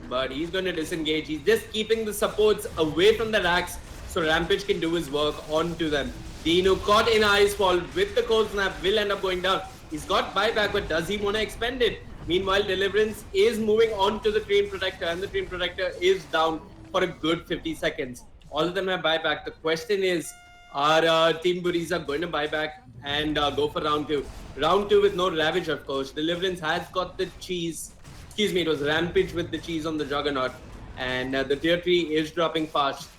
But he's going to disengage. He's just keeping the supports away from the racks so Rampage can do his work onto them. Dinu caught in Ice Fall with the cold snap, will end up going down. He's got buyback, but does he want to expend it? Meanwhile, Deliverance is moving on to the Train Protector, and the Train Protector is down for a good 50 seconds. All of them have buyback. The question is, are Team Buriza going to buy back and go for round 2? Round 2 with no Ravage, of course. Deliverance has got the cheese. Excuse me, it was Rampage with the cheese on the Juggernaut. And the tier 3 is dropping fast.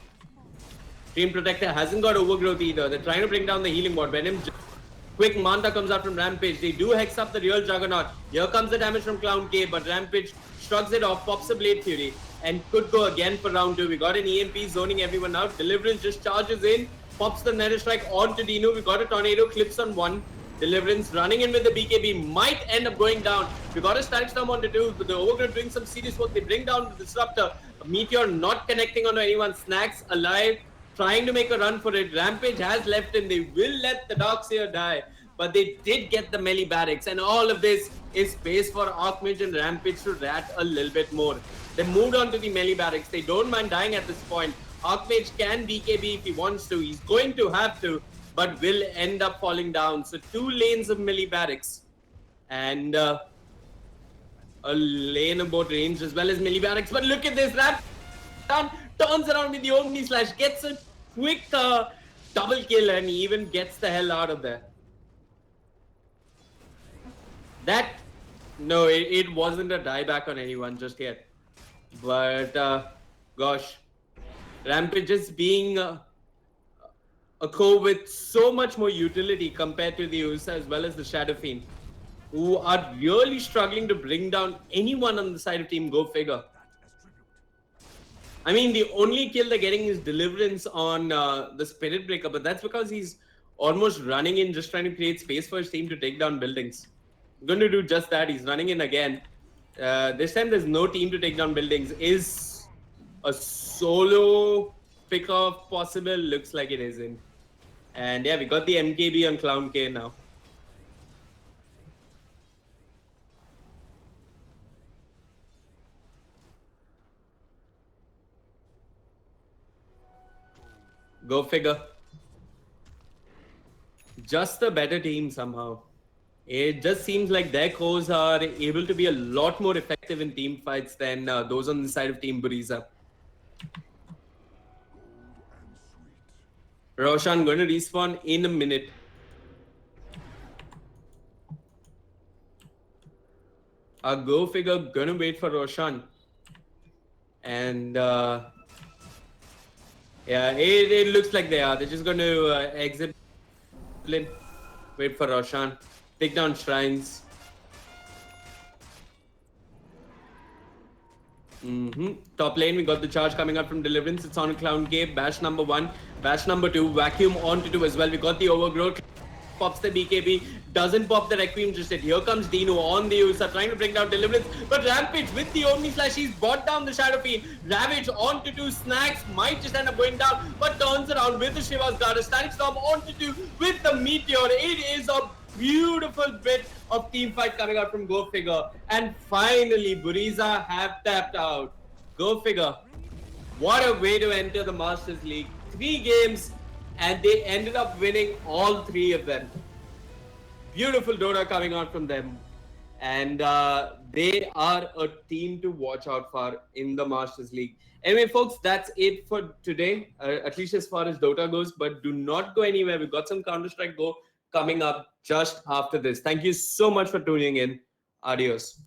Train Protector hasn't got Overgrowth either. They're trying to bring down the healing ward. Venom, quick Manta comes out from Rampage. They do hex up the real Juggernaut. Here comes the damage from Clown K, but Rampage shrugs it off, pops a Blade Fury, and could go again for round 2. We got an EMP zoning everyone out. Deliverance just charges in, pops the Nether Strike onto Dino. We got a Tornado, clips on 1. Deliverance running in with the BKB, might end up going down. We got a Static Storm onto 2, but the Overgrowth doing some serious work. They bring down the Disruptor. Meteor not connecting onto anyone. Snacks alive, trying to make a run for it. Rampage has left him. They will let the Darkseer die, but they did get the melee barracks, and all of this is space for Archmage and Rampage to rat a little bit more. They moved on to the melee barracks. They don't mind dying at this point. Archmage can BKB if he wants to. He's going to have to, but will end up falling down. So 2 lanes of melee barracks and a lane of both range as well as melee barracks. But look at this, Ramp turns around with the Omni Slash, gets a quick double kill, and he even gets the hell out of there. No, it wasn't a dieback on anyone just yet. But gosh, Rampage is being a core with so much more utility compared to the USA as well as the Shadow Fiend, who are really struggling to bring down anyone on the side of Team Go Figure. I mean, the only kill they're getting is Deliverance on the Spirit Breaker, but that's because he's almost running in, just trying to create space for his team to take down buildings. Going to do just that. He's running in again. This time there's no team to take down buildings. Is a solo pick-off possible? Looks like it isn't. And yeah, we got the MKB on Clown K now. Go figure. Just a better team somehow. It just seems like their cores are able to be a lot more effective in team fights than those on the side of Team Buriza. Roshan going to respawn in a minute. Go figure gonna wait for Roshan. And yeah, it looks like they are. They're just going to exit. Wait for Roshan. Take down shrines. Top lane, we got the charge coming out from Deliverance. It's on Clown Cave. Bash number 1. Bash number 2. Vacuum onto 2 as well. We got the Overgrowth. Pops the BKB. Doesn't pop the Requiem just yet. Here comes Dino on the USA, trying to bring down Deliverance. But Rampage with the Omni Slash, he's brought down the Shadow Fiend. Ravage onto 2. Snacks might just end up going down, but turns around with the Shiva's Guard. A Static Storm onto 2 with the Meteor. It is a beautiful bit of team fight coming out from Go Figure. And finally, Buriza have tapped out. Go Figure. What a way to enter the Masters League. 3 games, and they ended up winning all 3 of them. Beautiful Dota coming out from them. And they are a team to watch out for in the Masters League. Anyway, folks, that's it for today, at least as far as Dota goes. But do not go anywhere. We've got some Counter-Strike Go coming up just after this. Thank you so much for tuning in. Adios.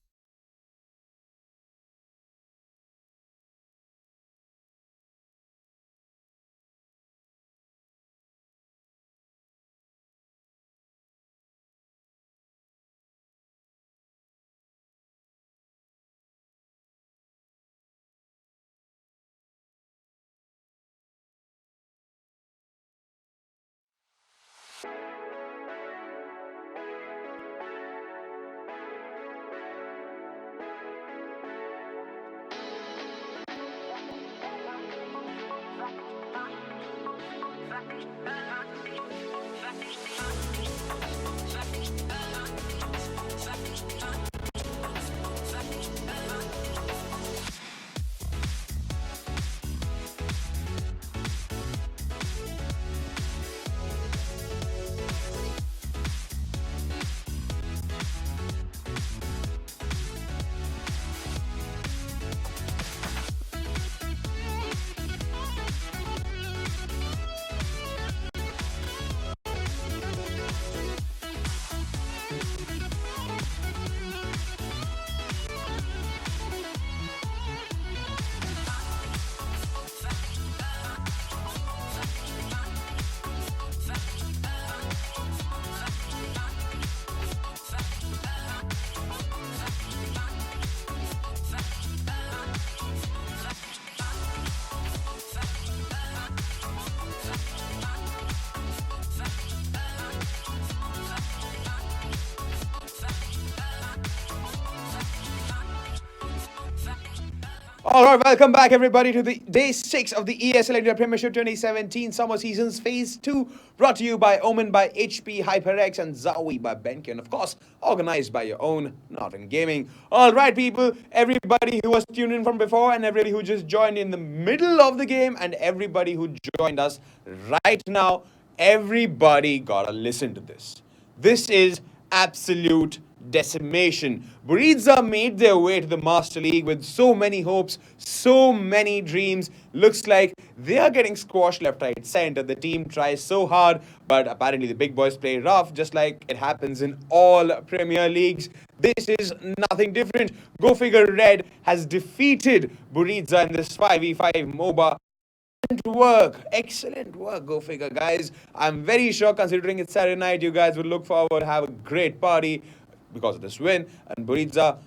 All right, welcome back, everybody, to the day 6 of the ESL India Premiership 2017 Summer Seasons Phase 2, brought to you by Omen by HP, HyperX, and Zowie by Benke, and of course, organized by your own Northern Gaming. All right, people, everybody who was tuned in from before, and everybody who just joined in the middle of the game, and everybody who joined us right now, everybody gotta listen to this. This is absolute decimation. Buriza made their way to the Master League with so many hopes, so many dreams. Looks like they are getting squashed left, right, center. The team tries so hard, but apparently the big boys play rough, just like it happens in all Premier Leagues. This is nothing different. Go figure, Red has defeated Buriza in this 5v5 MOBA. Excellent work, go figure, guys. I'm very sure, considering it's Saturday night, you guys would look forward to have a great party because of this win. And Buriza,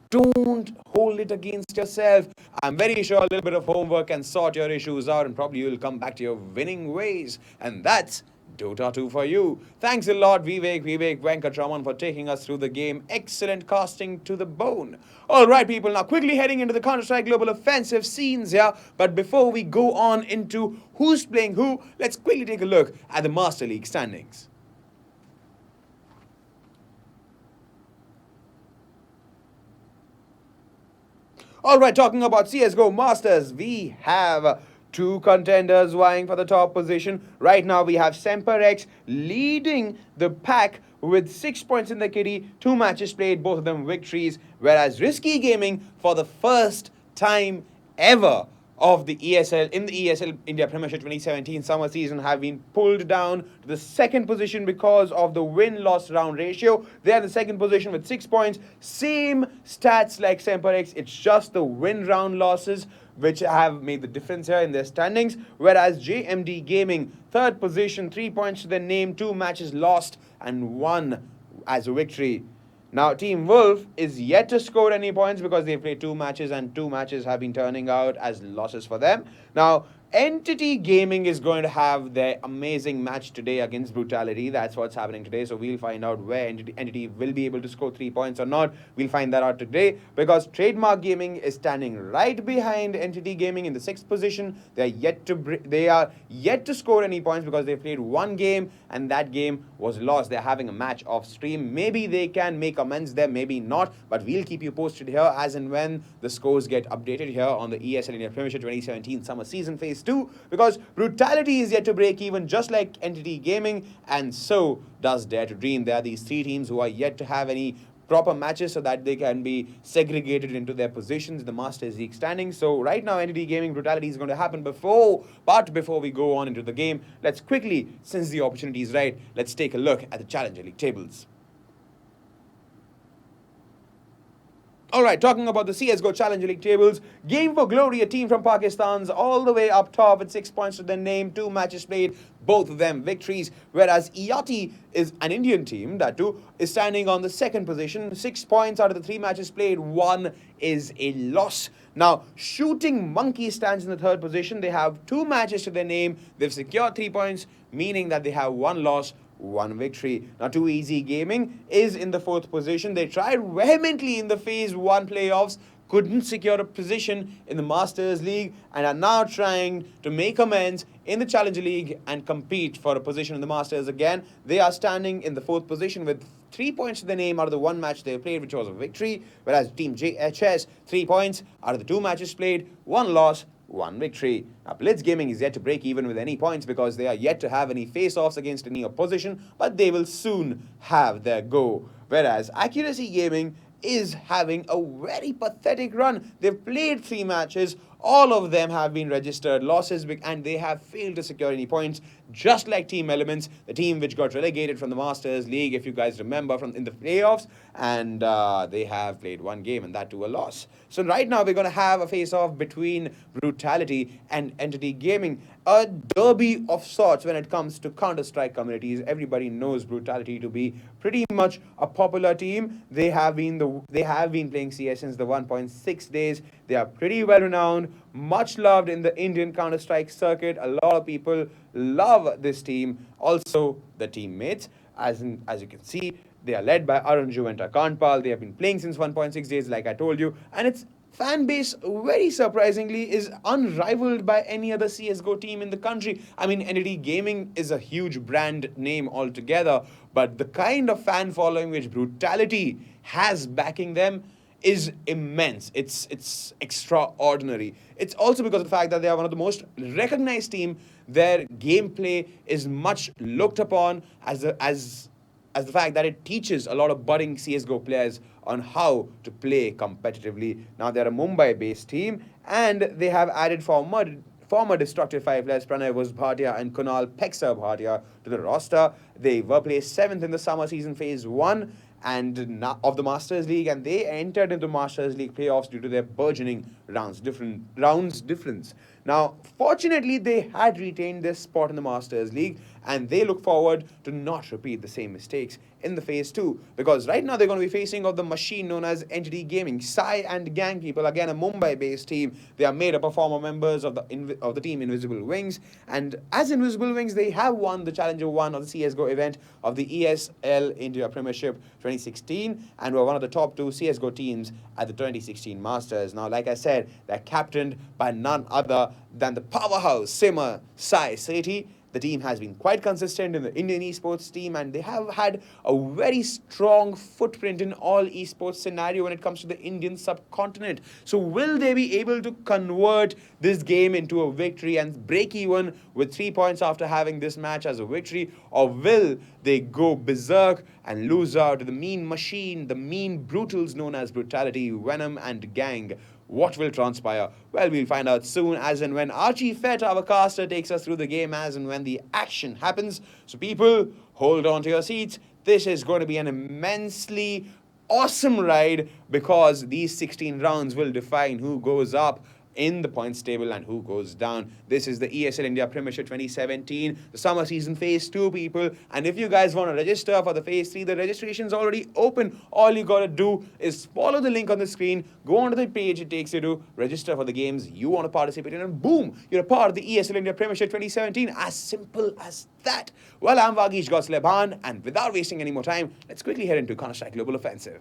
don't hold it against yourself. I'm very sure a little bit of homework can sort your issues out, and probably you'll come back to your winning ways. And that's Dota 2 for you. Thanks a lot, Vivek Venkatraman, for taking us through the game. Excellent casting to the bone. All right, people, now quickly heading into the Counter-Strike Global Offensive scenes here. But before we go on into who's playing who, let's quickly take a look at the Master League standings. All right, talking about CSGO Masters, we have two contenders vying for the top position. Right now, we have Semperex leading the pack with 6 points in the kitty, 2 matches played, both of them victories, whereas Risky Gaming, for the first time ever of the ESL, in the ESL India Premiership 2017 summer season, have been pulled down to the second position because of the win-loss round ratio. They are in the second position with 6 points. Same stats like Semperex. It's just the win round losses which have made the difference here in their standings. Whereas JMD Gaming, third position, 3 points to their name, 2 matches lost and 1 as a victory. Now, Team Wolf is yet to score any points because they've played 2 matches and 2 matches have been turning out as losses for them. Now, Entity Gaming is going to have their amazing match today against Brutality. That's what's happening today. So we'll find out where Entity will be able to score 3 points or not. We'll find that out today, because Trademark Gaming is standing right behind Entity Gaming in the 6th position. They are yet to score any points because they played 1 game and that game was lost. They're having a match off stream. Maybe they can make amends there, maybe not. But we'll keep you posted here as and when the scores get updated here on the ESL India Premiership 2017 Summer Season Phase 2, because Brutality is yet to break even, just like Entity Gaming, and so does Dare to Dream. There are these 3 teams who are yet to have any proper matches so that they can be segregated into their positions in the Masters League standings. So right now, Entity Gaming Brutality is going to happen before we go on into the game, let's quickly, since the opportunity is right, let's take a look at the Challenger League tables. Alright, talking about the CSGO Challenger League tables, Game for Glory, a team from Pakistan's all the way up top with 6 points to their name, 2 matches played, both of them victories, whereas Iati is an Indian team, that too, is standing on the 2nd position, 6 points out of the 3 matches played, 1 is a loss. Now, Shooting Monkey stands in the 3rd position. They have 2 matches to their name, they've secured 3 points, meaning that they have 1 loss, 1 victory. Now, Too Easy Gaming is in the 4th position. They tried vehemently in the Phase 1 playoffs, couldn't secure a position in the Masters League, and are now trying to make amends in the Challenger League and compete for a position in the Masters again. They are standing in the 4th position with 3 points to the name out of the 1 match they played, which was a victory, whereas Team JHS, 3 points out of the 2 matches played, 1 loss, 1 victory. Now, Blitz Gaming is yet to break even with any points because they are yet to have any face-offs against any opposition, but they will soon have their go. Whereas Accuracy Gaming is having a very pathetic run. They've played 3 matches. All of them have been registered losses, and they have failed to secure any points, just like Team Elements, the team which got relegated from the Masters League, if you guys remember, from in the playoffs, and they have played 1 game, and that too a loss. So right now we're going to have a face-off between Brutality and Entity Gaming, a derby of sorts when it comes to Counter-Strike communities. Everybody knows Brutality to be pretty much a popular team. They have been playing CS since the 1.6 days. They are pretty well renowned, much loved in the Indian Counter-Strike circuit. A lot of people love this team. Also, the teammates, as you can see, they are led by Arun Juventa Kanpal. They have been playing since 1.6 days, like I told you, and it's fan base, very surprisingly, is unrivaled by any other CSGO team in the country. I mean, ND Gaming is a huge brand name altogether, but the kind of fan following which Brutality has backing them is immense. It's extraordinary. It's also because of the fact that they are one of the most recognized team. Their gameplay is much looked upon as the fact that it teaches a lot of budding CSGO players on how to play competitively. Now they're a Mumbai-based team, and they have added former Destructive 5 players Pranay Bhatia and Kunal Peksa Bhatia to the roster. They were placed 7th in the summer season phase 1 of the Masters League, and they entered into Masters League playoffs due to their burgeoning rounds difference. Now, fortunately, they had retained their spot in the Masters League, and they look forward to not repeat the same mistakes in the phase 2, because right now they're going to be facing off the machine known as ND Gaming. Sai and Gang People, again a Mumbai-based team. They are made up of former members of the team Invisible Wings, and as Invisible Wings, they have won the Challenger 1 of the CSGO event of the ESL India Premiership 2016, and were one of the top 2 CSGO teams at the 2016 Masters. Now, like I said, they're captained by none other than the powerhouse Simmer Sai Sethi. The team has been quite consistent in the Indian esports team, and they have had a very strong footprint in all esports scenario when it comes to the Indian subcontinent. So will they be able to convert this game into a victory and break even with 3 points after having this match as a victory, or will they go berserk and lose out to the mean machine, the mean brutals known as Brutality, Venom and Gang? What will transpire? Well, we'll find out soon, as and when Archie Fett, our caster, takes us through the game, as and when the action happens. So people, hold on to your seats. This is going to be an immensely awesome ride, because these 16 rounds will define who goes up in the points table and who goes down. This is the ESL India Premiership 2017, the summer season phase 2, people. And if you guys want to register for the phase 3, the registration is already open. All you gotta do is follow the link on the screen, go onto the page it takes you to, register for the games you want to participate in, and boom, you're a part of the ESL India Premiership 2017. As simple as that. Well, I'm Vagish Gosleban, and without wasting any more time, let's quickly head into Counter-Strike Global Offensive.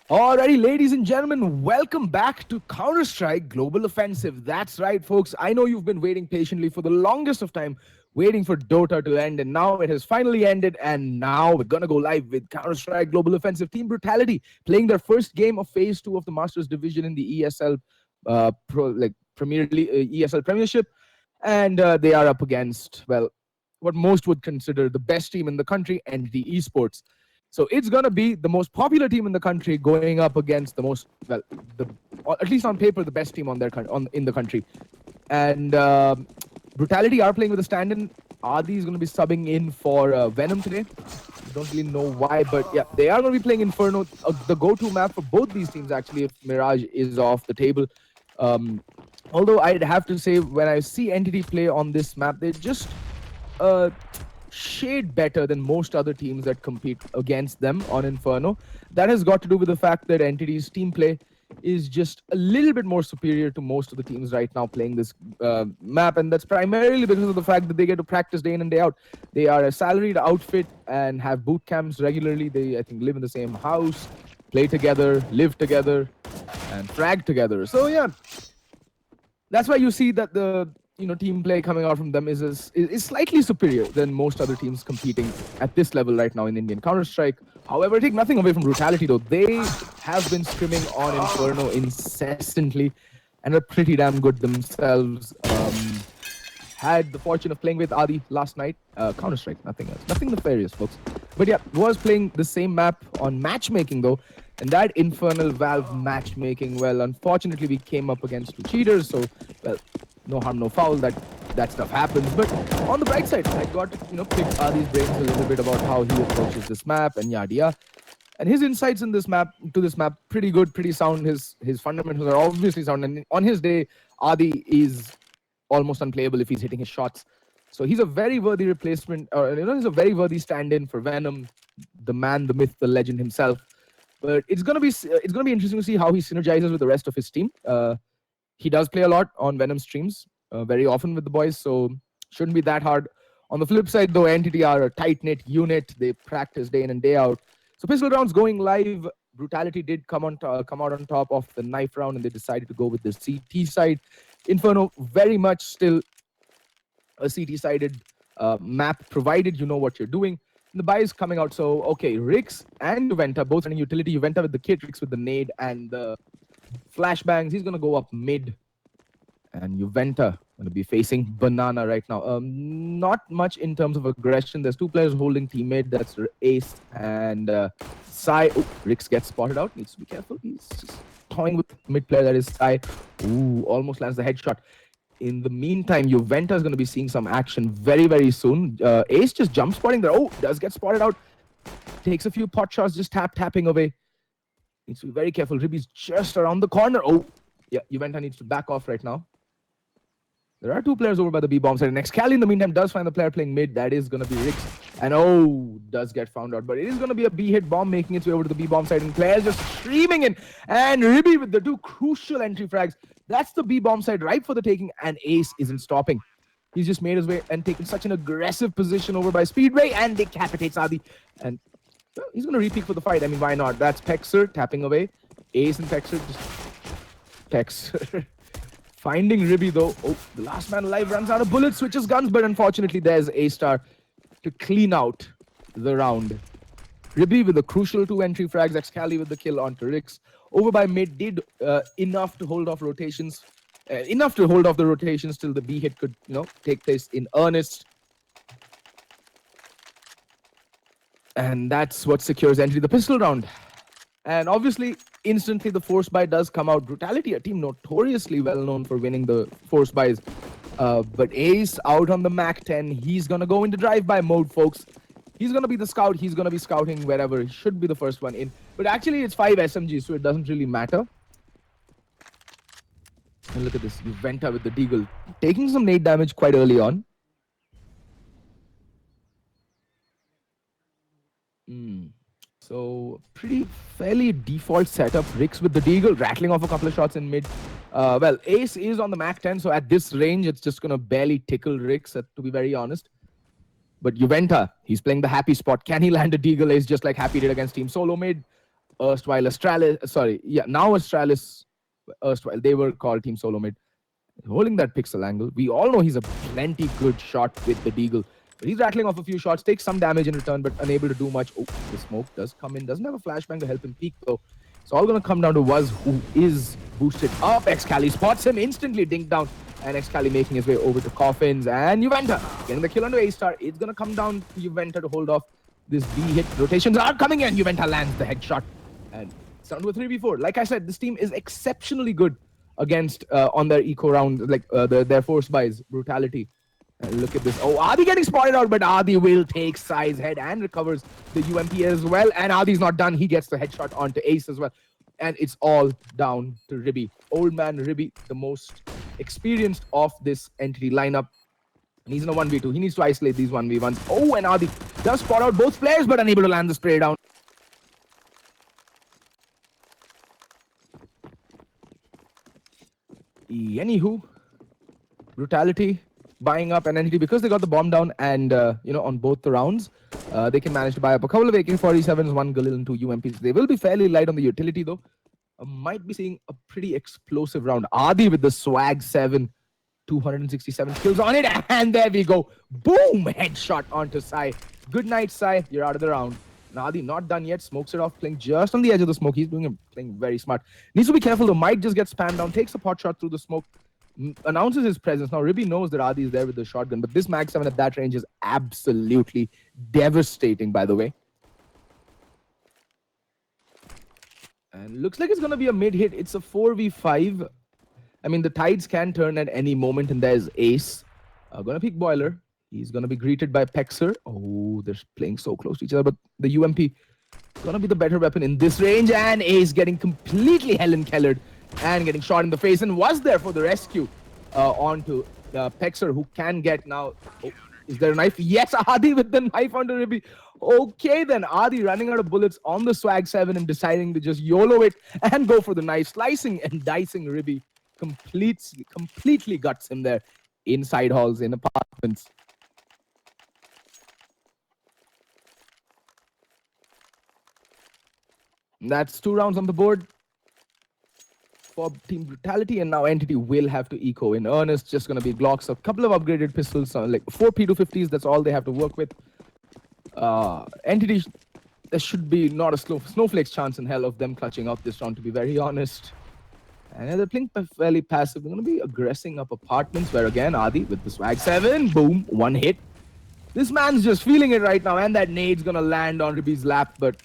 Alrighty, ladies and gentlemen, welcome back to Counter-Strike Global Offensive. That's right, folks. I know you've been waiting patiently for the longest of time, waiting for Dota to end, and now it has finally ended, and now we're gonna go live with Counter-Strike Global Offensive. Team Brutality playing their first game of Phase 2 of the Masters Division in the ESL ESL Premiership, and they are up against, well, what most would consider the best team in the country, ND Esports. So it's going to be the most popular team in the country going up against the most, well, at least on paper, the best team in the country. And Brutality are playing with a stand-in. Adi is going to be subbing in for Venom today. Don't really know why, but yeah, they are going to be playing Inferno. The go-to map for both these teams, actually, if Mirage is off the table. Although I'd have to say, when I see Entity play on this map, they're just shade better than most other teams that compete against them on Inferno. That has got to do with the fact that Entity's team play is just a little bit more superior to most of the teams right now playing this map, and that's primarily because of the fact that they get to practice day in and day out. They are a salaried outfit and have boot camps regularly. They, I think, live in the same house, play together, live together, and frag together. So yeah, that's why you see that the team play coming out from them is slightly superior than most other teams competing at this level right now in Indian Counter-Strike. However, take nothing away from Brutality though. They have been scrimming on Inferno incessantly and are pretty damn good themselves. Had the fortune of playing with Adi last night. Counter-Strike, nothing else. Nothing nefarious, folks. But yeah, was playing the same map on matchmaking though. And that infernal Valve matchmaking, well, unfortunately we came up against two cheaters, so, well, no harm, no foul, that stuff happens. But on the bright side, I got to, pick Adi's brains a little bit about how he approaches this map and yada yada. And his insights in this map, pretty good, pretty sound. His fundamentals are obviously sound. And on his day, Adi is almost unplayable if he's hitting his shots. So he's a very worthy replacement, or he's a very worthy stand-in for Venom, the man, the myth, the legend himself. But it's gonna be interesting to see how he synergizes with the rest of his team. He does play a lot on Venom streams, very often with the boys, so shouldn't be that hard. On the flip side, though, Entity are a tight-knit unit. They practice day in and day out. So pistol rounds going live. Brutality did come out on top of the knife round, and they decided to go with the CT side. Inferno very much still a CT-sided map, provided you know what you're doing. The buy is coming out, so okay, Rix and Juventa both running utility. Juventa with the kit, Rix with the nade and the flashbangs. He's gonna go up mid, and Juventa gonna be facing Banana right now. Not much in terms of aggression. There's two players holding team mid. That's Ace and Sai. Oh, Rix gets spotted out. Needs to be careful. He's just toying with mid player. That is Sai. Ooh, almost lands the headshot. In the meantime, Juventa is going to be seeing some action very, very soon. Ace just jump spotting there. Oh, does get spotted out. Takes a few pot shots, just tapping away. Needs to be very careful. Ribby's just around the corner. Oh, yeah, Juventa needs to back off right now. There are two players over by the B-bomb side. And Excali, in the meantime, does find the player playing mid. That is going to be Rix. And oh, does get found out. But it is going to be a B-hit bomb making its way over to the B-bomb side. And players just streaming in. And Ribby with the two crucial entry frags. That's the B-bomb side right for the taking. And Ace isn't stopping. He's just made his way and taken such an aggressive position over by Speedway. And decapitates Adi. And well, he's going to re-peek for the fight. I mean, why not? That's Pexer tapping away. Ace and Pexer just... Pexer... Finding Ribby though. Oh, the last man alive runs out of bullets, switches guns, but unfortunately there's A-Star to clean out the round. Ribby with the crucial two entry frags, Excali with the kill onto Rix. Over by mid did enough to hold off rotations. Enough to hold off the rotations till the B hit could, take place in earnest. And that's what secures entry the pistol round. And obviously, instantly the force buy does come out. Brutality, a team notoriously well known for winning the force buys. But Ace out on the Mac 10. He's going to go into drive-by mode, folks. He's going to be the scout. He's going to be scouting wherever. He should be the first one in. But actually, it's 5 SMGs, so it doesn't really matter. And look at this. Juventa with the Deagle. Taking some nade damage quite early on. So, fairly default setup. Rix with the Deagle, rattling off a couple of shots in mid. Well, Ace is on the Mac 10, so at this range, it's just going to barely tickle Rix, to be very honest. But Juventa, he's playing the happy spot. Can he land a Deagle Ace just like Happy did against Team Solo Mid? Erstwhile Astralis, now Astralis, erstwhile, they were called Team Solo Mid. Holding that pixel angle. We all know he's a plenty good shot with the Deagle. But he's rattling off a few shots, takes some damage in return, but unable to do much. Oh, the smoke does come in. Doesn't have a flashbang to help him peek, though. It's all going to come down to Wuz, who is boosted up. Excali spots him, instantly dinked down. And Excali making his way over to Coffins. And Juventa getting the kill onto A-Star. It's going to come down to Juventa to hold off this B-hit. Rotations are coming in. Juventa lands the headshot. And it's down to a 3v4. Like I said, this team is exceptionally good against, on their eco round, like their force buys, Brutality. And look at this. Oh, Adi getting spotted out, but Adi will take Sai's head and recovers the UMP as well. And Adi's not done. He gets the headshot onto Ace as well. And it's all down to Ribby. Old man Ribby, the most experienced of this entity lineup. And he's in a 1v2. He needs to isolate these 1v1s. Oh, and Adi does spot out both players, but unable to land the spray down. Anywho, Brutality buying up an entity because they got the bomb down, and on both the rounds, they can manage to buy up a couple of AK-47s, 1 Galil, and 2 UMPs. They will be fairly light on the utility though. Might be seeing a pretty explosive round. Adi with the swag 7, 267 kills on it, and there we go. Boom! Headshot onto Sai. Good night, Sai. You're out of the round. Adi not done yet. Smokes it off, playing just on the edge of the smoke. He's playing very smart. Needs to be careful though. Might just get spammed down. Takes a pot shot through the smoke. Announces his presence. Now Ribby knows that Adi is there with the shotgun, but this Mag 7 at that range is absolutely devastating, by the way. And looks like it's going to be a mid-hit. It's a 4v5. I mean, the tides can turn at any moment, and there's Ace. Going to pick Boiler. He's going to be greeted by Pexer. Oh, they're playing so close to each other, but the UMP going to be the better weapon in this range, and Ace getting completely Helen Kellered and getting shot in the face, and was there for the rescue onto Pexer, who can get now... Oh, is there a knife? Yes, Adi with the knife onto Ribby. Okay, then Adi running out of bullets on the swag 7 and deciding to just YOLO it and go for the knife, slicing and dicing Ribby. Completely guts him there in side halls, in apartments. That's 2 rounds on the board for Team Brutality, and now Entity will have to eco in earnest. Just going to be Glocks, a couple of upgraded pistols, like 4 P250s. That's all they have to work with. Entity, there should be not a snowflake's chance in hell of them clutching up this round, to be very honest. And they're playing fairly passive. They're going to be aggressing up apartments, where again, Adi with the swag 7, boom, 1 hit. This man's just feeling it right now, and that nade's going to land on Ribby's lap, but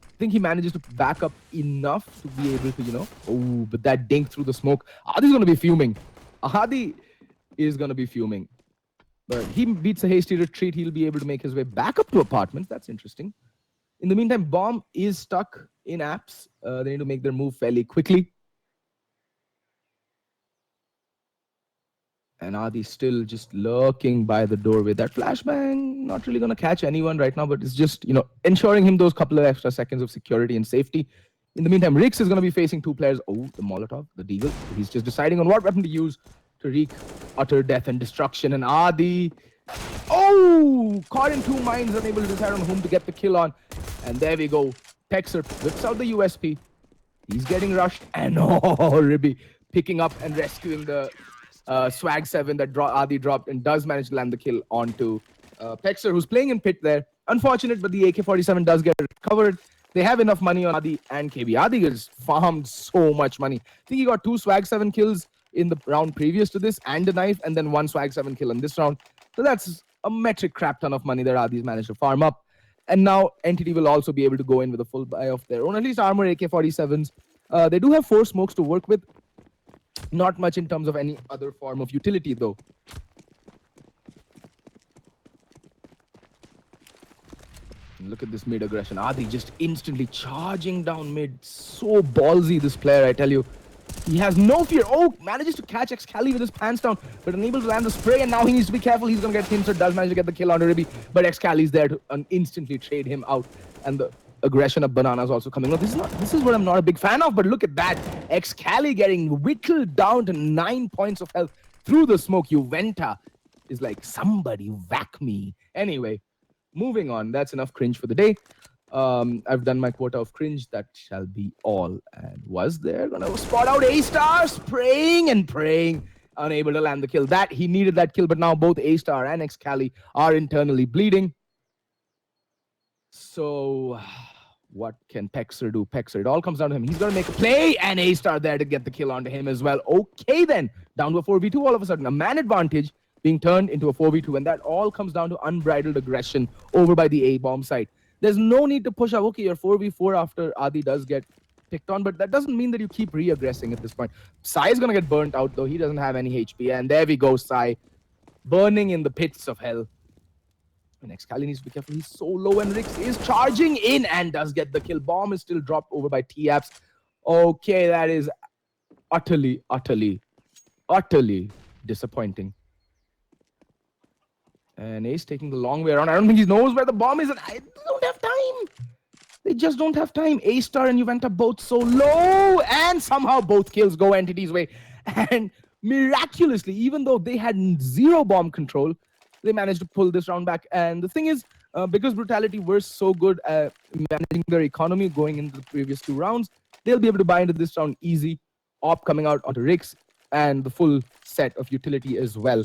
I think he manages to back up enough to be able to, oh, but that dink through the smoke. Adi's going to be fuming. Adi is going to be fuming. But he beats a hasty retreat. He'll be able to make his way back up to apartments. That's interesting. In the meantime, Bomb is stuck in apps. They need to make their move fairly quickly. And Adi's still just lurking by the doorway. That flashbang, not really going to catch anyone right now, but it's just, ensuring him those couple of extra seconds of security and safety. In the meantime, Rix is going to be facing 2 players. Oh, the Molotov, the Deagle. He's just deciding on what weapon to use to wreak utter death and destruction. And Adi, oh, caught in 2 mines, unable to decide on whom to get the kill on. And there we go. Pexer whips out the USP. He's getting rushed. And oh, Ribby picking up and rescuing the swag 7 that Adi dropped, and does manage to land the kill onto Pexer, who's playing in pit there. Unfortunate, but the AK-47 does get recovered. They have enough money on Adi and KB. Adi has farmed so much money. I think he got 2 swag 7 kills in the round previous to this, and a knife, and then 1 swag 7 kill in this round. So that's a metric crap ton of money that Adi's managed to farm up. And now Entity will also be able to go in with a full buy of their own, at least armor AK-47s. They do have 4 smokes to work with. Not much in terms of any other form of utility, though. Look at this mid aggression. Adi just instantly charging down mid. So ballsy, this player, I tell you. He has no fear. Oh, manages to catch Excali with his pants down, but unable to land the spray, and now he needs to be careful. He's going to get pincered. Does manage to get the kill on Ribby, but Excali's there to instantly trade him out. And the aggression of Banana's also coming. No, this is what I'm not a big fan of, but look at that. Excali getting whittled down to 9 points of health through the smoke. Juventa is like, somebody whack me. Anyway, moving on. That's enough cringe for the day. I've done my quota of cringe. That shall be all. And was there gonna spot out A-Star, spraying and praying, unable to land the kill. That he needed that kill, but now both A-Star and Excali are internally bleeding. So what can Pexer do? Pexer, it all comes down to him. He's gonna make a play, and A-Star there to get the kill onto him as well. Okay then, down to a 4v2 all of a sudden. A man advantage being turned into a 4v2, and that all comes down to unbridled aggression over by the A-bomb side. There's no need to push up. Okay, you're 4v4 after Adi does get picked on, but that doesn't mean that you keep re-aggressing at this point. Sai is going to get burnt out, though. He doesn't have any HP, and there we go, Sai. Burning in the pits of hell. And Excali needs to be careful. He's so low, and Rix is charging in and does get the kill. Bomb is still dropped over by T-Apps. Okay, that is utterly disappointing. And Ace taking the long way around. I don't think he knows where the bomb is, and I don't have time. They just don't have time. A-Star and Juventa both so low, and somehow both kills go Entity's way. And miraculously, even though they had zero bomb control, they managed to pull this round back. And the thing is, because Brutality were so good at managing their economy going into the previous 2 rounds, they'll be able to buy into this round easy. Op coming out onto Rix and the full set of utility as well.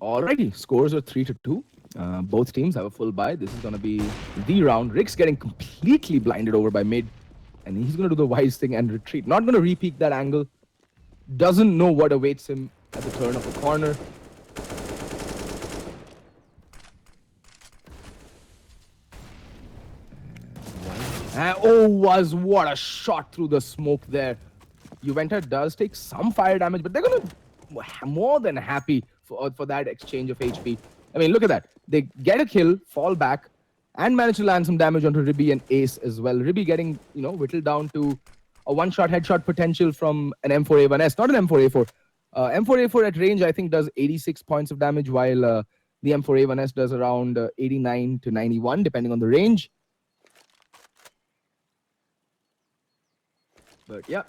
Alrighty, scores are 3-2. Both teams have a full buy. This is going to be the round. Rick's getting completely blinded over by mid, and he's going to do the wise thing and retreat. Not going to re-peek that angle. Doesn't know what awaits him at the turn of the corner. What a shot through the smoke there. Juventa does take some fire damage, but they're going to more than happy for that exchange of HP. I mean, look at that. They get a kill, fall back, and manage to land some damage onto Ribby and Ace as well. Ribby getting, whittled down to a one-shot headshot potential from an M4A1S, not an M4A4. M4A4 at range, I think, does 86 points of damage, while the M4A1S does around 89 to 91, depending on the range. But yeah,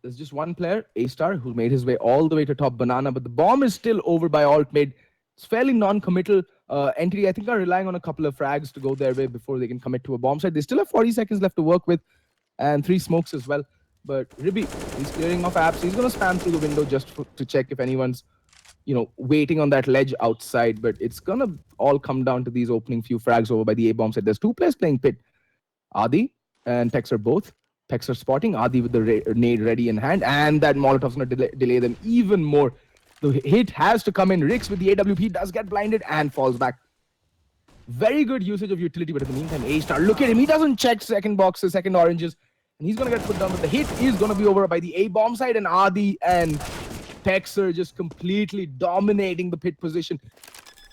there's just one player, A-Star, who made his way all the way to top banana, but the bomb is still over by alt mid. It's fairly non-committal. Entity, I think, are relying on a couple of frags to go their way before they can commit to a bomb site. They still have 40 seconds left to work with, and 3 smokes as well. But Ribby, he's clearing off apps. He's going to spam through the window just to check if anyone's, waiting on that ledge outside. But it's going to all come down to these opening few frags over by the A-bomb site. There's 2 players playing pit. Adi and Pex are both. Pex are spotting. Adi with the nade ready in hand. And that Molotov's going to delay them even more. The hit has to come in. Rix with the AWP does get blinded and falls back. Very good usage of utility, but in the meantime, A-Star, look at him. He doesn't check second boxes, second oranges, and he's going to get put down. But the hit is going to be over by the A-bomb side, and Adi and Pex are just completely dominating the pit position.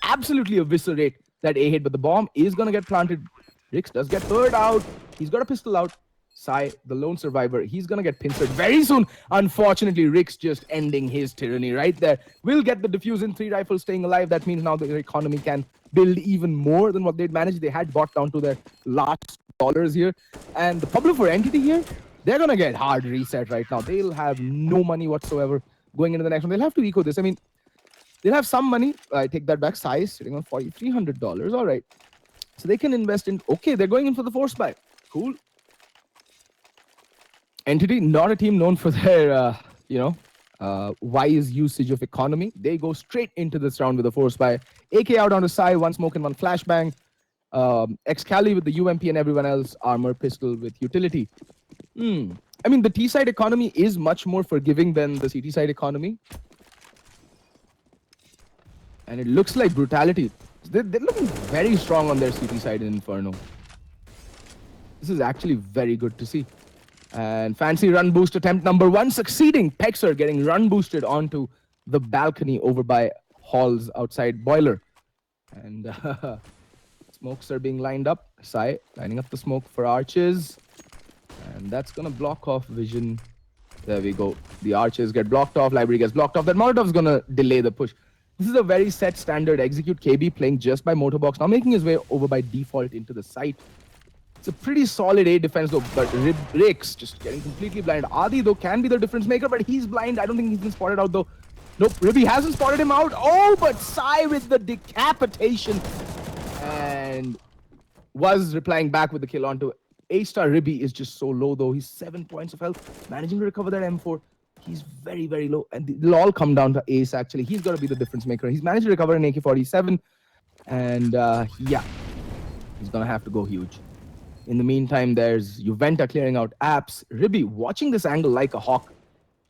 Absolutely eviscerate that A hit, but the bomb is going to get planted. Rix does get third out. He's got a pistol out. Sai, the lone survivor, he's going to get pincered very soon. Unfortunately, Rick's just ending his tyranny right there. Will get the defuse in, 3 rifles staying alive. That means now their economy can build even more than what they'd managed. They had bought down to their last dollars here. And the problem for Entity here, they're going to get hard reset right now. They'll have no money whatsoever going into the next one. They'll have to eco this. I mean, they'll have some money. I take that back. Sai is sitting on $4,300. All right. So they can invest in... Okay, they're going in for the force buy. Cool. Entity, not a team known for their, wise usage of economy. They go straight into this round with a force buy. AK out onto Sai, 1 smoke and 1 flashbang. Excali with the UMP and everyone else, armor, pistol with utility. I mean, the T-side economy is much more forgiving than the CT side economy. And it looks like Brutality. They're looking very strong on their CT side in Inferno. This is actually very good to see. And fancy run boost attempt number 1 succeeding. Pexer getting run boosted onto the balcony over by Halls outside Boiler. And smokes are being lined up. Sai lining up the smoke for arches. And that's going to block off vision. There we go. The arches get blocked off. Library gets blocked off. That Molotov's going to delay the push. This is a very set standard execute. KB playing just by Motorbox. Now making his way over by default into the site. It's a pretty solid A defense though, but Rix just getting completely blind. Adi though can be the difference maker, but he's blind. I don't think he's been spotted out though. Nope, Ribby hasn't spotted him out. Oh, but Sai with the decapitation. And was replying back with the kill onto A-Star. Ribby is just so low though. He's 7 points of health. Managing to recover that M4. He's very, very low. And they'll all come down to Ace actually. He's got to be the difference maker. He's managed to recover an AK-47. And yeah, he's going to have to go huge. In the meantime, there's Juventa clearing out apps. Ribby watching this angle like a hawk.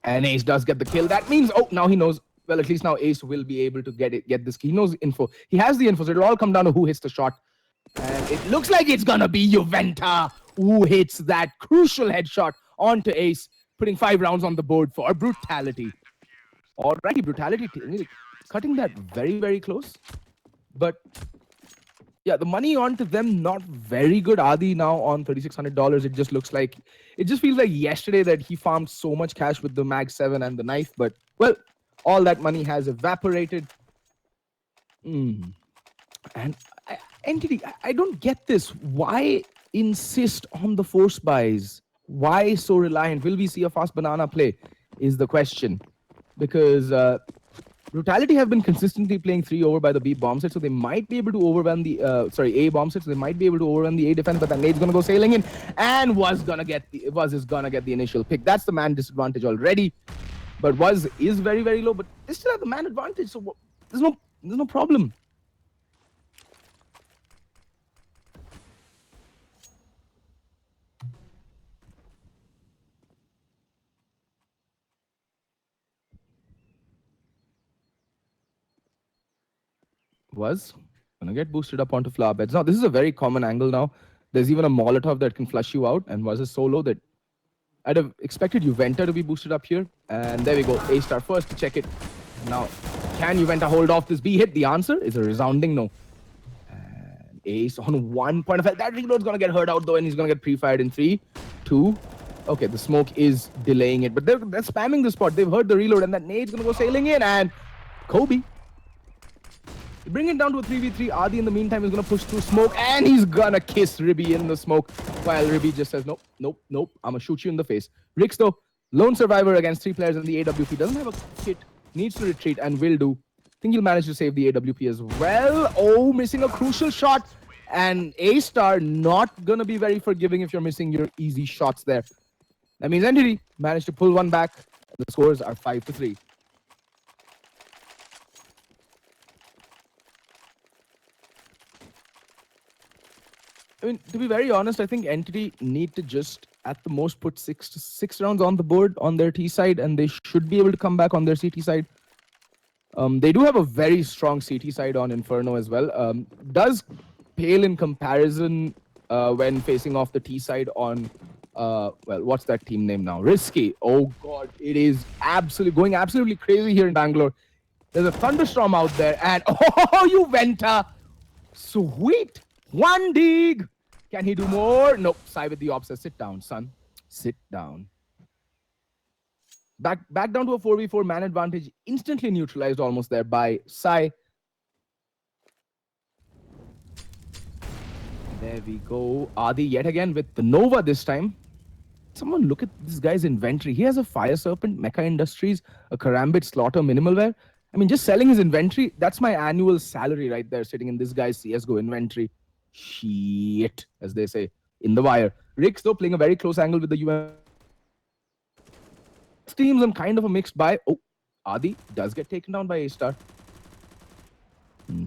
And Ace does get the kill. That means, oh, now he knows. Well, at least now Ace will be able to get this. He knows info. He has the info, so it'll all come down to who hits the shot. And it looks like it's gonna be Juventa who hits that crucial headshot onto Ace, putting 5 rounds on the board for Brutality. Alrighty, Brutality cutting that very, very close. But yeah, the money onto them not very good. Adi now on $3,600. It just looks like, it just feels like yesterday that he farmed so much cash with the Mag 7 and the knife. But well, all that money has evaporated. And Entity, I don't get this. Why insist on the force buys? Why so reliant? Will we see a fast banana play? Is the question. Because Brutality have been consistently playing 3 over by the B bomb set, so they might be able to overwhelm the A bomb set, so they might be able to overwhelm the A defense, but that nade's gonna go sailing in, and was gonna get the initial pick. That's the man disadvantage already. But Was is very, very low, but they still have the man advantage, so there's no problem. Was gonna get boosted up onto flower beds. Now, this is a very common angle now. There's even a Molotov that can flush you out, and Was is so low that I'd have expected Juventa to be boosted up here. And there we go. A-Star first to check it. Now, can Juventa hold off this B hit? The answer is a resounding no. And Ace on 1 point of health. That reload's gonna get hurt out though, and he's gonna get pre-fired in 3, 2. Okay, the smoke is delaying it, but they're spamming the spot. They've heard the reload, and that nade's gonna go sailing in, and Kobe. Bring it down to a 3v3. Adi in the meantime is going to push through smoke, and he's going to kiss Ribby in the smoke, while Ribby just says, nope, nope, nope, I'm going to shoot you in the face. Rix though, lone survivor against 3 players in the AWP, doesn't have a kit, needs to retreat, and will do. I think he'll manage to save the AWP as well. Oh, missing a crucial shot, and A-Star not going to be very forgiving if you're missing your easy shots there. That means Entity managed to pull one back. The scores are 5-3. I mean, to be very honest, I think Entity need to just, at the most, put 6 rounds on the board on their T side, and they should be able to come back on their CT side. They do have a very strong CT side on Inferno as well. Does pale in comparison when facing off the T side on, well, what's that team name now? Risky. Oh God, it is going absolutely crazy here in Bangalore. There's a thunderstorm out there, and oh, Juventa, sweet. 1 dig. Can he do more? Nope. Sai with the op says, sit down, son. Sit down. Back down to a 4v4 man advantage, instantly neutralized almost there by Sai. There we go. Adi yet again with the Nova this time. Someone look at this guy's inventory. He has a Fire Serpent, Mecha Industries, a Karambit, Slaughter, Minimalware. I mean, just selling his inventory, that's my annual salary right there, sitting in this guy's CSGO inventory. Shit, as they say, in the wire. Rix, though, playing a very close angle with the UM. Teams on kind of a mixed buy. Oh, Adi does get taken down by A-Star.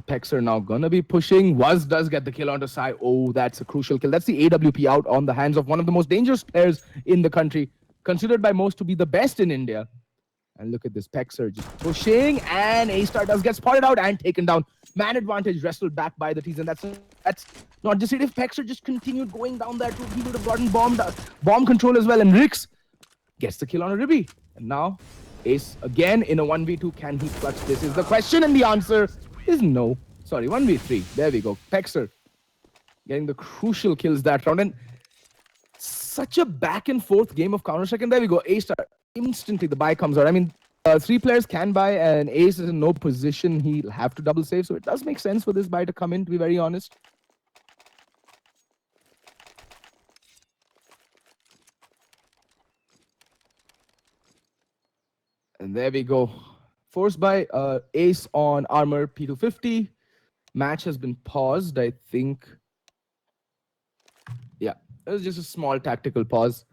Pexer now gonna be pushing. Does get the kill onto Sai. Oh, that's a crucial kill. That's the AWP out on the hands of one of the most dangerous players in the country, considered by most to be the best in India. And look at this, Pexer just pushing, and A-Star does get spotted out and taken down. Man advantage wrestled back by the T's, and that's not just it. If Pexer just continued going down that route, he would have gotten bomb control as well. And Rix gets the kill on a Ribby. And now, Ace again in a 1v2. Can he clutch this? Is the question, and the answer is no. Sorry, 1v3. There we go. Pexer getting the crucial kills that round. And such a back and forth game of Counter-Strike. And there we go. A-Star. Instantly the buy comes out. I mean, 3 players can buy, and Ace is in no position. He'll have to double save, so it does make sense for this buy to come in, to be very honest. And there we go. Forced by Ace on armor P250. Match has been paused, I think. Yeah, it was just a small tactical pause.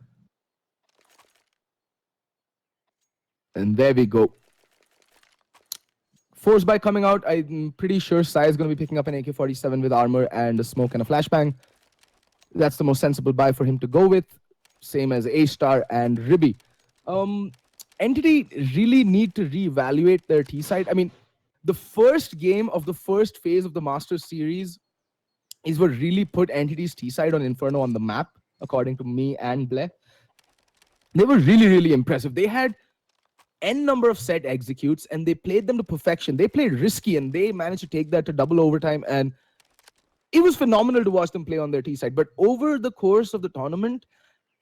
And there we go. Force by coming out. I'm pretty sure Sai is going to be picking up an AK-47 with armor and a smoke and a flashbang. That's the most sensible buy for him to go with. Same as A-Star and Ribby. Entity really need to reevaluate their T side. I mean, the first game of the first phase of the Masters series is what really put Entity's T side on Inferno on the map, according to me and Bleh. They were really, really impressive. They had N number of set executes, and they played them to perfection. They played risky, and they managed to take that to double overtime, and it was phenomenal to watch them play on their T side. But over the course of the tournament,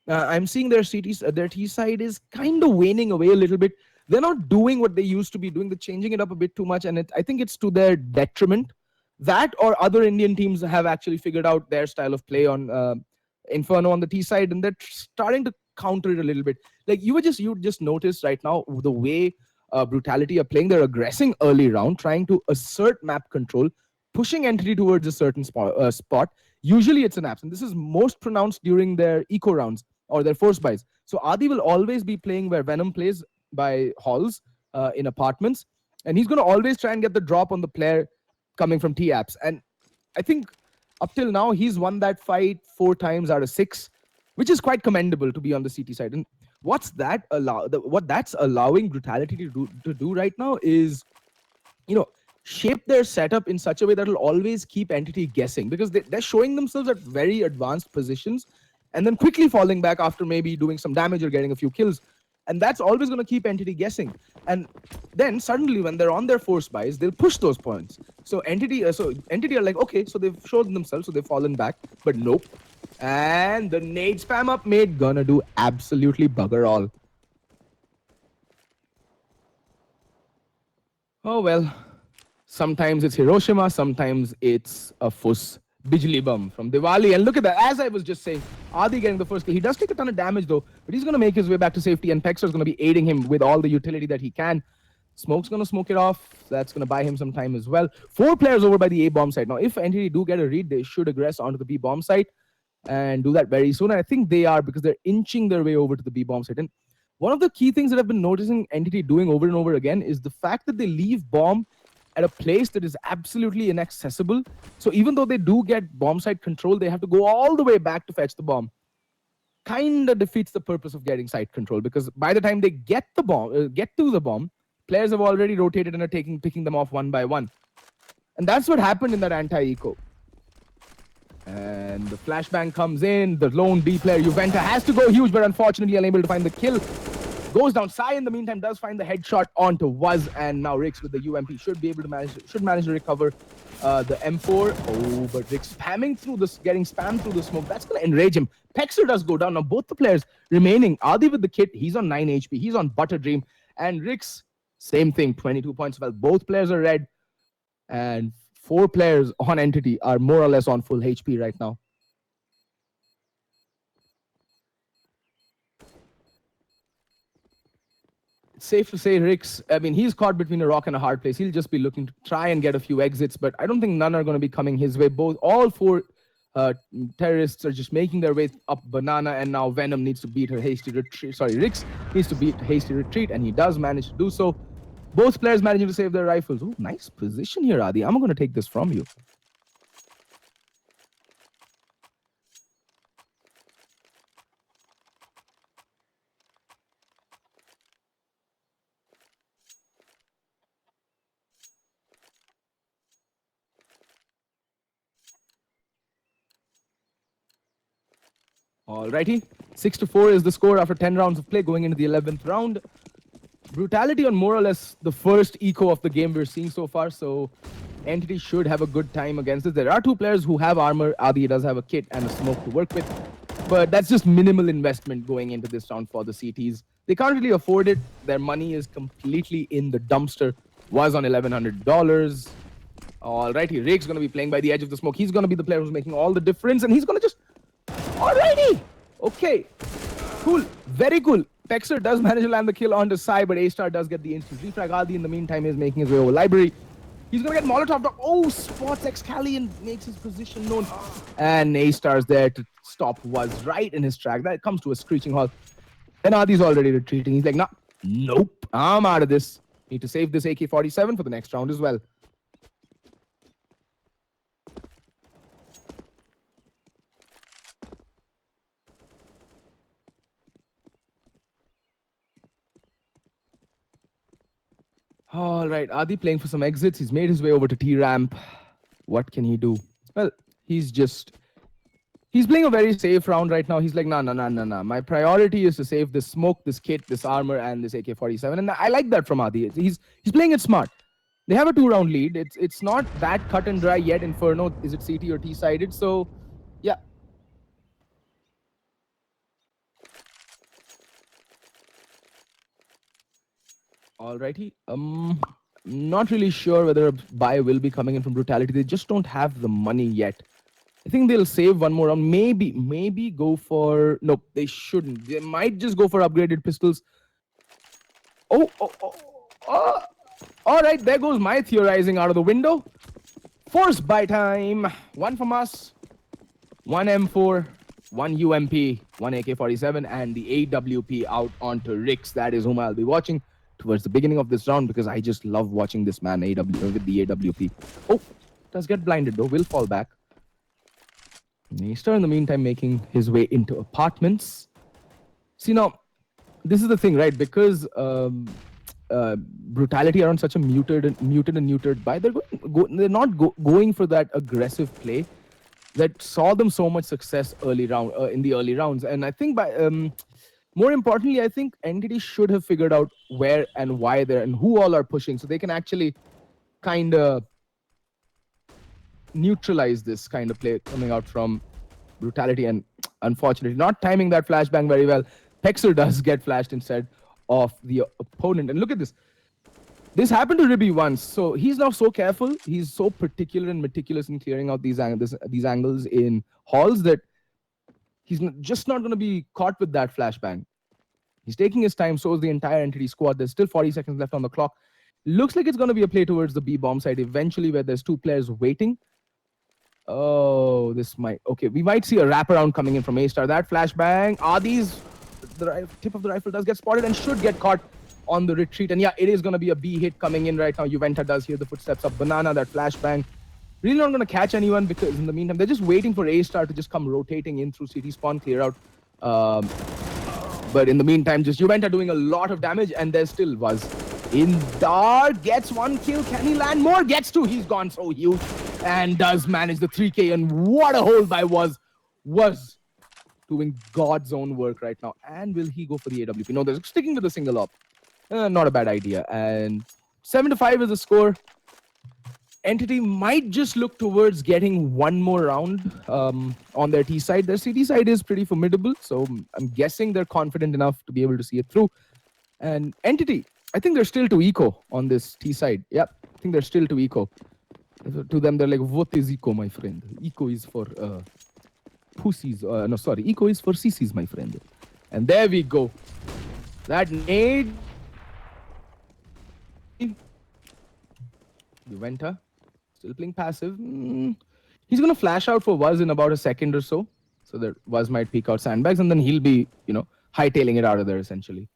I'm seeing their T side is kind of waning away a little bit. They're not doing what they used to be doing. They're changing it up a bit too much, and I think it's to their detriment. That or other Indian teams have actually figured out their style of play on Inferno on the T side, and they're starting to counter it a little bit. Like you just notice right now the way Brutality are playing. They're aggressing early round, trying to assert map control, pushing Entity towards a certain spot. Usually it's an apps, and this is most pronounced during their eco rounds or their force buys. So Adi will always be playing where Venom plays, by halls in apartments, and he's going to always try and get the drop on the player coming from T apps. And I think up till now he's won that fight 4 times out of 6, which is quite commendable to be on the CT side. And what that's allowing Brutality to do right now is, shape their setup in such a way that will always keep Entity guessing, because they're showing themselves at very advanced positions and then quickly falling back after maybe doing some damage or getting a few kills. And that's always going to keep Entity guessing. And then suddenly when they're on their force buys, they'll push those points. So Entity are like, okay, so they've shown themselves, so they've fallen back. But nope. And the nade spam up mid gonna do absolutely bugger all. Oh well. Sometimes it's Hiroshima, sometimes it's a Fuss Bijli Bum from Diwali. And look at that, as I was just saying, Adi getting the first kill. He does take a ton of damage though, but he's going to make his way back to safety, and Pexer's going to be aiding him with all the utility that he can. Smoke's going to smoke it off. That's going to buy him some time as well. 4 players over by the A bomb site. Now, if Entity do get a read, they should aggress onto the B bomb site and do that very soon. And I think they are, because they're inching their way over to the B bomb site. And one of the key things that I've been noticing Entity doing over and over again is the fact that they leave bomb at a place that is absolutely inaccessible. So even though they do get bomb site control, they have to go all the way back to fetch the bomb. Kind of defeats the purpose of getting site control, because by the time they get the bomb, get to the bomb, players have already rotated and are picking them off one by one. And that's what happened in that anti-eco. And the flashbang comes in. The lone B player, Juventa, has to go huge, but unfortunately unable to find the kill. Goes down. Sai in the meantime does find the headshot onto Waz, and now Rix with the UMP should manage to recover the M4. Oh, but Rix spamming through this, getting spammed through the smoke. That's gonna enrage him. Pexer does go down. Now both the players remaining. Adi with the kit, he's on 9 HP. He's on Butter Dream, and Rix, same thing, 22 points. Well, both players are red, and 4 players on Entity are more or less on full HP right now. Safe to say Rix, I mean, he's caught between a rock and a hard place. He'll just be looking to try and get a few exits, but I don't think none are going to be coming his way. All 4 terrorists are just making their way up Banana, and now Venom needs to beat her hasty retreat. Sorry, Rix needs to beat hasty retreat, and he does manage to do so. Both players managing to save their rifles. Oh, nice position here, Adi. I'm going to take this from you. Alrighty, 6-4 is the score after 10 rounds of play, going into the 11th round. Brutality on more or less the first eco of the game we're seeing so far, so Entity should have a good time against this. There are 2 players who have armor. Adi does have a kit and a smoke to work with, but that's just minimal investment going into this round for the CTs. They can't really afford it. Their money is completely in the dumpster. Was on $1,100. Alrighty, Rake's going to be playing by the edge of the smoke. He's going to be the player who's making all the difference, and he's going to just... Alrighty! Okay. Cool. Very cool. Pexer does manage to land the kill onto Sai, but A-Star does get the instant refrag. Adi in the meantime is making his way over Library. He's going to get Molotov. Oh, spots Excali and makes his position known. And A-Star's there to stop Was right in his track. That comes to a screeching halt. And Adi's already retreating. He's like, nah, nope, I'm out of this. Need to save this AK-47 for the next round as well. All right, Adi playing for some exits. He's made his way over to T-Ramp. What can he do? Well, he's playing a very safe round right now. He's like, nah. My priority is to save this smoke, this kit, this armor, and this AK-47. And I like that from Adi. He's playing it smart. They have a 2-round lead. It's not that cut and dry yet. Inferno, is it CT or T-sided? So, yeah. Alrighty. Not really sure whether a buy will be coming in from Brutality. They just don't have the money yet. I think they'll save one more round. Maybe go for... Nope, they shouldn't. They might just go for upgraded pistols. Oh. All right, there goes my theorizing out of the window. Force buy time. One from us, one M4, one UMP, one AK-47, and the AWP out onto Rix. That is whom I'll be watching towards the beginning of this round because I just love watching this man with the AWP. Oh, does get blinded though. Will fall back. Maester in the meantime making his way into apartments. See now, this is the thing, right? Because Brutality are on such a muted and neutered buy. They're not going for that aggressive play that saw them so much success in the early rounds. And I think more importantly, I think Entity should have figured out where and why they're and who all are pushing, so they can actually kind of neutralize this kind of play coming out from Brutality. And unfortunately, not timing that flashbang very well. Pexer does get flashed instead of the opponent. And look at this. This happened to Ribby once, so he's now so careful. He's so particular and meticulous in clearing out these angles in halls that he's just not going to be caught with that flashbang. He's taking his time, so is the entire Entity squad. There's still 40 seconds left on the clock. Looks like it's going to be a play towards the B bomb side eventually, where there's two players waiting. Oh, this might... Okay, we might see a wraparound coming in from A-Star. That flashbang. The tip of the rifle does get spotted and should get caught on the retreat. And yeah, it is going to be a B hit coming in right now. Juventa does hear the footsteps of Banana. That flashbang. Really not going to catch anyone because in the meantime, they're just waiting for A-Star to just come rotating in through city spawn, clear out. But in the meantime, just Juventa doing a lot of damage, and there still was. In Dark gets one kill. Can he land more? Gets two. He's gone so huge and does manage the 3K. And what a hold by was doing God's own work right now. And will he go for the AWP? No, they're sticking with the single op. Not a bad idea. And 7-5 is the score. Entity might just look towards getting one more round on their T side. Their CT side is pretty formidable, so I'm guessing they're confident enough to be able to see it through. And Entity, I think they're still to eco on this T side. Yep, I think they're still to eco. To them, they're like, what is eco, my friend? Eco is for pussies. No, sorry, eco is for sissies, my friend. And there we go. That nade. Juventa. Still playing passive. He's going to flash out for Waz in about a second or so. So that Waz might peek out sandbags and then he'll be, hightailing it out of there essentially.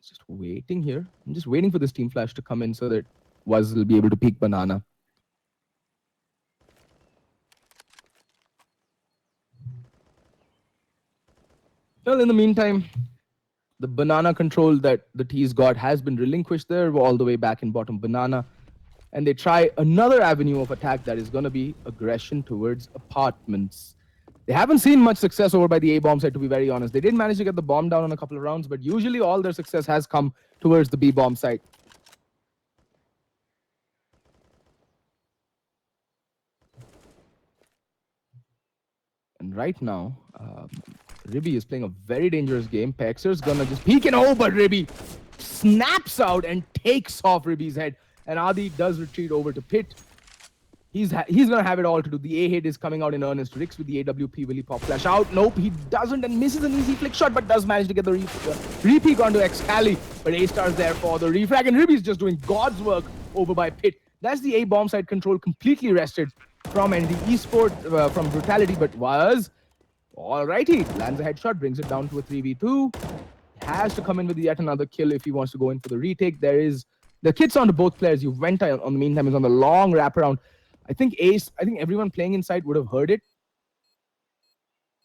Just waiting here. I'm just waiting for this team flash to come in so that Waz will be able to peek Banana. Well, in the meantime, the Banana control that the T's got has been relinquished there, all the way back in bottom Banana. And they try another avenue of attack that is going to be aggression towards apartments. They haven't seen much success over by the A-bomb side, to be very honest. They did manage to get the bomb down on a couple of rounds, but usually all their success has come towards the B-bomb side. And right now, Ribby is playing a very dangerous game. Pexer's gonna just peek and but Ribby snaps out and takes off Ribby's head. And Adi does retreat over to Pit. He's gonna have it all to do. The A hit is coming out in earnest. Rix with the AWP. Will he pop flash out? Nope, he doesn't and misses an easy flick shot, but does manage to get the re-peek onto Excali. But A-Star's there for the refrag, and Ribby's just doing God's work over by Pit. That's the A-bomb side control completely rested from ND Esport, from Brutality, but was... Alrighty, lands a headshot, brings it down to a 3v2. Has to come in with yet another kill if he wants to go in for the retake. There is... The kit's onto both players. Juventa on the meantime is on the long wraparound. I think everyone playing inside would have heard it.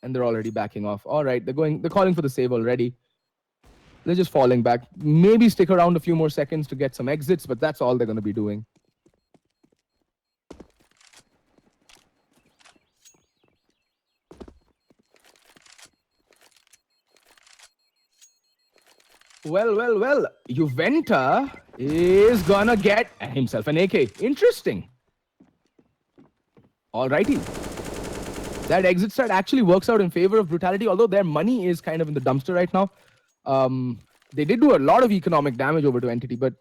And they're already backing off. All right, they're calling for the save already. They're just falling back. Maybe stick around a few more seconds to get some exits, but that's all they're going to be doing. Well. Juventa is gonna get himself an AK. Interesting. Alrighty. That exit strat actually works out in favor of Brutality, although their money is kind of in the dumpster right now. They did do a lot of economic damage over to Entity, but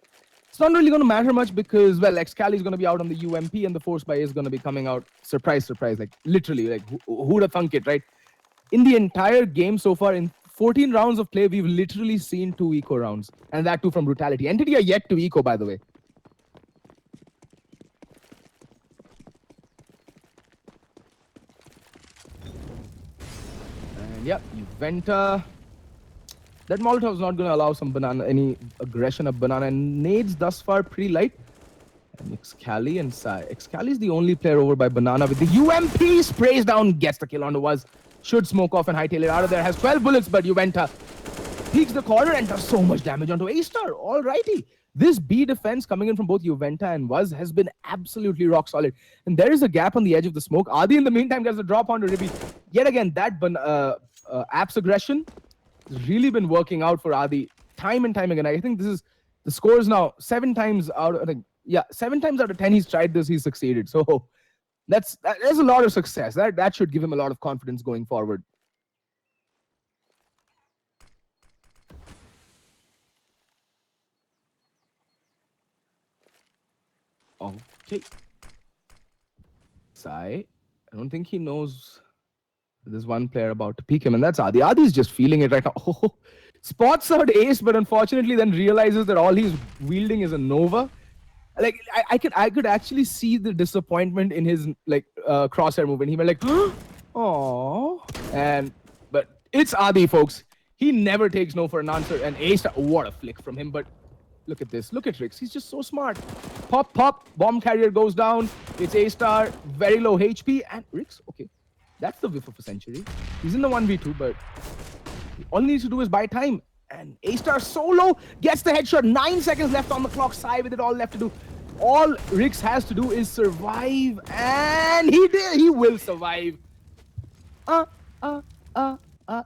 It's not really going to matter much because, well, Excali is going to be out on the UMP and the Force Buy is going to be coming out. Surprise, surprise. Like, literally, like, who'd have thunk it, right? In the entire game so far, in 14 rounds of play, we've literally seen 2 eco rounds. And that too from Brutality. Entity are yet to eco, by the way. And yeah, Juventa. That Molotov's not going to allow some banana, any aggression of banana. And nades thus far pretty light. And Excali and Sai. Excali is the only player over by banana with the UMP. Sprays down, gets the kill on the was. Should smoke off and hightail it out of there. Has 12 bullets, but Juventa peeks the corner and does so much damage onto A-Star. Alrighty. This B defense coming in from both Juventa and Waz has been absolutely rock solid. And there is a gap on the edge of the smoke. Adi in the meantime gets a drop onto Ribby. Yet again, that Apps aggression has really been working out for Adi time and time again. I think this is the score is now 7 times out. I think, yeah, 7 times out of 10 he's tried this, he's succeeded. So there's a lot of success. That should give him a lot of confidence going forward. Okay. Sai, I don't think he knows there's one player about to peek him, and that's Adi. Adi's just feeling it right now. Oh, spots out Ace, but unfortunately then realizes that all he's wielding is a Nova. Like I could actually see the disappointment in his like crosshair movement. He went like, oh, but it's Adi, folks. He never takes no for an answer. And Ace, what a flick from him. But look at this. Look at Rix. He's just so smart. Pop, pop. Bomb carrier goes down. It's A-Star. Very low HP. And Rix, okay. That's the whiff of a century. He's in the 1v2, but all he needs to do is buy time. And A-Star solo gets the headshot. 9 seconds left on the clock. Sai with it all left to do. All Rix has to do is survive. And he did. He will survive.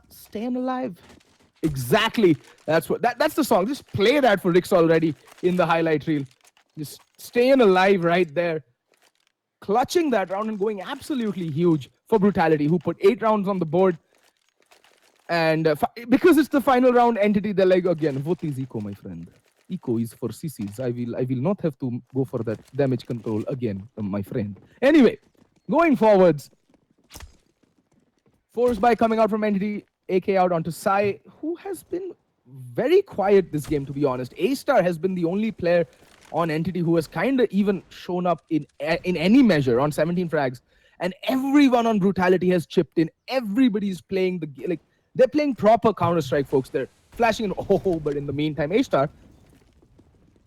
Staying alive. Exactly. That's the song. Just play that for Rix already in the highlight reel. Just staying alive right there. Clutching that round and going absolutely huge for Brutality, who put 8 rounds on the board. And because it's the final round, Entity, they're like, again, what is eco, my friend? Eco is for CCs. I will not have to go for that damage control again, my friend. Anyway, going forwards. Force by coming out from Entity, AK out onto Sai, who has been very quiet this game, to be honest. A-Star has been the only player on Entity who has kind of even shown up in any measure on 17 frags. And everyone on Brutality has chipped in. Everybody's playing they're playing proper Counter-Strike, folks. They're flashing in, but in the meantime, A-Star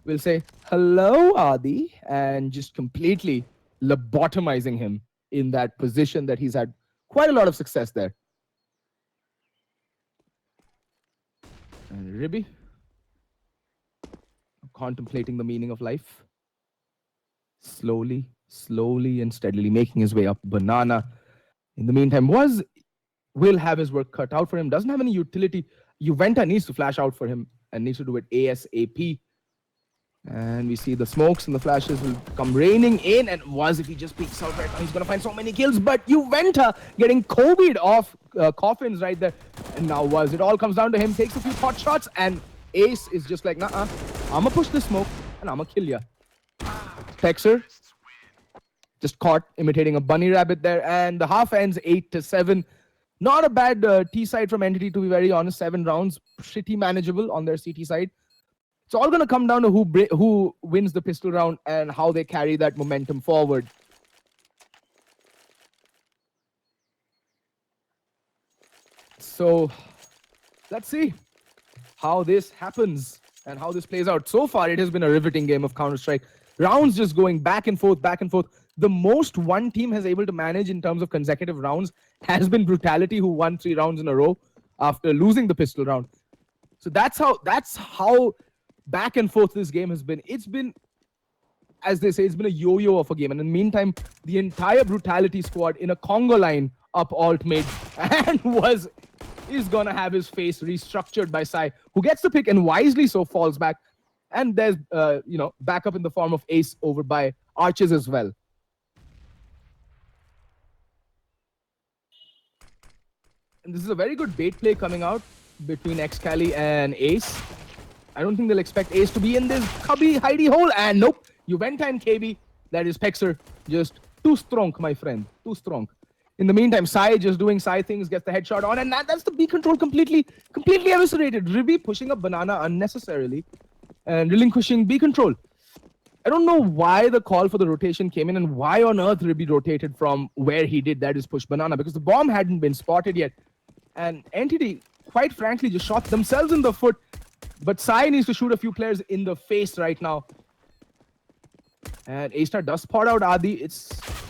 will say, hello, Adi, and just completely lobotomizing him in that position that he's had quite a lot of success there. And Ribby, contemplating the meaning of life. Slowly and steadily making his way up. Banana, in the meantime, will have his work cut out for him. Doesn't have any utility. Juventa needs to flash out for him and needs to do it ASAP. And we see the smokes and the flashes will come raining in. And if he just peeks out right now, he's going to find so many kills. But Juventa getting Kobe'd off coffins right there. And now it all comes down to him. Takes a few pot shots. And Ace is just like, nah, I'm going to push this smoke and I'm going to kill ya. Texer just caught imitating a bunny rabbit there. And the half ends 8-7. Not a bad T side from Entity, to be very honest. 7 rounds, pretty manageable on their CT side. It's all going to come down to who wins the pistol round and how they carry that momentum forward. So let's see how this happens and how this plays out. So far, it has been a riveting game of Counter-Strike. Rounds just going back and forth, back and forth. The most one team has able to manage in terms of consecutive rounds has been Brutality, who won 3 rounds in a row after losing the pistol round. So that's how back and forth this game has been. It's been, as they say, it's been a yo-yo of a game. And in the meantime, the entire Brutality squad in a Congo line up alt mid and is gonna have his face restructured by Sai, who gets the pick and wisely so falls back. And there's backup in the form of Ace over by Arches as well. And this is a very good bait play coming out between Excali and Ace. I don't think they'll expect Ace to be in this cubby hidey hole. And nope, Juventa and KB. That is Pexer. Just too strong, my friend. Too strong. In the meantime, Sai just doing Sai things, gets the headshot on, and that's the B control completely eviscerated. Ribby pushing up Banana unnecessarily and relinquishing B control. I don't know why the call for the rotation came in and why on earth Ribby rotated from where he did, that is push Banana, because the bomb hadn't been spotted yet. And Entity, quite frankly, just shot themselves in the foot. But Sai needs to shoot a few players in the face right now. And A-Star does spot out Adi.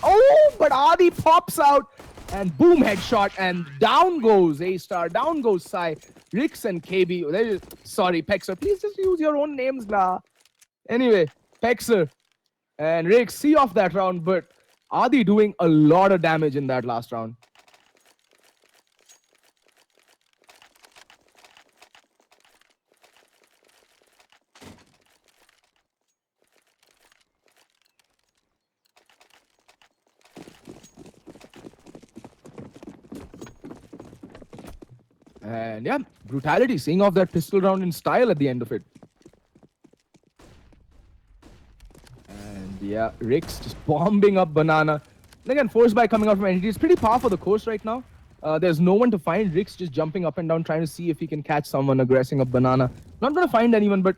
Oh, but Adi pops out. And boom, headshot. And down goes A-Star. Down goes Sai. Rix and KB. Sorry, Pexer. Please just use your own names, lah. Anyway, Pexer and Rix see off that round. But Adi doing a lot of damage in that last round. And yeah, Brutality seeing off that pistol round in style at the end of it. And yeah, Rix just bombing up Banana. And again, force by coming out from Entity. It's pretty par for the course right now. There's no one to find. Rix just jumping up and down, trying to see if he can catch someone aggressing up Banana. Not going to find anyone, but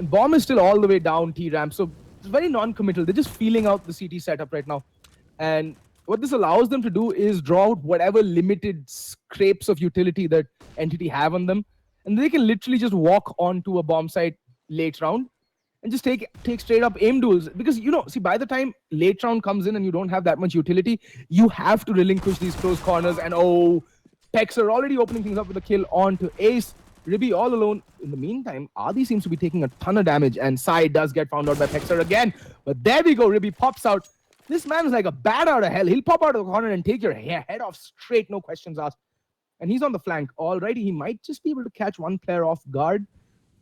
Bomb is still all the way down T-ramp. So it's very non-committal. They're just feeling out the CT setup right now. And what this allows them to do is draw out whatever limited scrapes of utility that Entity have on them. And they can literally just walk onto a bomb site late round and just take straight up aim duels. Because, you know, see, by the time late round comes in and you don't have that much utility, you have to relinquish these close corners. And oh, Pexer already opening things up with a kill onto Ace. Ribby all alone. In the meantime, Adi seems to be taking a ton of damage. And Sai does get found out by Pexer again. But there we go. Ribby pops out. This man is like a bat out of hell. He'll pop out of the corner and take your head off straight, no questions asked. And he's on the flank. Alrighty, he might just be able to catch one player off guard.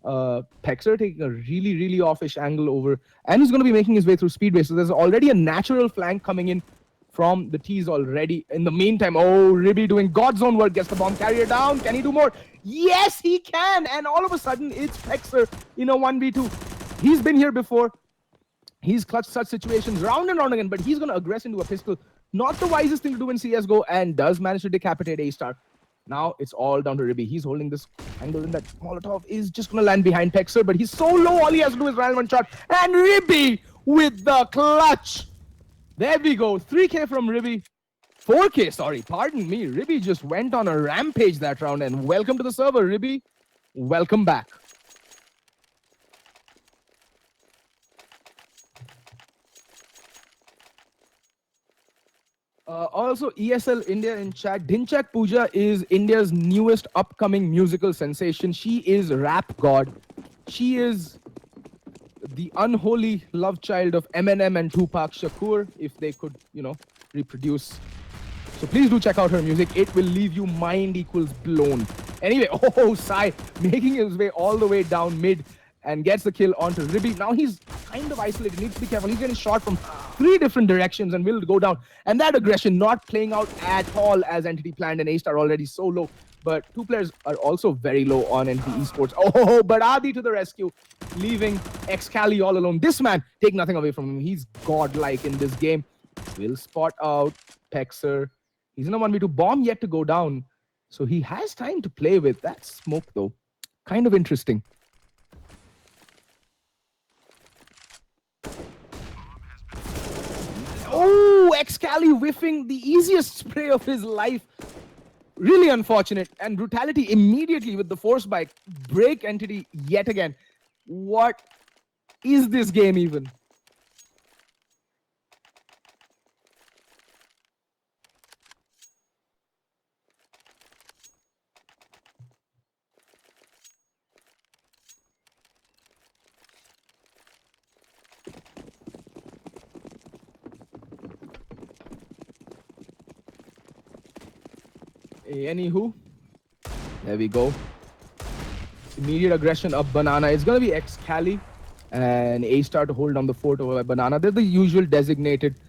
Pexer taking a really, really offish angle over. And he's going to be making his way through Speedway. So there's already a natural flank coming in from the T's already. In the meantime, oh, Ribby doing God's own work. Gets the bomb carrier down. Can he do more? Yes, he can. And all of a sudden, it's Pexer in a 1v2. He's been here before. He's clutched such situations round and round again, but he's going to aggress into a pistol. Not the wisest thing to do in CSGO, and does manage to decapitate A-Star. Now it's all down to Ribby. He's holding this angle, and that Molotov is just going to land behind Pexer, but he's so low, all he has to do is round one shot. And Ribby with the clutch. There we go. 3K from Ribby. 4K, sorry, pardon me. Ribby just went on a rampage that round, and welcome to the server, Ribby. Welcome back. Also, ESL India in chat. Dinchak Pooja is India's newest upcoming musical sensation. She is rap god. She is the unholy love child of Eminem and Tupac Shakur, if they could, you know, reproduce. So please do check out her music. It will leave you mind equals blown. Anyway, oh, Sai making his way all the way down mid and gets the kill onto Ribby. Now he's kind of isolated. Needs to be careful. He's getting shot from 3 different directions and will go down. And that aggression not playing out at all as Entity planned, and A-Star already so low. But 2 players are also very low on Entity Esports. Oh, but Adi to the rescue, leaving Excali all alone. This man, take nothing away from him. He's godlike in this game. Will spot out Pexer. He's in a 1v2. Bomb yet to go down. So he has time to play with. That smoke, though, kind of interesting. Oh, Excali whiffing the easiest spray of his life. Really unfortunate. And Brutality immediately with the force bike. Break Entity yet again. What is this game even? Anywho, there we go. Immediate aggression up Banana. It's going to be Excali and A-Star to hold down the fort over Banana. They're the usual designated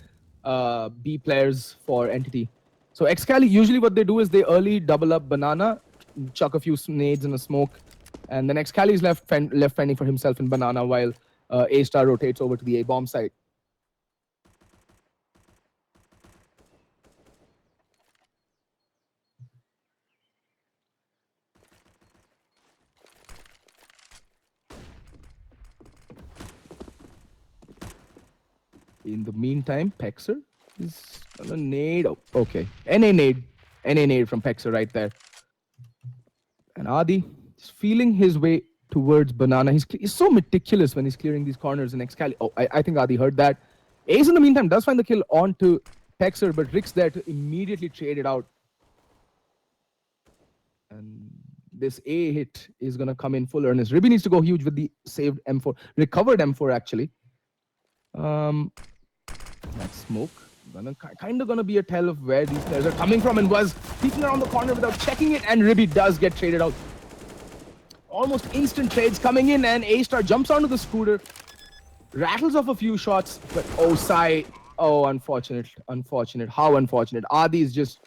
B players for Entity. So Excali, usually what they do is they early double up Banana, chuck a few nades in a smoke, And the next Cali is left fending for himself in Banana while A-Star rotates over to the A-bomb side. In the meantime, Pexer is gonna nade. Oh, okay. NA nade from Pexer right there. And Adi is feeling his way towards Banana. He's so meticulous when he's clearing these corners in Excali. Oh, I think Adi heard that. Ace in the meantime does find the kill onto Pexer, but Rick's there to immediately trade it out. And this A hit is gonna come in full earnest. Ribby needs to go huge with the saved M4, recovered M4 actually. That smoke kind of gonna be a tell of where these players are coming from, and was peeking around the corner without checking it, and Ribby does get traded out. Almost instant trades coming in, and A-Star jumps onto the scooter, rattles off a few shots, but oh, Sai, oh, unfortunate, how unfortunate. Adi is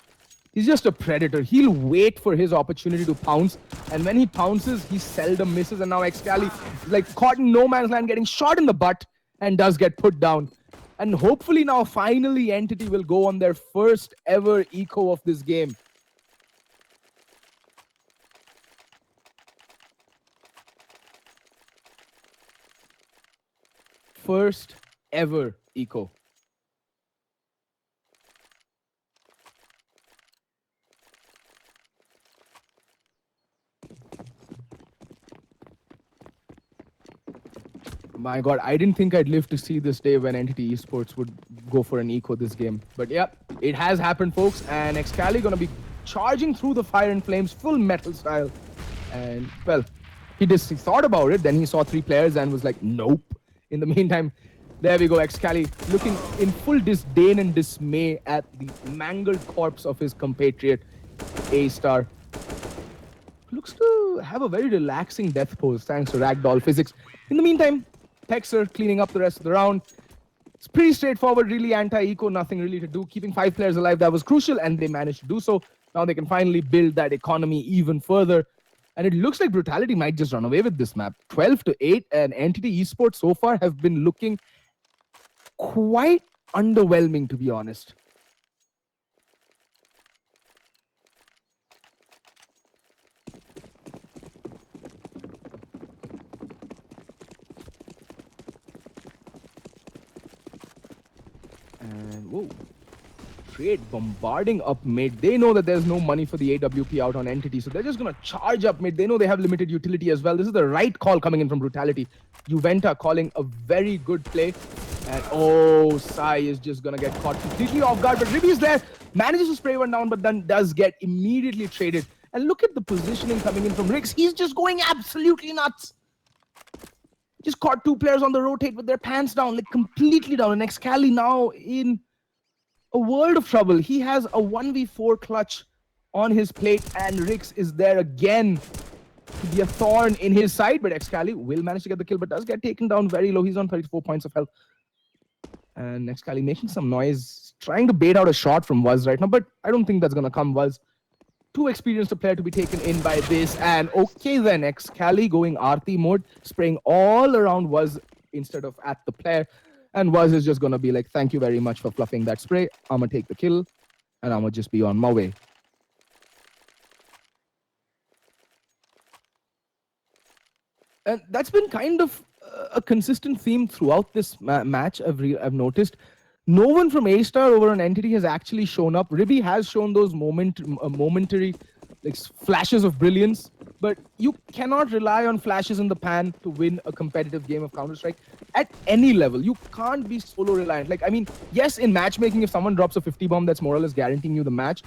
he's just a predator. He'll wait for his opportunity to pounce, and when he pounces, he seldom misses, and now Excali is like caught in no man's land, getting shot in the butt, and does get put down. And hopefully now, finally, Entity will go on their first ever eco of this game. First ever eco. My God, I didn't think I'd live to see this day when Entity Esports would go for an eco this game. But yeah, it has happened, folks. And Excali gonna be charging through the fire and flames, full metal style. And well, he thought about it. Then he saw 3 players and was like, nope. In the meantime, there we go. Excali looking in full disdain and dismay at the mangled corpse of his compatriot, A-Star. Looks to have a very relaxing death pose thanks to ragdoll physics. In the meantime, Pexer cleaning up the rest of the round. It's pretty straightforward, really anti-eco, nothing really to do. Keeping 5 players alive, that was crucial, and they managed to do so. Now they can finally build that economy even further. And it looks like Brutality might just run away with this map. 12-8, and Entity Esports so far have been looking quite underwhelming, to be honest. And whoa, trade bombarding up mid. They know that there's no money for the AWP out on Entity, so they're just gonna charge up mid. They know they have limited utility as well. This is the right call coming in from Brutality. Juventa calling a very good play. And oh, Sai is just gonna get caught completely off guard, but Ribby's there, manages to spray one down, but then does get immediately traded. And look at the positioning coming in from Riggs. He's just going absolutely nuts. Just caught 2 players on the rotate with their pants down, like completely down. And Excali now in a world of trouble. He has a 1v4 clutch on his plate, and Rix is there again to be a thorn in his side. But Excali will manage to get the kill, but does get taken down very low. He's on 34 points of health. And Excali making some noise, trying to bait out a shot from Wuz right now, but I don't think that's going to come. Wuz too experienced a player to be taken in by this. And okay then, Excali going Aarti mode, spraying all around Wuz instead of at the player. And Wuz is just going to be like, thank you very much for fluffing that spray. I'm going to take the kill, and I'm going to just be on my way. And that's been kind of a consistent theme throughout this match, I've noticed. No one from A-Star over on Entity has actually shown up. Ribby has shown those momentary like flashes of brilliance, but you cannot rely on flashes in the pan to win a competitive game of Counter-Strike at any level. You can't be solo reliant. Like, I mean, yes, in matchmaking, if someone drops a 50 bomb, that's more or less guaranteeing you the match.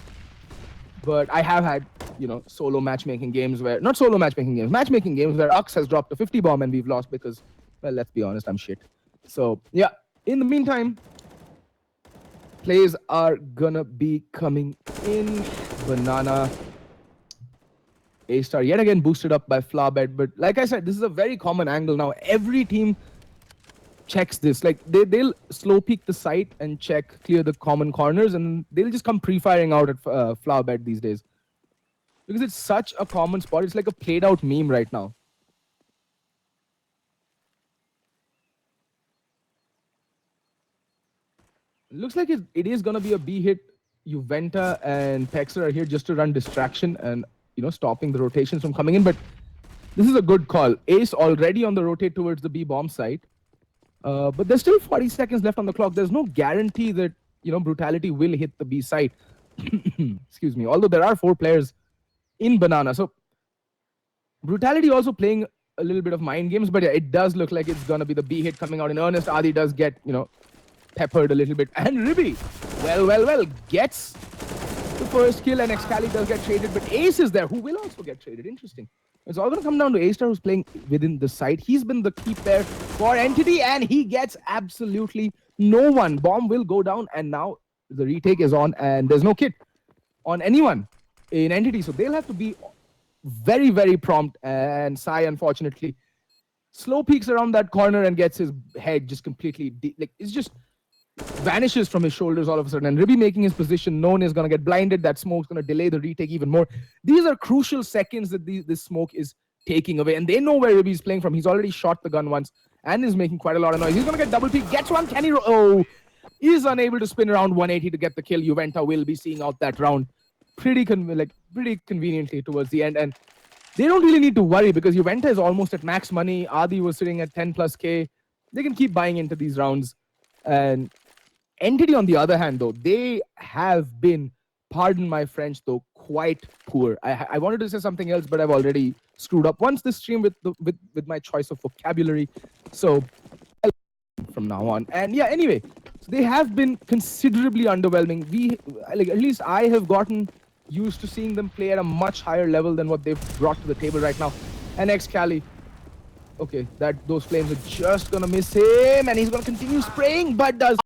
But I have had, you know, solo matchmaking games where, not solo matchmaking games, matchmaking games where Ux has dropped a 50 bomb and we've lost because, well, let's be honest, I'm shit. So, yeah, in the meantime, plays are gonna be coming in. Banana. A-Star yet again boosted up by Flarbed, but like I said, this is a very common angle now. Every team checks this. Like they'll slow peek the site and check, clear the common corners, and they'll just come pre-firing out at Flarbed these days. because it's such a common spot. It's like a played out meme right now. Looks like it is going to be a B hit. Juventa and Pexer are here just to run distraction and, stopping the rotations from coming in. But this is a good call. Ace already on the rotate towards the B bomb site. But there's still 40 seconds left on the clock. There's no guarantee that, Brutality will hit the B site. Excuse me. Although there are 4 players in Banana. So Brutality also playing a little bit of mind games. But yeah, it does look like it's going to be the B hit coming out in earnest. Adi does get, peppered a little bit. And Ribby, well, gets the first kill, and Excali does get traded, but Ace is there, who will also get traded. Interesting. It's all going to come down to A-Star, who's playing within the site. He's been the key player for Entity, and he gets absolutely no one. Bomb will go down, and now the retake is on, and there's no kit on anyone in Entity, so they'll have to be very, very prompt. And Sai, unfortunately, slow peeks around that corner and gets his head just completely, it's just vanishes from his shoulders all of a sudden. And Ribby making his position known is going to get blinded. That smoke's going to delay the retake even more. These are crucial seconds that this smoke is taking away. And they know where Ribby is playing from. He's already shot the gun once and is making quite a lot of noise. He's going to get double peek. Gets one. Can he? Oh, is unable to spin around 180 to get the kill. Juventa will be seeing out that round pretty conveniently towards the end. And they don't really need to worry because Juventa is almost at max money. Adi was sitting at 10 plus K. They can keep buying into these rounds. And Entity, on the other hand, though, they have been, pardon my French, though, quite poor. I wanted to say something else, but I've already screwed up once this stream with my choice of vocabulary. So from now on. And yeah, anyway, so they have been considerably underwhelming. At least I have gotten used to seeing them play at a much higher level than what they've brought to the table right now. And Excali, okay, those flames are just gonna miss him, and he's gonna continue spraying, but does